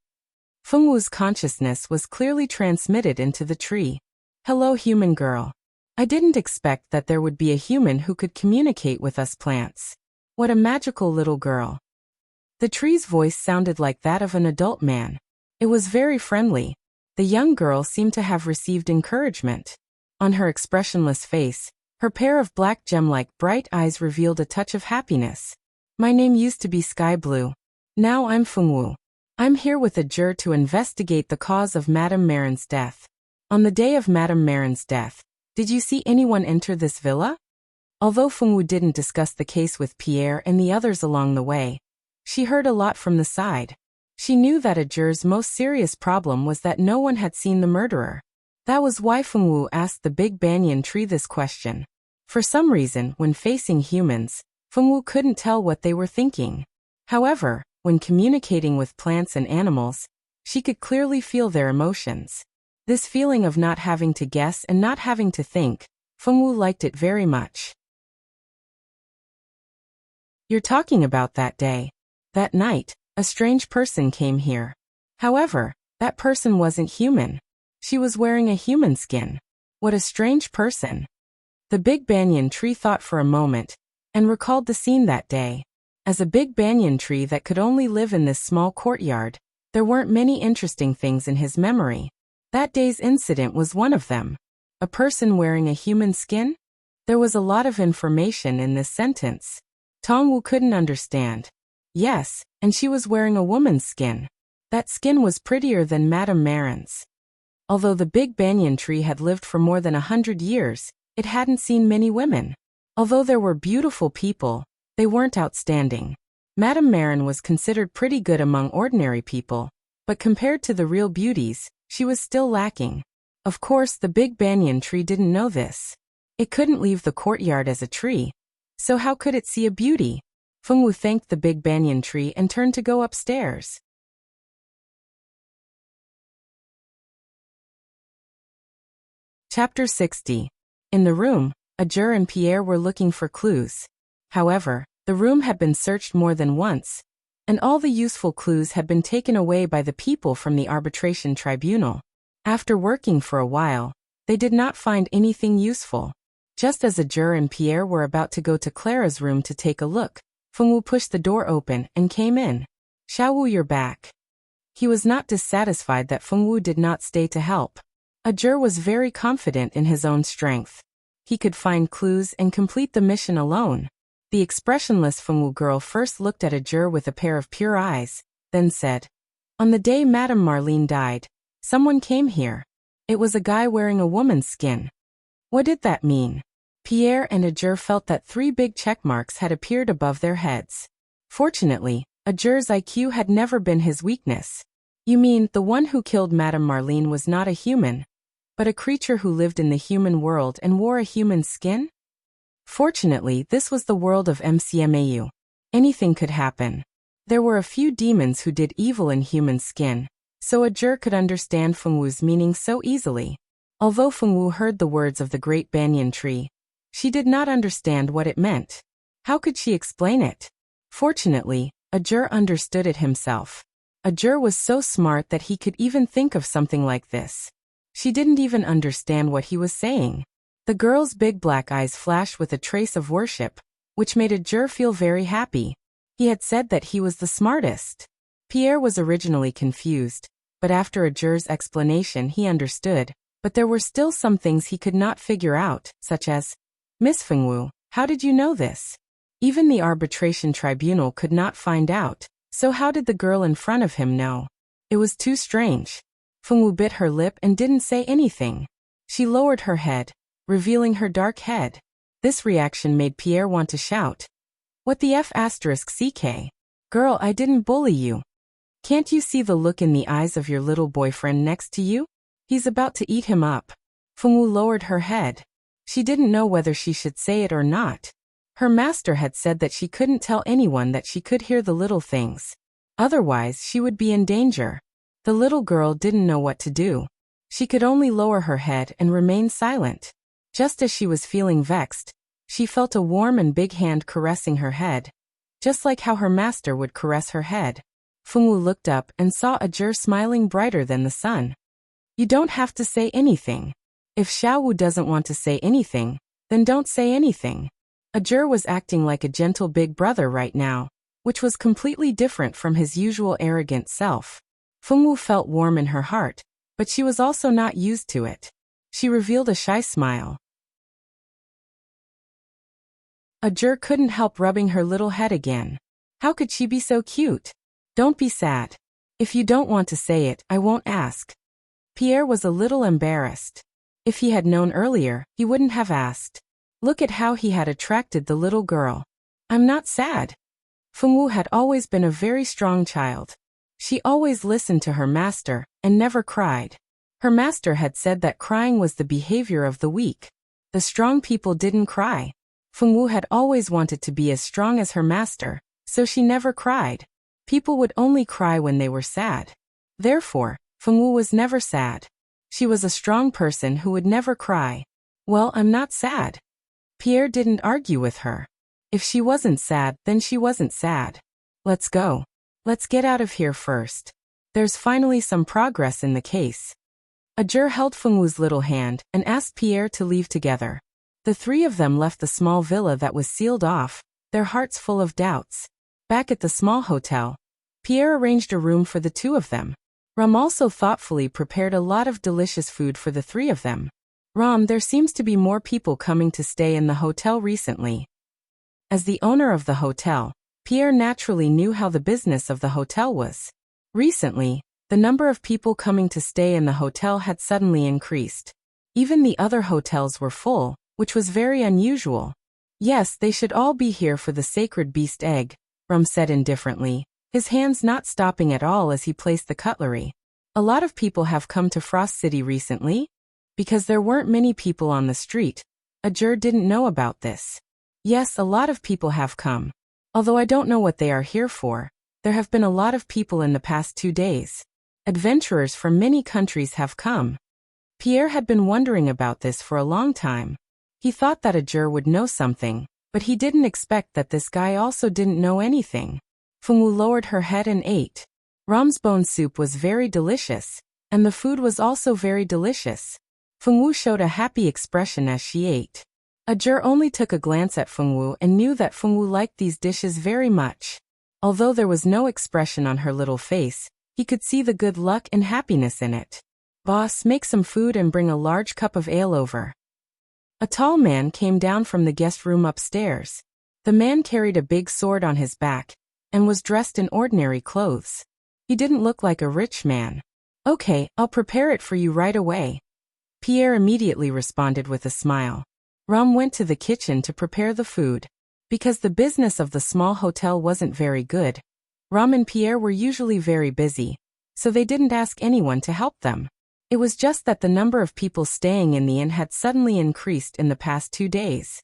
Fengwu's consciousness was clearly transmitted into the tree. Hello, human girl. I didn't expect that there would be a human who could communicate with us plants. What a magical little girl. The tree's voice sounded like that of an adult man. It was very friendly. The young girl seemed to have received encouragement. On her expressionless face, her pair of black gem-like bright eyes revealed a touch of happiness. My name used to be Sky Blue. Now I'm Fengwu. I'm here with Ajur to investigate the cause of Madame Marin's death. On the day of Madame Marin's death, did you see anyone enter this villa? Although Fengwu didn't discuss the case with Pierre and the others along the way, she heard a lot from the side. She knew that Ajur's most serious problem was that no one had seen the murderer. That was why Fengwu asked the big banyan tree this question. For some reason, when facing humans, Fengwu couldn't tell what they were thinking. However, when communicating with plants and animals, she could clearly feel their emotions. This feeling of not having to guess and not having to think, Fengwu liked it very much. You're talking about that day. That night, a strange person came here. However, that person wasn't human. She was wearing a human skin. What a strange person. The big banyan tree thought for a moment, and recalled the scene that day. As a big banyan tree that could only live in this small courtyard, there weren't many interesting things in his memory. That day's incident was one of them. A person wearing a human skin? There was a lot of information in this sentence. Tongwu couldn't understand. Yes, and she was wearing a woman's skin. That skin was prettier than Madame Marin's. Although the big banyan tree had lived for more than 100 years, it hadn't seen many women. Although there were beautiful people, they weren't outstanding. Madame Marin was considered pretty good among ordinary people, but compared to the real beauties, she was still lacking. Of course, the big banyan tree didn't know this. It couldn't leave the courtyard as a tree, So how could it see a beauty? Fengwu thanked the big banyan tree and turned to go upstairs. Chapter 60. In the room, Ajur and Pierre were looking for clues. However, the room had been searched more than once, and all the useful clues had been taken away by the people from the arbitration tribunal. After working for a while, they did not find anything useful. Just as Ajur and Pierre were about to go to Clara's room to take a look, Fengwu pushed the door open and came in. "Xiaowu, you're back." He was not dissatisfied that Fengwu did not stay to help. Ajur was very confident in his own strength. He could find clues and complete the mission alone. The expressionless Fengwu girl first looked at Ajur with a pair of pure eyes, then said, "On the day Madame Marlene died, someone came here. It was a guy wearing a woman's skin." What did that mean? Pierre and Ajur felt that 3 big check marks had appeared above their heads. Fortunately, Ajur's IQ had never been his weakness. "You mean the one who killed Madame Marlene was not a human, but a creature who lived in the human world and wore a human skin?" Fortunately, this was the world of MCMAU. Anything could happen. There were a few demons who did evil in human skin, so Ajur could understand Fengwu's meaning so easily. Although Fengwu heard the words of the great banyan tree, she did not understand what it meant. How could she explain it? Fortunately, Ajur understood it himself. Ajur was so smart that he could even think of something like this. She didn't even understand what he was saying. The girl's big black eyes flashed with a trace of worship, which made Ajur feel very happy. He had said that he was the smartest. Pierre was originally confused, but after Ajur's explanation he understood, but there were still some things he could not figure out, such as, "Miss Fengwu, how did you know this?" Even the arbitration tribunal could not find out, so how did the girl in front of him know? It was too strange. Fengwu bit her lip and didn't say anything. She lowered her head, revealing her dark head. This reaction made Pierre want to shout, "What the F***CK? Girl, I didn't bully you. Can't you see the look in the eyes of your little boyfriend next to you? He's about to eat him up." Fengwu lowered her head. She didn't know whether she should say it or not. Her master had said that she couldn't tell anyone that she could hear the little things. Otherwise, she would be in danger. The little girl didn't know what to do. She could only lower her head and remain silent. Just as she was feeling vexed, she felt a warm and big hand caressing her head, just like how her master would caress her head. Fengwu looked up and saw Ajur smiling brighter than the sun. "You don't have to say anything. If Xiaowu doesn't want to say anything, then don't say anything." Ajur was acting like a gentle big brother right now, which was completely different from his usual arrogant self. Fengwu felt warm in her heart, but she was also not used to it. She revealed a shy smile. Ajur couldn't help rubbing her little head again. How could she be so cute? "Don't be sad. If you don't want to say it, I won't ask." Pierre was a little embarrassed. If he had known earlier, he wouldn't have asked. Look at how he had attracted the little girl. "I'm not sad." Fengwu had always been a very strong child. She always listened to her master and never cried. Her master had said that crying was the behavior of the weak. The strong people didn't cry. Fengwu had always wanted to be as strong as her master, so she never cried. People would only cry when they were sad. Therefore, Fengwu was never sad. She was a strong person who would never cry. "Well, I'm not sad." Pierre didn't argue with her. If she wasn't sad, then she wasn't sad. "Let's go. Let's get out of here first. There's finally some progress in the case." Ajur held Fengwu's little hand and asked Pierre to leave together. The 3 of them left the small villa that was sealed off, their hearts full of doubts. Back at the small hotel, Pierre arranged a room for the 2 of them. Ram also thoughtfully prepared a lot of delicious food for the 3 of them. "Ram, there seems to be more people coming to stay in the hotel recently." As the owner of the hotel, Pierre naturally knew how the business of the hotel was. Recently, the number of people coming to stay in the hotel had suddenly increased. Even the other hotels were full, which was very unusual. "Yes, they should all be here for the sacred beast egg," Ram said indifferently, his hands not stopping at all as he placed the cutlery. "A lot of people have come to Frost City recently?" Because there weren't many people on the street, Ajur didn't know about this. Yes, a lot of people have come. Although I don't know what they are here for, there have been a lot of people in the past 2 days. Adventurers from many countries have come. Pierre had been wondering about this for a long time. He thought that Ajur would know something, but he didn't expect that this guy also didn't know anything. Fengwu lowered her head and ate. Ram's bone soup was very delicious, and the food was also very delicious. Fengwu showed a happy expression as she ate. Ajur only took a glance at Fengwu and knew that Fengwu liked these dishes very much. Although there was no expression on her little face, he could see the good luck and happiness in it. Boss, make some food and bring a large cup of ale over. A tall man came down from the guest room upstairs. The man carried a big sword on his back and was dressed in ordinary clothes. He didn't look like a rich man. Okay, I'll prepare it for you right away. Pierre immediately responded with a smile. Ram went to the kitchen to prepare the food. Because the business of the small hotel wasn't very good, Ram and Pierre were usually very busy, so they didn't ask anyone to help them. It was just that the number of people staying in the inn had suddenly increased in the past 2 days.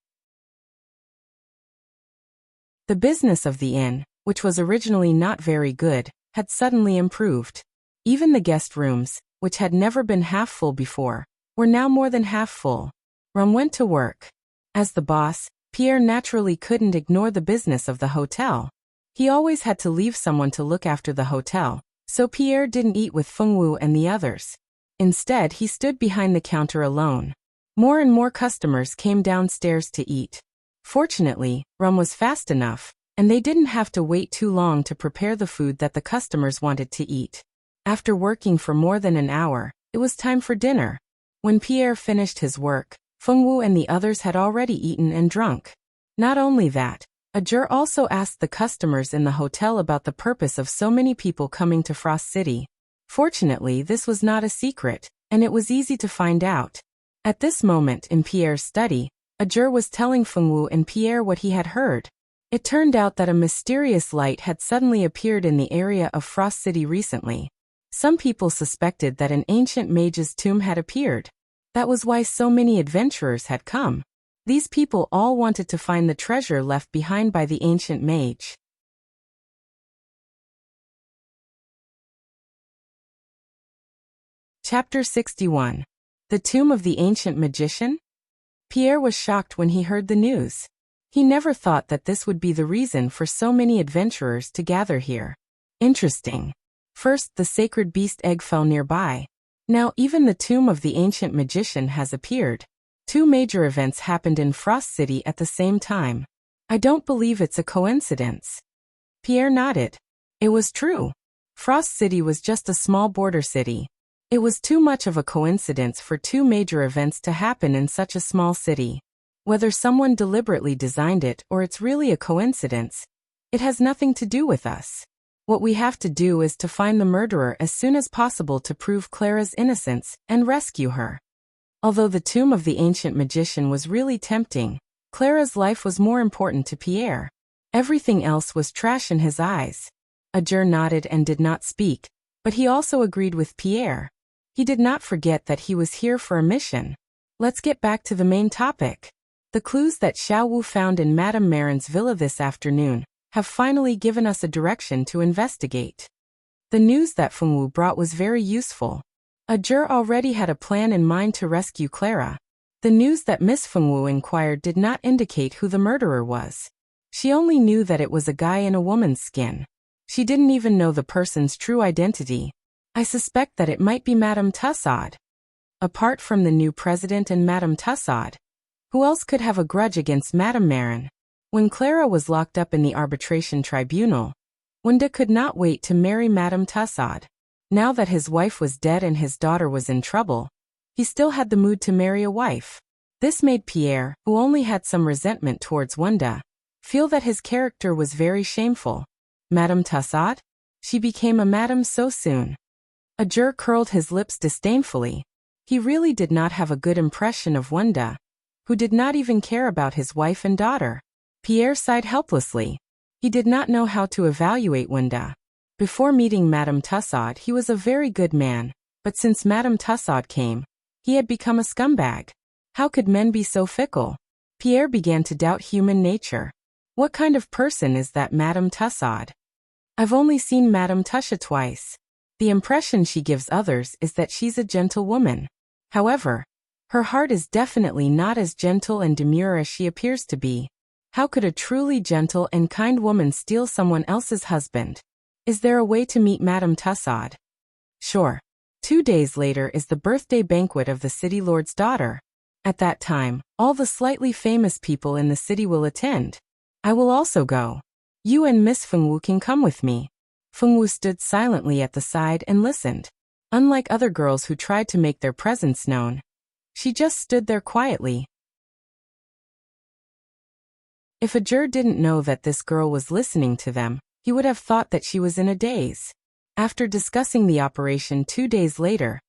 The business of the inn, which was originally not very good, had suddenly improved. Even the guest rooms, which had never been half full before, were now more than half full. Ram went to work. As the boss, Pierre naturally couldn't ignore the business of the hotel. He always had to leave someone to look after the hotel, so Pierre didn't eat with Fengwu and the others. Instead, he stood behind the counter alone. More and more customers came downstairs to eat. Fortunately, Ram was fast enough, and they didn't have to wait too long to prepare the food that the customers wanted to eat. After working for more than an hour, it was time for dinner. When Pierre finished his work, Fengwu and the others had already eaten and drunk. Not only that, Ajur also asked the customers in the hotel about the purpose of so many people coming to Frost City. Fortunately, this was not a secret, and it was easy to find out. At this moment in Pierre's study, Ajur was telling Fengwu and Pierre what he had heard. It turned out that a mysterious light had suddenly appeared in the area of Frost City recently. Some people suspected that an ancient mage's tomb had appeared. That was why so many adventurers had come. These people all wanted to find the treasure left behind by the ancient mage. Chapter 61. The Tomb of the Ancient Magician? Pierre was shocked when he heard the news. He never thought that this would be the reason for so many adventurers to gather here. Interesting. First, the sacred beast egg fell nearby. Now even the tomb of the ancient magician has appeared. 2 major events happened in Frost City at the same time. I don't believe it's a coincidence. Pierre nodded. It was true. Frost City was just a small border city. It was too much of a coincidence for 2 major events to happen in such a small city. Whether someone deliberately designed it or it's really a coincidence, it has nothing to do with us. What we have to do is to find the murderer as soon as possible to prove Clara's innocence and rescue her. Although the tomb of the ancient magician was really tempting, Clara's life was more important to Pierre. Everything else was trash in his eyes. Ajur nodded and did not speak, but he also agreed with Pierre. He did not forget that he was here for a mission. Let's get back to the main topic. The clues that Xiao Wu found in Madame Marin's villa this afternoon have finally given us a direction to investigate. The news that Fengwu brought was very useful. Ajur already had a plan in mind to rescue Clara. The news that Miss Fengwu inquired did not indicate who the murderer was. She only knew that it was a guy in a woman's skin. She didn't even know the person's true identity. I suspect that it might be Madame Tussaud. Apart from the new president and Madame Tussaud, who else could have a grudge against Madame Marin? When Clara was locked up in the arbitration tribunal, Wunda could not wait to marry Madame Tussaud. Now that his wife was dead and his daughter was in trouble, he still had the mood to marry a wife. This made Pierre, who only had some resentment towards Wunda, feel that his character was very shameful. Madame Tussaud? She became a madam so soon. Ajur curled his lips disdainfully. He really did not have a good impression of Wunda, who did not even care about his wife and daughter. Pierre sighed helplessly. He did not know how to evaluate Wunda. Before meeting Madame Tussaud, he was a very good man, but since Madame Tussaud came, he had become a scumbag. How could men be so fickle? Pierre began to doubt human nature. What kind of person is that Madame Tussaud? I've only seen Madame Tusha twice. The impression she gives others is that she's a gentle woman. However, her heart is definitely not as gentle and demure as she appears to be. How could a truly gentle and kind woman steal someone else's husband? Is there a way to meet Madame Tussaud? Sure. 2 days later is the birthday banquet of the city lord's daughter. At that time, all the slightly famous people in the city will attend. I will also go. You and Miss Fengwu can come with me. Fengwu stood silently at the side and listened. Unlike other girls who tried to make their presence known, she just stood there quietly. If a juror didn't know that this girl was listening to them, he would have thought that she was in a daze. After discussing the operation 2 days later,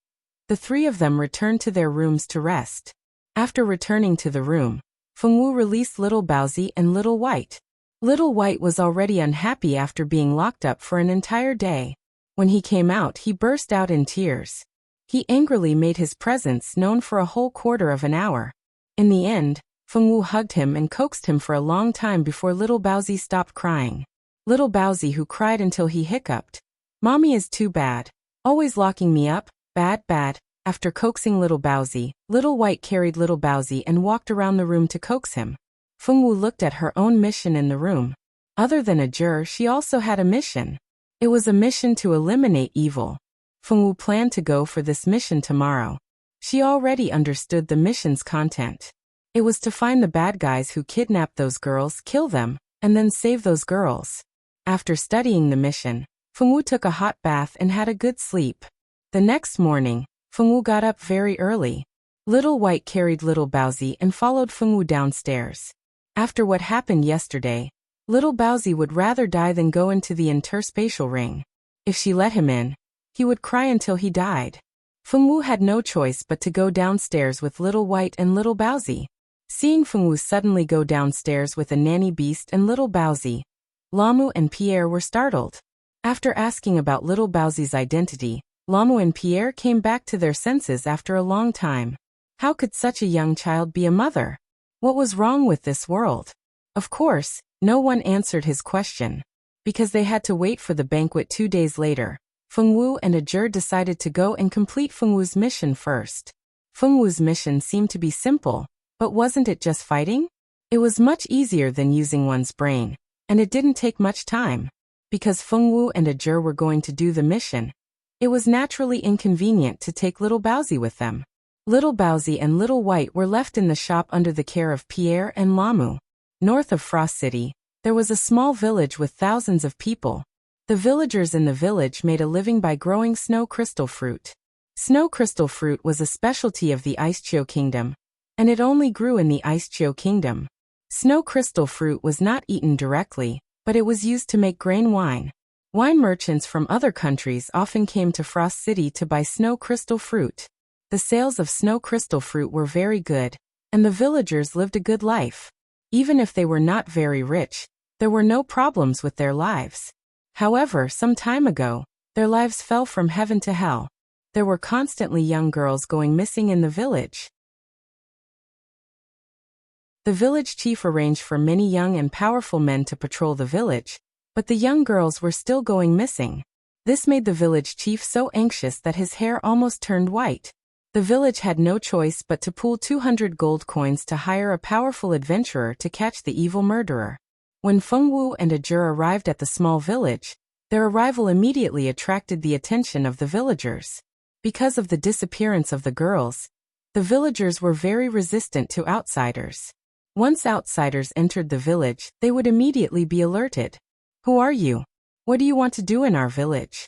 the three of them returned to their rooms to rest. After returning to the room, Fengwu released Little Baozi and Little White. Little White was already unhappy after being locked up for an entire day. When he came out, he burst out in tears. He angrily made his presence known for a whole quarter of an hour. In the end, Fengwu hugged him and coaxed him for a long time before Little Baozi stopped crying. Little Baozi, who cried until he hiccuped. Mommy is too bad. Always locking me up, bad, bad. After coaxing Little Baozi, Little White carried Little Baozi and walked around the room to coax him. Fengwu looked at her own mission in the room. Other than a juror, she also had a mission. It was a mission to eliminate evil. Fengwu planned to go for this mission tomorrow. She already understood the mission's content. It was to find the bad guys who kidnapped those girls, kill them, and then save those girls. After studying the mission, Fengwu took a hot bath and had a good sleep. The next morning, Fengwu got up very early. Little White carried Little Baozi and followed Fengwu downstairs. After what happened yesterday, Little Baozi would rather die than go into the interspatial ring. If she let him in, he would cry until he died. Fengwu had no choice but to go downstairs with Little White and Little Baozi. Seeing Fengwu suddenly go downstairs with a nanny beast and Little Baozi, Lamu and Pierre were startled. After asking about Little Baozi's identity, Lamu and Pierre came back to their senses after a long time. How could such a young child be a mother? What was wrong with this world? Of course, no one answered his question. Because they had to wait for the banquet 2 days later, Fengwu and a juror decided to go and complete Fengwu's mission first. Fengwu's mission seemed to be simple, but wasn't it just fighting? It was much easier than using one's brain, and it didn't take much time. Because Fengwu and a juror were going to do the mission, it was naturally inconvenient to take Little Baozi with them. Little Baozi and Little White were left in the shop under the care of Pierre and Lamu. North of Frost City, there was a small village with thousands of people. The villagers in the village made a living by growing snow crystal fruit. Snow crystal fruit was a specialty of the Ice-Chio Kingdom, and it only grew in the Ice-Chio Kingdom. Snow crystal fruit was not eaten directly, but it was used to make grain wine. Wine merchants from other countries often came to Frost City to buy snow crystal fruit. The sales of snow crystal fruit were very good, and the villagers lived a good life. Even if they were not very rich, there were no problems with their lives. However, some time ago, their lives fell from heaven to hell. There were constantly young girls going missing in the village. The village chief arranged for many young and powerful men to patrol the village, but the young girls were still going missing. This made the village chief so anxious that his hair almost turned white. The village had no choice but to pool 200 gold coins to hire a powerful adventurer to catch the evil murderer. When Fengwu and a juror arrived at the small village, their arrival immediately attracted the attention of the villagers. Because of the disappearance of the girls, the villagers were very resistant to outsiders. Once outsiders entered the village, they would immediately be alerted. "Who are you? What do you want to do in our village?"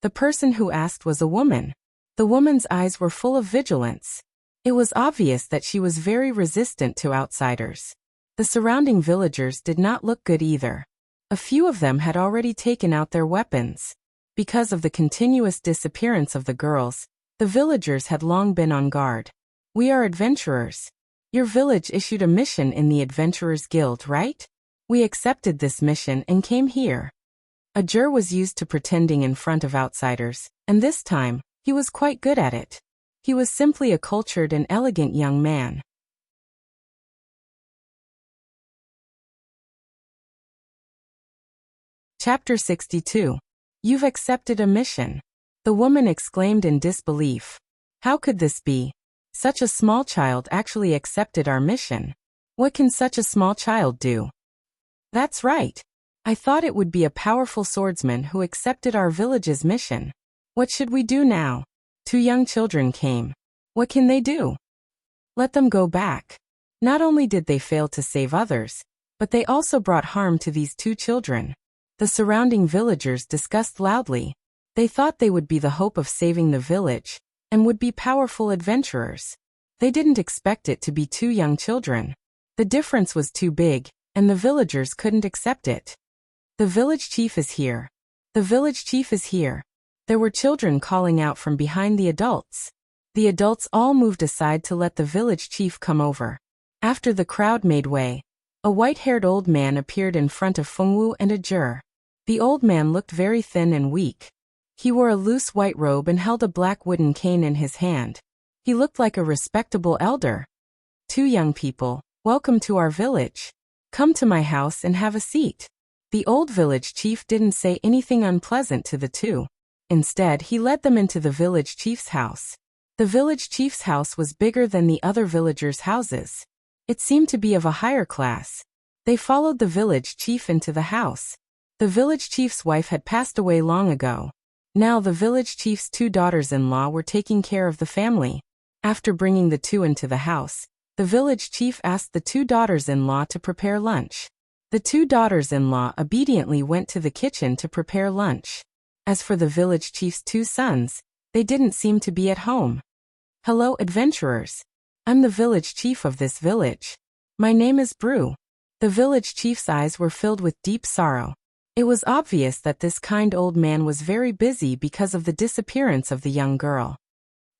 The person who asked was a woman. The woman's eyes were full of vigilance. It was obvious that she was very resistant to outsiders. The surrounding villagers did not look good either. A few of them had already taken out their weapons. Because of the continuous disappearance of the girls, the villagers had long been on guard. "We are adventurers. Your village issued a mission in the Adventurers Guild, right? We accepted this mission and came here." A juror was used to pretending in front of outsiders, and this time, he was quite good at it. He was simply a cultured and elegant young man. Chapter 62. You've accepted a mission. The woman exclaimed in disbelief. How could this be? Such a small child actually accepted our mission. What can such a small child do? That's right. I thought it would be a powerful swordsman who accepted our village's mission. What should we do now? 2 young children came. What can they do? Let them go back. Not only did they fail to save others, but they also brought harm to these 2 children. The surrounding villagers discussed loudly. They thought they would be the hope of saving the village, and would be powerful adventurers. They didn't expect it to be 2 young children. The difference was too big, and the villagers couldn't accept it. The village chief is here. The village chief is here. There were children calling out from behind the adults. The adults all moved aside to let the village chief come over. After the crowd made way, a white-haired old man appeared in front of Fengwu and Ajur. The old man looked very thin and weak. He wore a loose white robe and held a black wooden cane in his hand. He looked like a respectable elder. 2 young people, welcome to our village. Come to my house and have a seat. The old village chief didn't say anything unpleasant to the 2. Instead, he led them into the village chief's house. The village chief's house was bigger than the other villagers' houses. It seemed to be of a higher class. They followed the village chief into the house. The village chief's wife had passed away long ago. Now the village chief's 2 daughters-in-law were taking care of the family. After bringing the 2 into the house, the village chief asked the 2 daughters-in-law to prepare lunch. The 2 daughters-in-law obediently went to the kitchen to prepare lunch. As for the village chief's 2 sons, they didn't seem to be at home. Hello, adventurers. I'm the village chief of this village. My name is Brew. The village chief's eyes were filled with deep sorrow. It was obvious that this kind old man was very busy because of the disappearance of the young girl.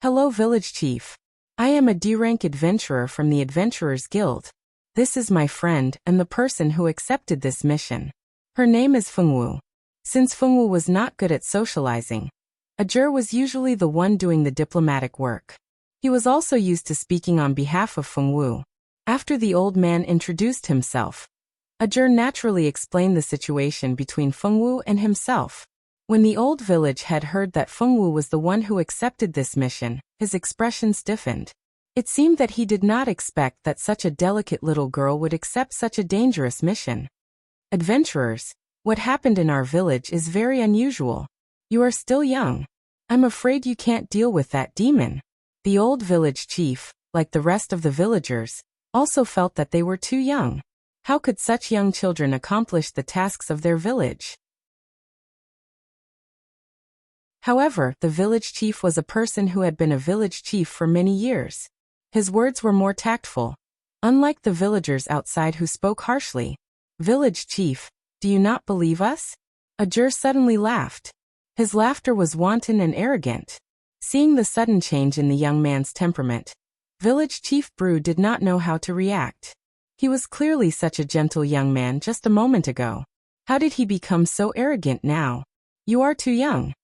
Hello, village chief. I am a D-rank adventurer from the Adventurers Guild. This is my friend and the person who accepted this mission. Her name is Fengwu. Since Fengwu was not good at socializing, Ajur was usually the one doing the diplomatic work. He was also used to speaking on behalf of Fengwu. After the old man introduced himself, Ajur naturally explained the situation between Fengwu and himself. When the old village head heard that Fengwu was the one who accepted this mission, his expression stiffened. It seemed that he did not expect that such a delicate little girl would accept such a dangerous mission. Adventurers, what happened in our village is very unusual. You are still young. I'm afraid you can't deal with that demon. The old village chief, like the rest of the villagers, also felt that they were too young. How could such young children accomplish the tasks of their village? However, the village chief was a person who had been a village chief for many years. His words were more tactful. Unlike the villagers outside who spoke harshly. Village chief, do you not believe us? Ajur suddenly laughed. His laughter was wanton and arrogant. Seeing the sudden change in the young man's temperament, village chief Brew did not know how to react. He was clearly such a gentle young man just a moment ago. How did he become so arrogant now? You are too young.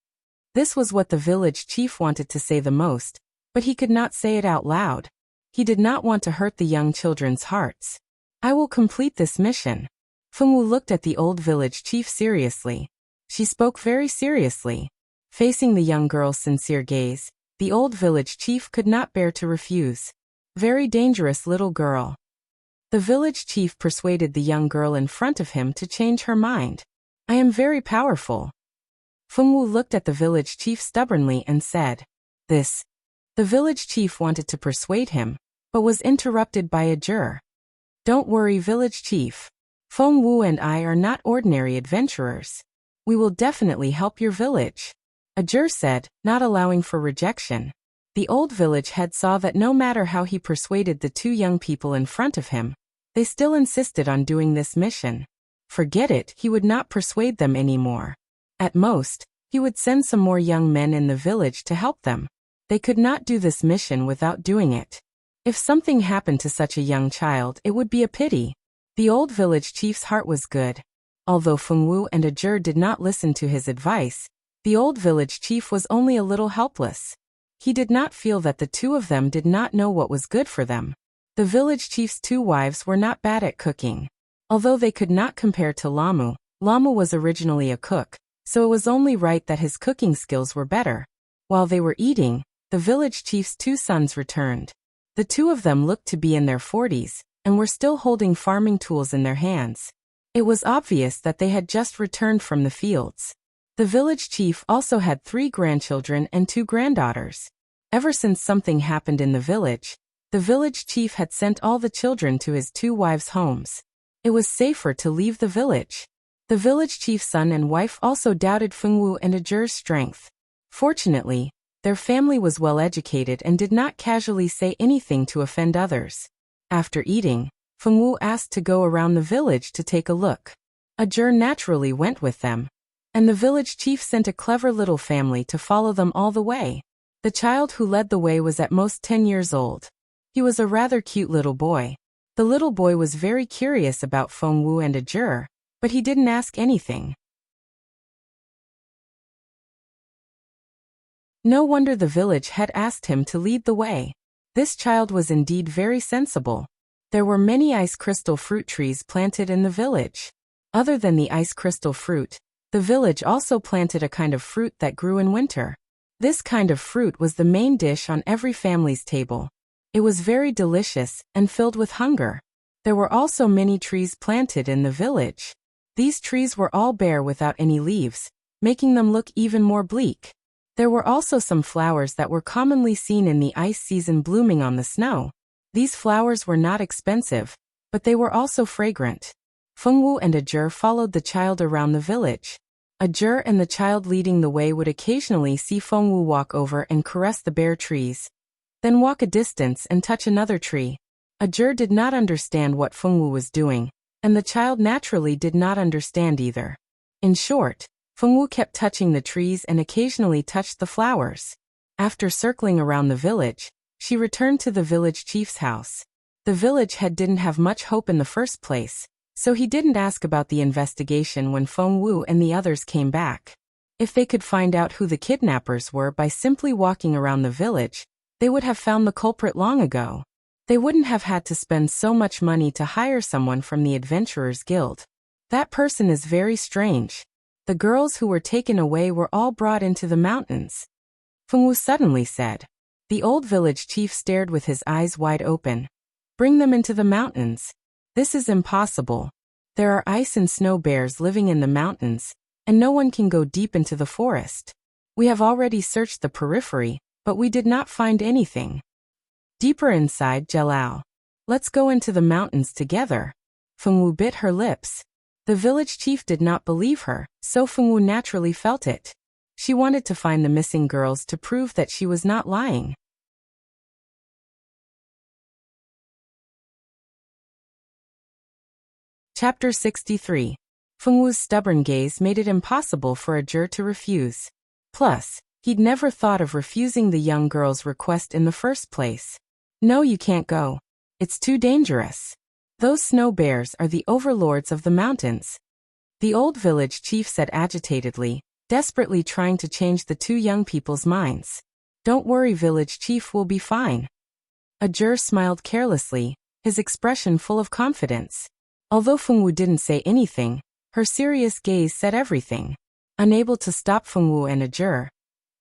This was what the village chief wanted to say the most, but he could not say it out loud. He did not want to hurt the young children's hearts. I will complete this mission. Fengwu looked at the old village chief seriously. She spoke very seriously. Facing the young girl's sincere gaze, the old village chief could not bear to refuse. Very dangerous little girl. The village chief persuaded the young girl in front of him to change her mind. I am very powerful. Fengwu looked at the village chief stubbornly and said, This. The village chief wanted to persuade him, but was interrupted by Ajur. Don't worry, village chief. Fengwu and I are not ordinary adventurers. We will definitely help your village. Ajur said, not allowing for rejection. The old village head saw that no matter how he persuaded the 2 young people in front of him, they still insisted on doing this mission. Forget it, he would not persuade them anymore. At most, he would send some more young men in the village to help them. They could not do this mission without doing it. If something happened to such a young child, it would be a pity. The old village chief's heart was good. Although Fengwu and Ajur did not listen to his advice, the old village chief was only a little helpless. He did not feel that the 2 of them did not know what was good for them. The village chief's 2 wives were not bad at cooking. Although they could not compare to Lamu, Llama was originally a cook, so it was only right that his cooking skills were better. While they were eating, the village chief's 2 sons returned. The 2 of them looked to be in their 40s, and were still holding farming tools in their hands. It was obvious that they had just returned from the fields. The village chief also had 3 grandchildren and 2 granddaughters. Ever since something happened in the village chief had sent all the children to his 2 wives' homes. It was safer to leave the village. The village chief's son and wife also doubted Fengwu and Ajur's strength. Fortunately, their family was well educated and did not casually say anything to offend others. After eating, Fengwu asked to go around the village to take a look. Ajur naturally went with them, and the village chief sent a clever little family to follow them all the way. The child who led the way was at most 10 years old. He was a rather cute little boy. The little boy was very curious about Fengwu and Ajur, but he didn't ask anything. No wonder the village had asked him to lead the way. This child was indeed very sensible. There were many ice crystal fruit trees planted in the village. Other than the ice crystal fruit, the village also planted a kind of fruit that grew in winter. This kind of fruit was the main dish on every family's table. It was very delicious and filled with hunger. There were also many trees planted in the village. These trees were all bare without any leaves, making them look even more bleak. There were also some flowers that were commonly seen in the ice season blooming on the snow. These flowers were not expensive, but they were also fragrant. Fengwu and Ajur followed the child around the village. Ajur and the child leading the way would occasionally see Fengwu walk over and caress the bare trees, then walk a distance and touch another tree. Ajur did not understand what Fengwu was doing, and the child naturally did not understand either. In short, Fengwu kept touching the trees and occasionally touched the flowers. After circling around the village, she returned to the village chief's house. The village head didn't have much hope in the first place, so he didn't ask about the investigation when Fengwu and the others came back. If they could find out who the kidnappers were by simply walking around the village, they would have found the culprit long ago. They wouldn't have had to spend so much money to hire someone from the Adventurers Guild. That person is very strange. The girls who were taken away were all brought into the mountains, Fengwu suddenly said. The old village chief stared with his eyes wide open. Bring them into the mountains. This is impossible. There are ice and snow bears living in the mountains, and no one can go deep into the forest. We have already searched the periphery, but we did not find anything. Deeper inside, Jelao. Let's go into the mountains together. Fengwu bit her lips. The village chief did not believe her, so Fengwu naturally felt it. She wanted to find the missing girls to prove that she was not lying. Chapter 63. Fengwu's stubborn gaze made it impossible for Ajur to refuse. Plus, he'd never thought of refusing the young girl's request in the first place. No, you can't go. It's too dangerous. Those snow bears are the overlords of the mountains. The old village chief said agitatedly, desperately trying to change the 2 young people's minds. Don't worry, village chief, will be fine. Ajur smiled carelessly, his expression full of confidence. Although Fengwu didn't say anything, her serious gaze said everything. Unable to stop Fengwu and Ajur,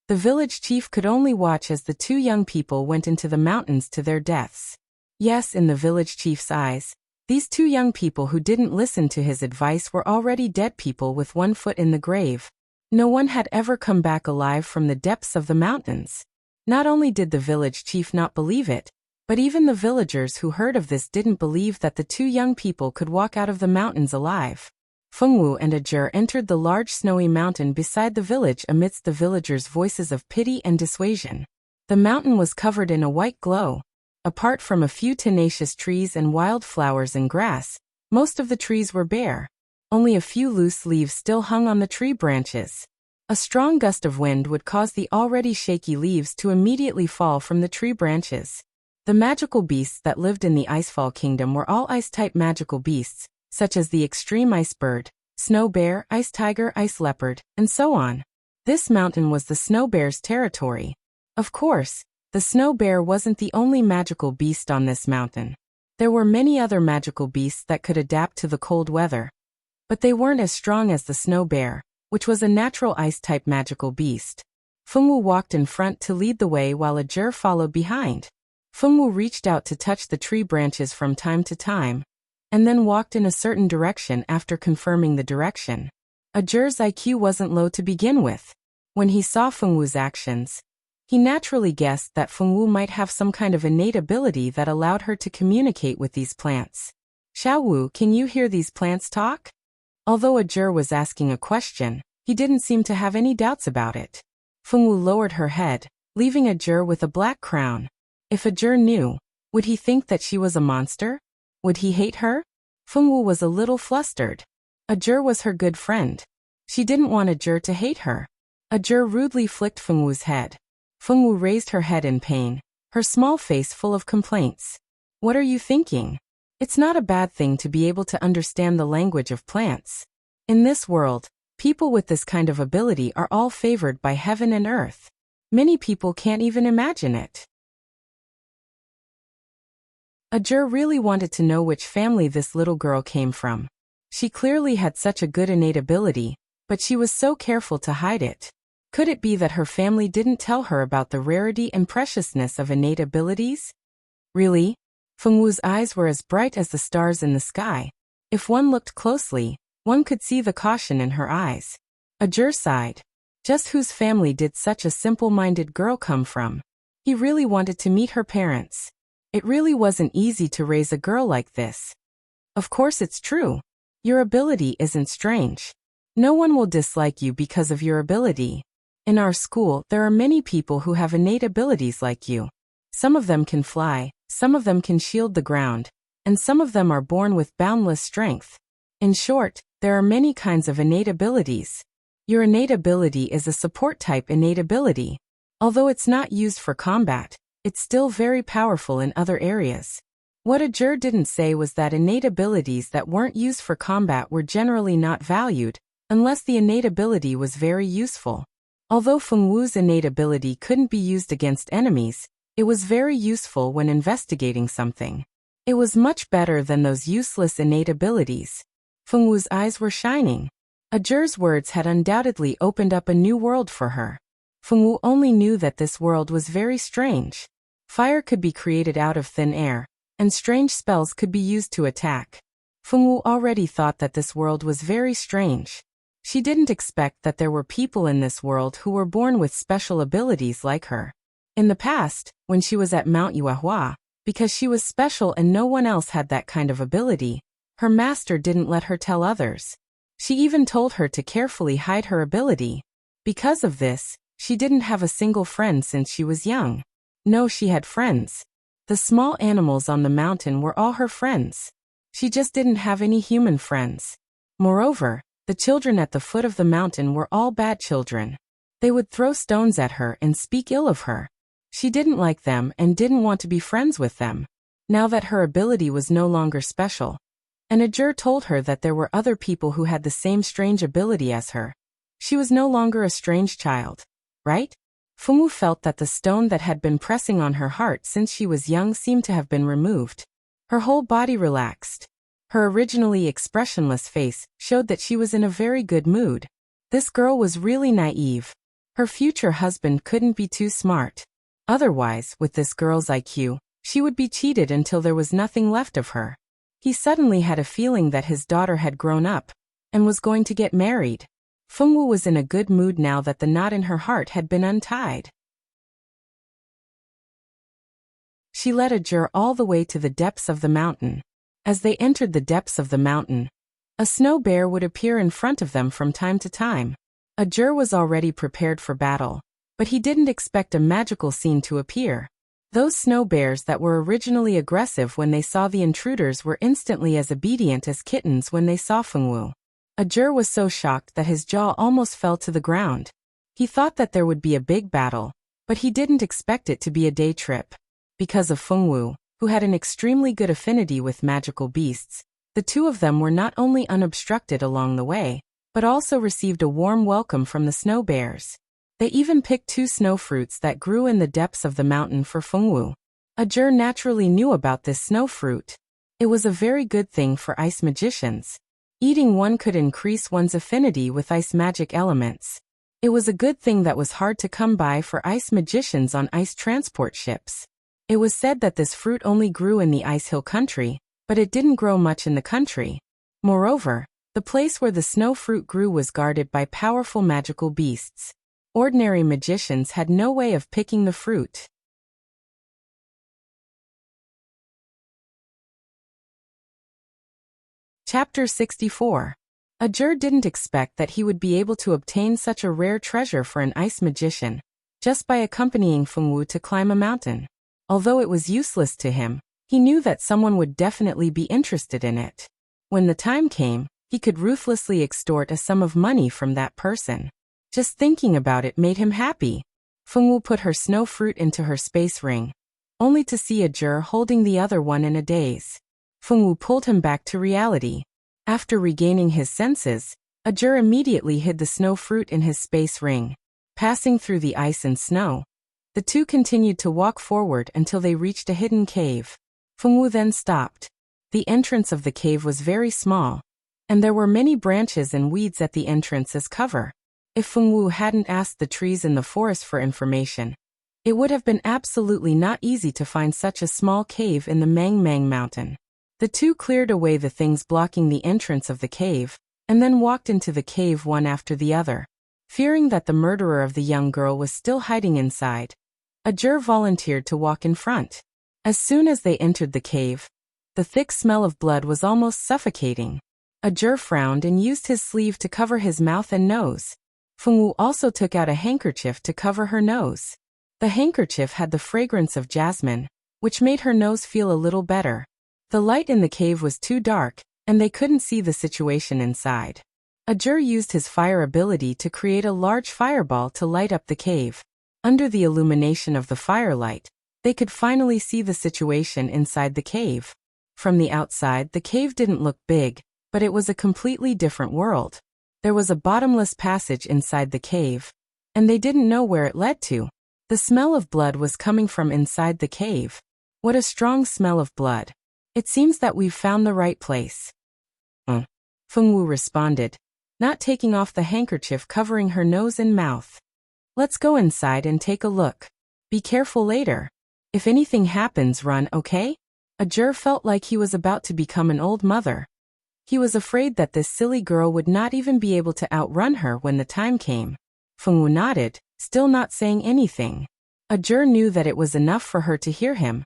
the village chief could only watch as the 2 young people went into the mountains to their deaths. Yes, in the village chief's eyes, these 2 young people who didn't listen to his advice were already dead people with 1 foot in the grave. No one had ever come back alive from the depths of the mountains. Not only did the village chief not believe it, but even the villagers who heard of this didn't believe that the 2 young people could walk out of the mountains alive. Fengwu and Ajur entered the large snowy mountain beside the village amidst the villagers' voices of pity and dissuasion. The mountain was covered in a white glow. Apart from a few tenacious trees and wildflowers and grass, most of the trees were bare. Only a few loose leaves still hung on the tree branches. A strong gust of wind would cause the already shaky leaves to immediately fall from the tree branches. The magical beasts that lived in the Icefall Kingdom were all ice-type magical beasts, such as the extreme ice bird, snow bear, ice tiger, ice leopard, and so on. This mountain was the snow bear's territory. Of course, the snow bear wasn't the only magical beast on this mountain. There were many other magical beasts that could adapt to the cold weather. but they weren't as strong as the snow bear, which was a natural ice-type magical beast. Fengwu walked in front to lead the way while Ajur followed behind. Fengwu reached out to touch the tree branches from time to time, and then walked in a certain direction after confirming the direction. Ajur's IQ wasn't low to begin with. When he saw Fengwu's actions, he naturally guessed that Fengwu might have some kind of innate ability that allowed her to communicate with these plants. Xiaowu, can you hear these plants talk? Although Ajur was asking a question, he didn't seem to have any doubts about it. Fengwu lowered her head, leaving Ajur with a black crown. If Ajur knew, would he think that she was a monster? Would he hate her? Fengwu was a little flustered. Ajur was her good friend. She didn't want Ajur to hate her. Ajur rudely flicked Fengwu's head. Fengwu raised her head in pain, her small face full of complaints. What are you thinking? It's not a bad thing to be able to understand the language of plants. In this world, people with this kind of ability are all favored by heaven and earth. Many people can't even imagine it. Ajur really wanted to know which family this little girl came from. She clearly had such a good innate ability, but she was so careful to hide it. Could it be that her family didn't tell her about the rarity and preciousness of innate abilities? Really? Fengwu's eyes were as bright as the stars in the sky. If one looked closely, one could see the caution in her eyes. Ajur sighed. Just whose family did such a simple-minded girl come from? He really wanted to meet her parents. It really wasn't easy to raise a girl like this. Of course it's true. Your ability isn't strange. No one will dislike you because of your ability. In our school, there are many people who have innate abilities like you. Some of them can fly, some of them can shield the ground, and some of them are born with boundless strength. In short, there are many kinds of innate abilities. Your innate ability is a support-type innate ability. Although it's not used for combat, it's still very powerful in other areas. What Ajur didn't say was that innate abilities that weren't used for combat were generally not valued, unless the innate ability was very useful. Although Fengwu's innate ability couldn't be used against enemies, it was very useful when investigating something. It was much better than those useless innate abilities. Fengwu's eyes were shining. Ajur's words had undoubtedly opened up a new world for her. Fengwu only knew that this world was very strange. Fire could be created out of thin air, and strange spells could be used to attack. Fengwu already thought that this world was very strange. She didn't expect that there were people in this world who were born with special abilities like her. In the past, when she was at Mount Yuehua, because she was special and no one else had that kind of ability, her master didn't let her tell others. She even told her to carefully hide her ability. Because of this, she didn't have a single friend since she was young. No, she had friends. The small animals on the mountain were all her friends. She just didn't have any human friends. Moreover, the children at the foot of the mountain were all bad children. They would throw stones at her and speak ill of her. She didn't like them and didn't want to be friends with them. Now that her ability was no longer special, and Ajur told her that there were other people who had the same strange ability as her, she was no longer a strange child, right? Fengwu felt that the stone that had been pressing on her heart since she was young seemed to have been removed. Her whole body relaxed. Her originally expressionless face showed that she was in a very good mood. This girl was really naive. Her future husband couldn't be too smart. Otherwise, with this girl's IQ, she would be cheated until there was nothing left of her. He suddenly had a feeling that his daughter had grown up and was going to get married. Fengwu was in a good mood now that the knot in her heart had been untied. She led Ajur all the way to the depths of the mountain. As they entered the depths of the mountain, a snow bear would appear in front of them from time to time. Ajur was already prepared for battle, but he didn't expect a magical scene to appear. Those snow bears that were originally aggressive when they saw the intruders were instantly as obedient as kittens when they saw Fengwu. Ajur was so shocked that his jaw almost fell to the ground. He thought that there would be a big battle, but he didn't expect it to be a day trip. Because of Fengwu, who had an extremely good affinity with magical beasts, the two of them were not only unobstructed along the way, but also received a warm welcome from the snow bears. They even picked 2 snow fruits that grew in the depths of the mountain for Fengwu. Ajur naturally knew about this snow fruit. It was a very good thing for ice magicians. Eating one could increase one's affinity with ice magic elements. It was a good thing that was hard to come by for ice magicians on ice transport ships. It was said that this fruit only grew in the Ice Hill country, but it didn't grow much in the country. Moreover, the place where the snow fruit grew was guarded by powerful magical beasts. Ordinary magicians had no way of picking the fruit. Chapter 64. Ajur didn't expect that he would be able to obtain such a rare treasure for an ice magician, just by accompanying Fengwu to climb a mountain. Although it was useless to him, he knew that someone would definitely be interested in it. When the time came, he could ruthlessly extort a sum of money from that person. Just thinking about it made him happy. Fengwu put her snow fruit into her space ring, only to see Ajur holding the other one in a daze. Fengwu pulled him back to reality. After regaining his senses, Ajur immediately hid the snow fruit in his space ring. Passing through the ice and snow, the two continued to walk forward until they reached a hidden cave. Fengwu then stopped. The entrance of the cave was very small, and there were many branches and weeds at the entrance as cover. If Fengwu hadn't asked the trees in the forest for information, it would have been absolutely not easy to find such a small cave in the Mang Mang mountain. The two cleared away the things blocking the entrance of the cave, and then walked into the cave one after the other. Fearing that the murderer of the young girl was still hiding inside, Ajur volunteered to walk in front. As soon as they entered the cave, the thick smell of blood was almost suffocating. Ajur frowned and used his sleeve to cover his mouth and nose. Fengwu also took out a handkerchief to cover her nose. The handkerchief had the fragrance of jasmine, which made her nose feel a little better. The light in the cave was too dark, and they couldn't see the situation inside. Ajur used his fire ability to create a large fireball to light up the cave. Under the illumination of the firelight, they could finally see the situation inside the cave. From the outside, the cave didn't look big, but it was a completely different world. There was a bottomless passage inside the cave, and they didn't know where it led to. The smell of blood was coming from inside the cave. What a strong smell of blood. It seems that we've found the right place. Fengwu responded, not taking off the handkerchief covering her nose and mouth. Let's go inside and take a look. Be careful later. If anything happens, run, okay? Ajur felt like he was about to become an old mother. He was afraid that this silly girl would not even be able to outrun her when the time came. Fengwu nodded, still not saying anything. Ajur knew that it was enough for her to hear him,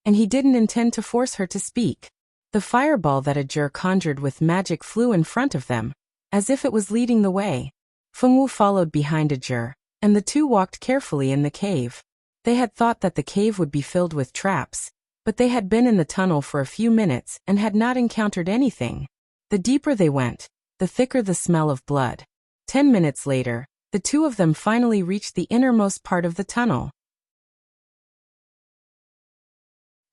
and he didn't intend to force her to speak. The fireball that Ajur conjured with magic flew in front of them, as if it was leading the way. Fengwu followed behind Ajur, and the two walked carefully in the cave. They had thought that the cave would be filled with traps, but they had been in the tunnel for a few minutes and had not encountered anything. The deeper they went, the thicker the smell of blood. 10 minutes later, the two of them finally reached the innermost part of the tunnel.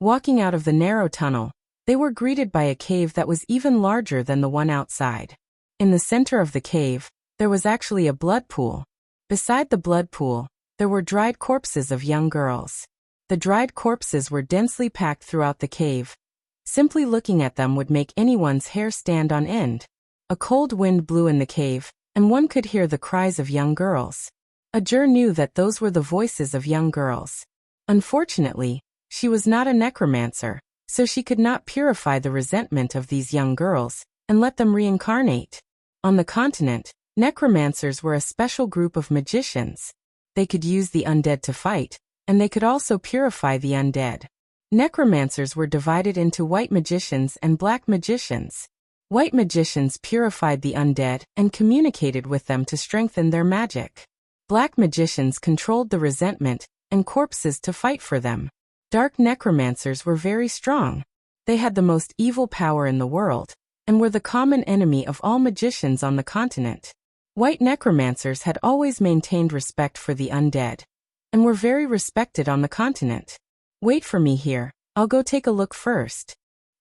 Walking out of the narrow tunnel, they were greeted by a cave that was even larger than the one outside. In the center of the cave, there was actually a blood pool. Beside the blood pool, there were dried corpses of young girls. The dried corpses were densely packed throughout the cave. Simply looking at them would make anyone's hair stand on end. A cold wind blew in the cave, and one could hear the cries of young girls. Ajur knew that those were the voices of young girls. Unfortunately, she was not a necromancer, so she could not purify the resentment of these young girls and let them reincarnate. On the continent, necromancers were a special group of magicians. They could use the undead to fight, and they could also purify the undead. Necromancers were divided into white magicians and black magicians. White magicians purified the undead and communicated with them to strengthen their magic. Black magicians controlled the resentment and corpses to fight for them. Dark necromancers were very strong. They had the most evil power in the world, and were the common enemy of all magicians on the continent. White necromancers had always maintained respect for the undead, and were very respected on the continent. Wait for me here, I'll go take a look first.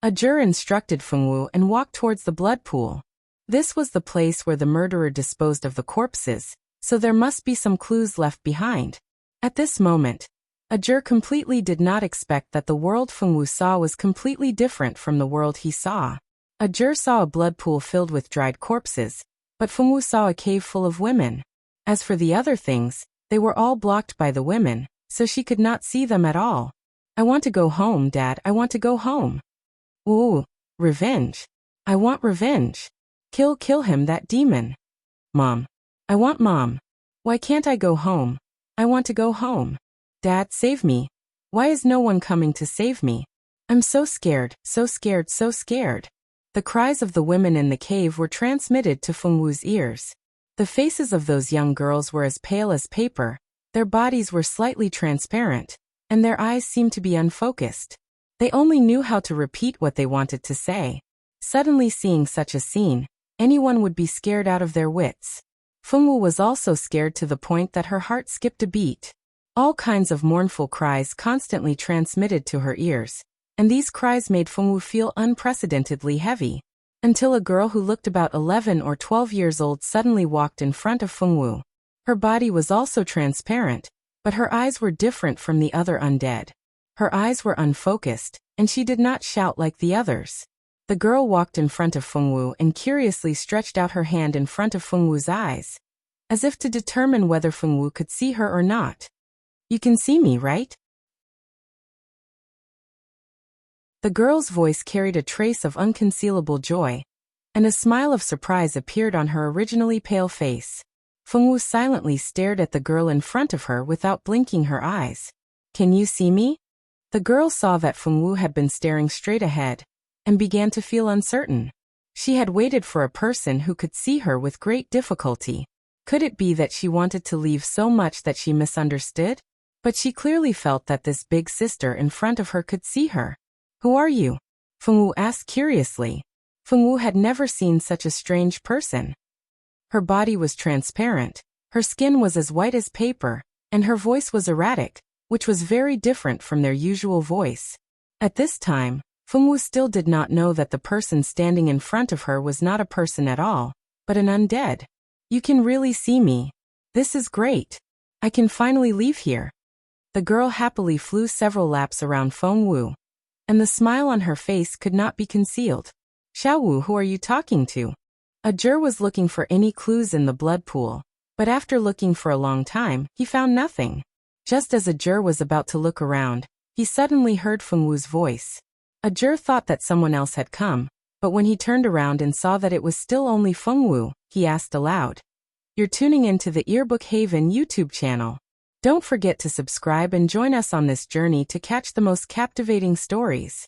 Ajur instructed Fengwu and walked towards the blood pool. This was the place where the murderer disposed of the corpses, so there must be some clues left behind. At this moment, Ajur completely did not expect that the world Fengwu saw was completely different from the world he saw. Ajur saw a blood pool filled with dried corpses, but Fengwu saw a cave full of women. As for the other things, they were all blocked by the women, so she could not see them at all. I want to go home, Dad, I want to go home. Ooh, revenge. I want revenge. Kill him, that demon. Mom. I want Mom. Why can't I go home? I want to go home. Dad, save me. Why is no one coming to save me? I'm so scared, so scared, so scared. The cries of the women in the cave were transmitted to Fengwu's ears. The faces of those young girls were as pale as paper, their bodies were slightly transparent, and their eyes seemed to be unfocused. They only knew how to repeat what they wanted to say. Suddenly seeing such a scene, anyone would be scared out of their wits. Fengwu was also scared to the point that her heart skipped a beat. All kinds of mournful cries constantly transmitted to her ears, and these cries made Fengwu feel unprecedentedly heavy. Until a girl who looked about 11 or 12 years old suddenly walked in front of Fengwu. Her body was also transparent, but her eyes were different from the other undead. Her eyes were unfocused, and she did not shout like the others. The girl walked in front of Fengwu and curiously stretched out her hand in front of Fengwu's eyes, as if to determine whether Fengwu could see her or not. You can see me, right? The girl's voice carried a trace of unconcealable joy, and a smile of surprise appeared on her originally pale face. Fengwu silently stared at the girl in front of her without blinking her eyes. Can you see me? The girl saw that Fengwu had been staring straight ahead, and began to feel uncertain. She had waited for a person who could see her with great difficulty. Could it be that she wanted to leave so much that she misunderstood? But she clearly felt that this big sister in front of her could see her. Who are you? Fengwu asked curiously. Fengwu had never seen such a strange person. Her body was transparent, her skin was as white as paper, and her voice was erratic, which was very different from their usual voice. At this time, Fengwu still did not know that the person standing in front of her was not a person at all, but an undead. You can really see me. This is great. I can finally leave here. The girl happily flew several laps around Fengwu, and the smile on her face could not be concealed. Xiaowu, who are you talking to? Ajur was looking for any clues in the blood pool, but after looking for a long time, he found nothing. Just as Ajur was about to look around, he suddenly heard Fengwu's voice. Ajur thought that someone else had come, but when he turned around and saw that it was still only Fengwu, he asked aloud. You're tuning into the Earbook Haven YouTube channel. Don't forget to subscribe and join us on this journey to catch the most captivating stories.